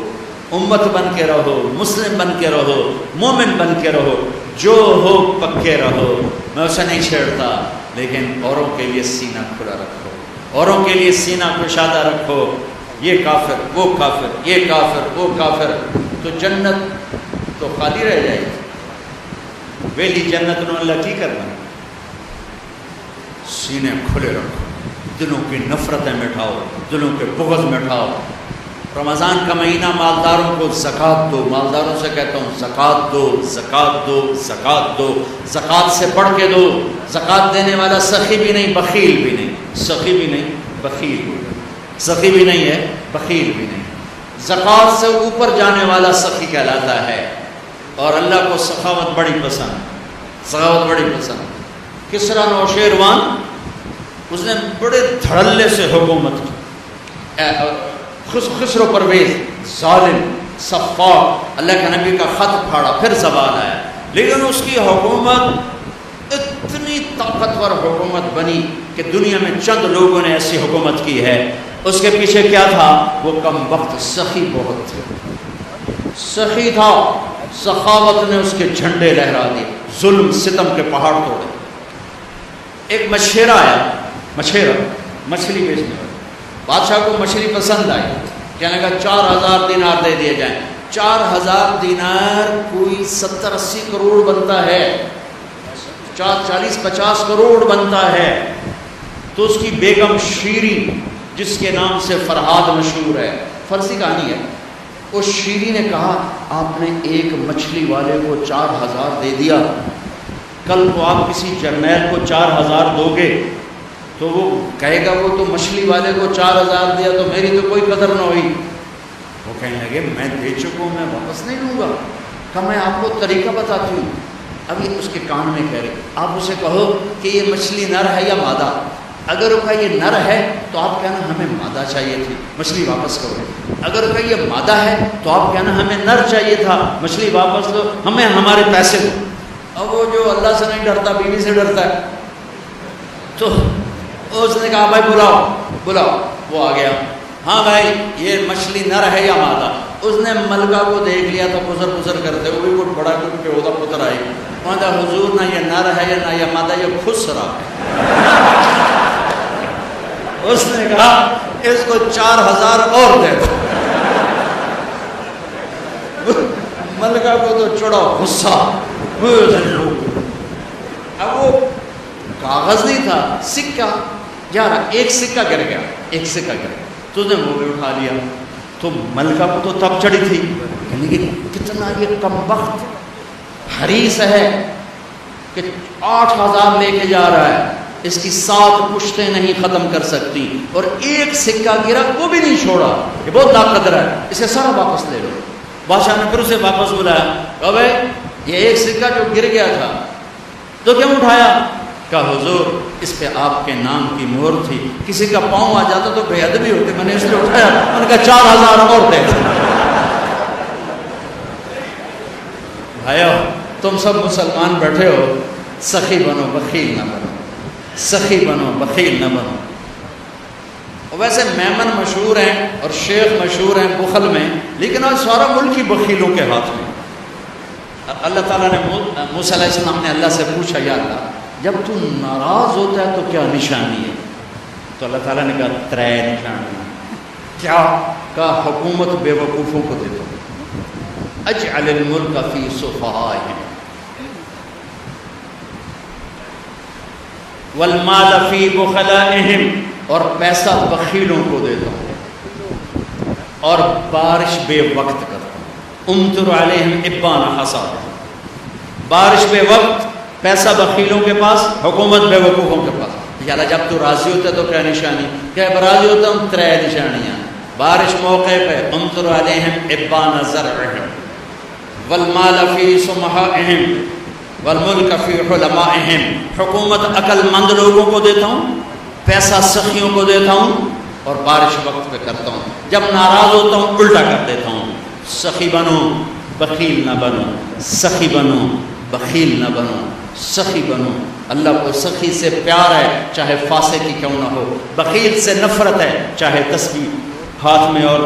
امت بن کے رہو، مسلم بن کے رہو، مومن بن کے رہو، جو ہو پکے رہو۔ میں اسے نہیں چھیڑتا، لیکن اوروں کے لیے سینہ کھلا رکھو، اوروں کے لیے سینہ کشادہ رکھو۔ یہ کافر، وہ کافر، یہ کافر، وہ کافر، تو جنت تو خالی رہ جائے گی، ویلی جنت نو اللہ کی کرنا۔ سینے کھلے رکھو، دلوں کی نفرتیں مٹھاؤ، دلوں کے بغض مٹھاؤ۔ رمضان کا مہینہ مالداروں کو زکوٰۃ دو، مالداروں سے کہتا ہوں زکوٰۃ دو، زکوٰۃ دو، زکوٰۃ دو، زکوٰۃ سے بڑھ کے دو۔ زکوٰۃ دینے والا سخی بھی نہیں، بخیل بھی نہیں، سخی بھی نہیں، بخیل بھی نہیں، سخی بھی نہیں ہے، بخیل بھی نہیں۔ زکوٰۃ سے اوپر جانے والا سخی کہلاتا ہے، اور اللہ کو سخاوت بڑی پسند، سخاوت بڑی پسند۔ کسریٰ نوشیروان، اس نے بڑے دھڑلے سے حکومت کی، خسرو پرویز ظالم صفاق، اللہ کے نبی کا خط پھاڑا، پھر زوال آیا، لیکن اس کی حکومت اتنی طاقتور حکومت بنی کہ دنیا میں چند لوگوں نے ایسی حکومت کی ہے۔ اس کے پیچھے کیا تھا؟ وہ کم وقت سخی بہت تھے، سخی تھا، سخاوت نے اس کے جھنڈے لہرا دیے، ظلم ستم کے پہاڑ توڑے۔ ایک مچھیرا آیا، مچھیرا مچھلی بیچنے والا، بادشاہ کو مچھلی پسند آئی، کہنے لگا 4000 دینار دے دیے جائیں۔ 4000 دینار کوئی 70-80 کروڑ بنتا ہے، 40-50 کروڑ بنتا ہے۔ تو اس کی بیگم شیریں، جس کے نام سے فرہاد مشہور ہے، فرسی کہانی ہے، اس شیریں نے کہا آپ نے ایک مچھلی والے کو 4000 دے دیا، کل کو آپ کسی جرنیل کو 4000 دو گے تو وہ کہے گا وہ تو مچھلی والے کو 4000 دیا تو میری تو کوئی قدر نہ ہوئی۔ وہ کہنے لگے میں دے چکا ہوں، میں واپس نہیں لوں گا۔ کہ میں آپ کو طریقہ بتاتی ہوں۔ اب یہ اس کے کان میں کہہ رہے، آپ اسے کہو کہ یہ مچھلی نر ہے یا مادہ، اگر وہ کہا یہ نر ہے تو آپ کہنا ہمیں مادہ چاہیے تھی، مچھلی واپس کرو۔ اگر کہا یہ مادہ ہے تو آپ کہنا ہمیں نر چاہیے تھا، مچھلی واپس دو، ہمیں ہمارے پیسے دو۔ اب وہ جو اللہ سے نہیں ڈرتا، بیوی سے ڈرتا ہے، تو اس نے کہا بھائی بلاؤ بلاؤ۔ وہ آ گیا، ہاں بھائی یہ مچھلی نر ہے یا مادہ؟ اس نے ملکہ کو دیکھ لیا تو گزر کرتے ہوئے وہ بڑا کچھ پہ ہوتا پتر آئی، وہاں کہا حضور نہ یہ نر ہے نہ یہ مادہ، یہ خسرا ہے۔ اس نے کہا اس کو 4000 اور دے دو۔ ملکہ کو تو چڑا غصہ، اب وہ کاغذ نہیں تھا، سکہ جا رہا، ایک سکہ گر گیا، ایک سکہ گر گیا، تو نے وہ بھی اٹھا لیا۔ تو ملکہ کو تو تب چڑھی تھی، لیکن کتنا یہ کم وقت حریص ہے کہ 8000 لے کے جا رہا ہے، اس کی 7 پشتیں نہیں ختم کر سکتی، اور ایک سکہ گرا وہ بھی نہیں چھوڑا، یہ بہت لاقدر ہے، اسے سارا واپس لے لو۔ بادشاہ نے پھر اسے واپس بلایا، کہا بھائی یہ ایک سکہ جو گر گیا تھا تو کیوں اٹھایا؟ کہا حضور اس پہ آپ کے نام کی مہر تھی، کسی کا پاؤں آ جاتا تو بے ادبی ہوتی، میں نے اس لیے اٹھایا۔ میں نے کہا 4000 اور دے دو۔ بھائیو تم سب مسلمان بیٹھے ہو، سخی بنو بخیل نہ بنو، سخی بنو بخیل نہ بنو۔ ویسے میمن مشہور ہیں اور شیخ مشہور ہیں بخل میں، لیکن آج سارا ملک ہی بخیلوں کے ہاتھ میں۔ اللہ تعالیٰ نے موسیٰ علیہ السلام نے اللہ سے پوچھا، یا اللہ جب تو ناراض ہوتا ہے تو کیا نشانی ہے؟ تو اللہ تعالیٰ نے کہا 3 نشانی۔ کیا؟ کہا حکومت بے وقوفوں کو دیتا ہوں، اجعل الملک فی صفہائہم والمال فی بخلائہم، اور پیسہ بخیلوں کو دیتا ہوں، اور بارش بے وقت کرتا ہوں، امطر علیہم ابان حصاد، بارش بے وقت، پیسہ بخیلوں کے پاس، حکومت بے وقوفوں کے پاس۔ یا اللہ جب تو راضی ہوتا ہے تو کیا نشانی؟ کہ راضی ہوتا ہوں 3 نشانیاں، بارش موقع پہ، امطر علیہم ابان زرعہم والمال فی سمحائہم والملک فی حلمائہم، حکومت عقل مند لوگوں کو دیتا ہوں، پیسہ سخیوں کو دیتا ہوں، اور بارش وقت پہ کرتا ہوں، جب ناراض ہوتا ہوں الٹا کر دیتا ہوں، سخی بنو بخیل نہ بنو، سخی بنو بخیل نہ بنو، سخی بنو۔ اللہ کو سخی سے پیار ہے چاہے فاسق کی کیوں نہ ہو، بخیل سے نفرت ہے چاہے تسبیح ہاتھ میں اور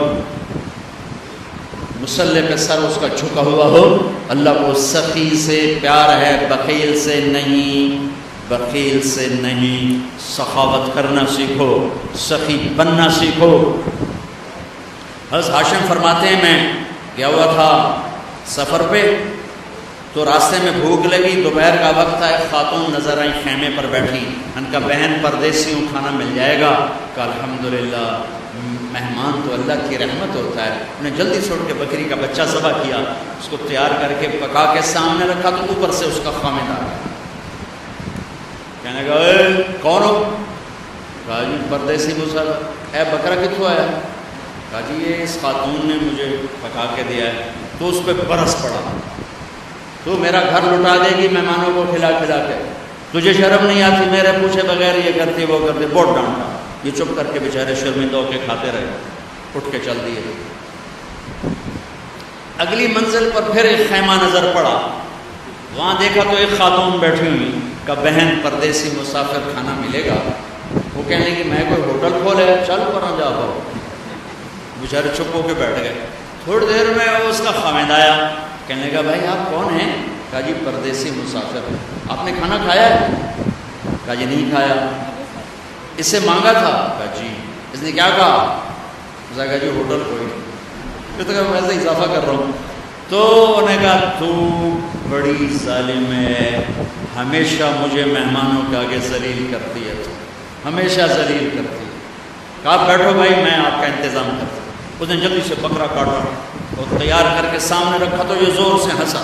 مصلی پہ سر اس کا جھکا ہوا ہو۔ اللہ کو سخی سے پیار ہے، بخیل سے نہیں، بخیل سے نہیں۔ سخاوت کرنا سیکھو، سخی بننا سیکھو۔ حضرت ہاشم فرماتے ہیں میں گیا ہوا تھا سفر پہ، تو راستے میں بھوک لگی، دوپہر کا وقت تھا، ایک خاتون نظر آئی خیمے پر بیٹھی، ان کا بہن پردیسی ہوں، کھانا مل جائے گا؟ کہ الحمدللہ، مہمان تو اللہ کی رحمت ہوتا ہے۔ انہیں جلدی سے اٹھ کے بکری کا بچہ ذبح کیا، اس کو تیار کر کے پکا کے سامنے رکھا، تو اوپر سے اس کا خامد آ گیا، کہنے لگا اے کون ہو؟ کہا جی پردیسی مسافر۔ اے بکرا کتوں آیا؟ کہا جی یہ اس خاتون نے مجھے پکا کے دیا ہے۔ تو اس پہ برس پڑا، تو میرا گھر لٹا دے گی مہمانوں کو کھلا کھلا کے، تجھے شرم نہیں آتی؟ میرے پوچھے بغیر یہ کرتی وہ کرتی، بہت ڈانٹا۔ یہ چپ کر کے بیچارے شرمندہ ہو کے کھاتے رہے، اٹھ کے چل دیے۔ اگلی منزل پر پھر ایک خیمہ نظر پڑا، وہاں دیکھا تو ایک خاتون بیٹھی ہوئی، کہ بہن پردیسی مسافر کھانا ملے گا؟ وہ کہنے کہ میں کوئی ہوٹل کھولے، چل کروں جا پاؤ۔ بیچارے چپ ہو کے بیٹھ گئے۔ تھوڑی دیر میں اس کا خامد آیا، کہنے لگا بھائی آپ کون ہیں؟ کہا جی پردیسی مسافر، آپ نے کھانا کھایا ہے؟ کہا جی نہیں کھایا۔ اس سے مانگا تھا؟ کہا جی۔ اس نے کیا کہا؟ اس نے کہا جی ہوٹل کوئی، تو میں سے اضافہ کر رہا ہوں۔ تو انہوں نے کہا تو بڑی ظالم ہے، ہمیشہ مجھے مہمانوں کے آگے ذلیل کرتی ہے، تو ہمیشہ ذلیل کرتی ہے۔ کہا آپ بیٹھو بھائی میں آپ کا انتظام کرتا ہوں۔ اس نے جلدی سے بکرا کاٹا اور تیار کر کے سامنے رکھا، تو یہ زور سے ہنسا،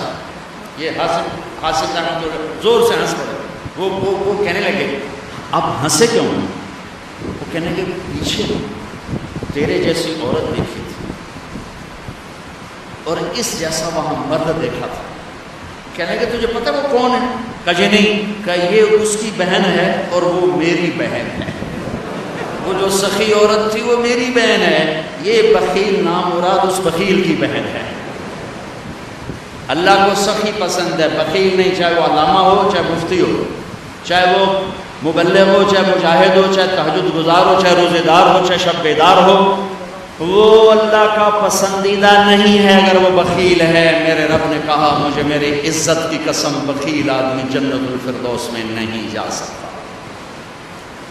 یہ حاصل زور سے ہنس پڑے۔ وہ کہنے لگے آپ ہنسے کیوں ہیں؟ وہ کہنے لگے پیچھے تیرے جیسی عورت دیکھی تھی اور اس جیسا وہاں مرد دیکھا تھا۔ کہنے لگے تجھے پتہ وہ کون ہے؟ کہا جی نہیں۔ کہا یہ اس کی بہن ہے اور وہ میری بہن ہے، وہ جو سخی عورت تھی وہ میری بہن ہے، یہ بخیل نامراد اس بخیل کی بہن ہے۔ اللہ کو سخی پسند ہے، بخیل نہیں، چاہے وہ علامہ ہو، چاہے مفتی ہو، چاہے وہ مبلغ ہو، چاہے مجاہد ہو، چاہے تہجد گزار ہو، چاہے روزے دار ہو، چاہے شب بیدار ہو، وہ اللہ کا پسندیدہ نہیں ہے اگر وہ بخیل ہے۔ میرے رب نے کہا مجھے میری عزت کی قسم، بخیل آدمی جنت الفردوس میں نہیں جا سکتا۔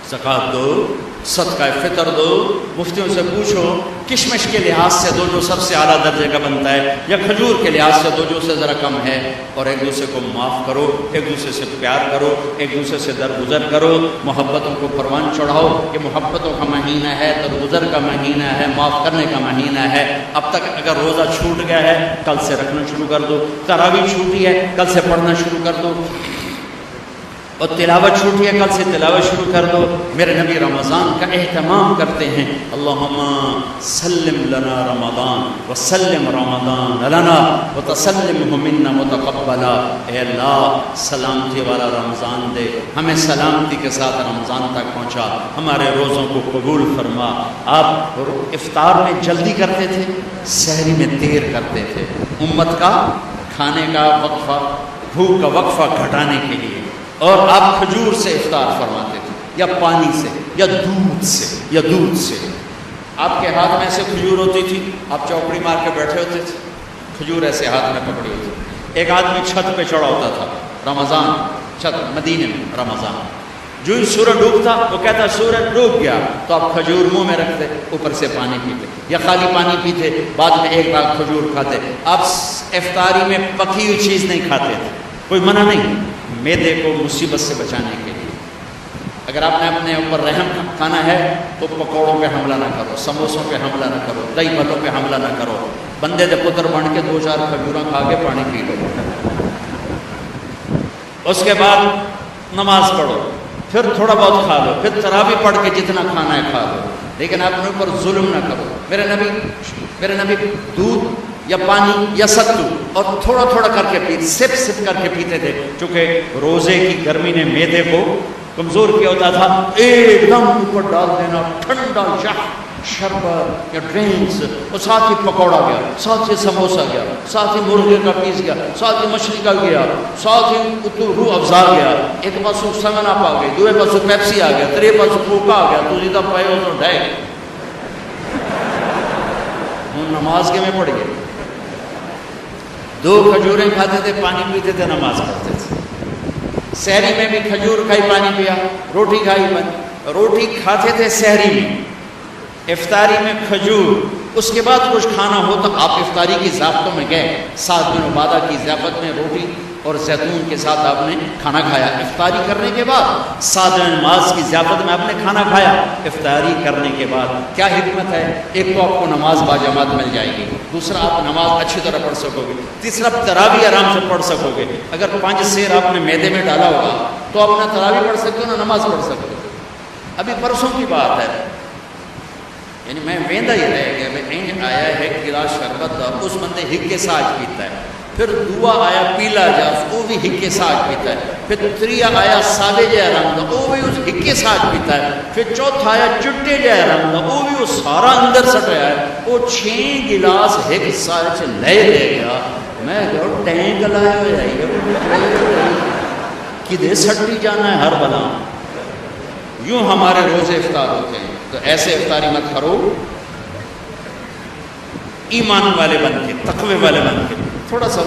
زکوٰۃ دو، صدقہ فطر دو، مفتیوں سے پوچھو کشمش کے لحاظ سے دو جو سب سے اعلیٰ درجے کا بنتا ہے، یا کھجور کے لحاظ سے دو جو سے ذرا کم ہے، اور ایک دوسرے کو معاف کرو، ایک دوسرے سے پیار کرو، ایک دوسرے سے درگزر کرو، محبتوں کو پروان چڑھاؤ۔ یہ محبتوں کا مہینہ ہے، درگزر کا مہینہ ہے، معاف کرنے کا مہینہ ہے۔ اب تک اگر روزہ چھوٹ گیا ہے کل سے رکھنا شروع کر دو، تراویح چھوٹی ہے کل سے پڑھنا شروع کر دو، اور تلاوت چھوٹی ہے کل سے تلاوت شروع کر دو۔ میرے نبی رمضان کا اہتمام کرتے ہیں، اللہم سلم لنا رمضان وسلم رمضان لنا وتسلمہ منا متقبلا۔ اے اللہ سلامتی والا رمضان دے، ہمیں سلامتی کے ساتھ رمضان تک پہنچا، ہمارے روزوں کو قبول فرما۔ آپ افطار میں جلدی کرتے تھے، سحری میں دیر کرتے تھے، امت کا کھانے کا وقفہ، بھوک کا وقفہ گھٹانے کے لیے، اور آپ کھجور سے افطار فرماتے تھے، یا پانی سے، یا دودھ سے، یا دودھ سے۔ آپ کے ہاتھ میں ایسے کھجور ہوتی تھی، آپ چوکڑی مار کے بیٹھے ہوتے تھے، کھجور ایسے ہاتھ میں پکڑی ہوتی تھی۔ ایک آدمی چھت پہ چڑھا ہوتا تھا رمضان، چھت مدینے میں رمضان، جو ہی سورج ڈوبتا وہ کہتا سورج ڈوب گیا، تو آپ کھجور منہ میں رکھتے، اوپر سے پانی پیتے، یا خالی پانی پیتے، بعد میں ایک بار کھجور کھاتے۔ آپ افطاری میں پکی ہوئی چیز نہیں کھاتے تھے، کوئی منع نہیں، معدے کو مصیبت سے بچانے کے لیے۔ اگر آپ نے اپنے اوپر رحم کھانا ہے تو پکوڑوں پہ حملہ نہ کرو، سموسوں پہ حملہ نہ کرو، دہی بھلوں پہ حملہ نہ کرو، بندے دے پتر بن کے 2-4 کھجوراں کھا کے پانی پی لو۔ اس کے بعد نماز پڑھو، پھر تھوڑا بہت کھا لو، پھر تراویح پڑھ کے جتنا کھانا ہے کھا لو، لیکن اپنے اوپر ظلم نہ کرو۔ میرے نبی دودھ یا پانی یا ستو اور تھوڑا تھوڑا کر کے پیتے، سپ کر کے پیتے تھے، چونکہ روزے کی گرمی نے معدے کو کمزور کیا ہوتا تھا ایک دم اوپر ڈال دینا ٹھنڈا شربت یا ڈرنکس، اور ساتھ ہی پکوڑا گیا، ساتھ ہی سموسا گیا، ساتھ ہی مرغے کا پیس گیا، ساتھ ہی مچھلی کا گیا، ساتھ ہی روح افزا گیا، ایک پاسو سیون اپ آ گئی، دوسرے پاسو پیپسی آ گیا، تیرے پاسو کوکا آ گیا، تو سیدھا پائے تو ڈائے ہوں نماز کے میں پڑھ گئے. 2 کھجوریں کھاتے تھے، پانی پیتے تھے، نماز پڑھتے تھے. سحری میں بھی کھجور کھائی، پانی پیا، روٹی کھائی، روٹی کھاتے تھے سحری میں، افطاری میں کھجور. اس کے بعد کچھ کھانا ہو تو آپ افطاری کی ضابطوں میں گئے، 7 دن عبادہ کی ضیافت میں روٹی اور زیتون کے ساتھ آپ نے کھانا کھایا. افطاری کرنے کے بعد 7 دن نماز کی ضیافت میں آپ نے کھانا کھایا. افطاری کرنے کے بعد کیا حکمت ہے؟ ایک تو آپ کو نماز باجماعت مل جائے گی، دوسرا آپ نماز اچھی طرح پڑھ سکو گے، تیسرا تراویح آرام سے پڑھ سکو گے. اگر 5 سیر آپ نے میدے میں ڈالا ہوگا تو آپ نے تراویح پڑھ سکتے ہو، نہ نماز پڑھ سکتے ہو. ابھی پرسوں کی بات ہے، یعنی میں ویندا ہی رہ گیا، میں اینج آیا ہے گلاس شربت دا، اس بندے ہکے ساج پیتا ہے. پھر دعا آیا پیلا جا، وہ بھی ہکے ساج پیتا ہے. پھر تریا آیا سادے جہ رنگ دا، وہ بھی اس ہکے ساج پیتا ہے. پھر چوتھا آیا چٹے جہ رنگ دا، وہ بھی وہ سارا اندر سٹیا ہے. وہ 6 گلاس ہک ساج لے گیا. میں کہو ٹینک لائے ہوئے کدے سٹی جانا ہے ہر بلا. یوں ہمارے روزے افطار ہوتے ہیں. تو ایسے افطاری مت کرو، ایمان والے بن کے، تقوی والے بن کے. تھوڑا سا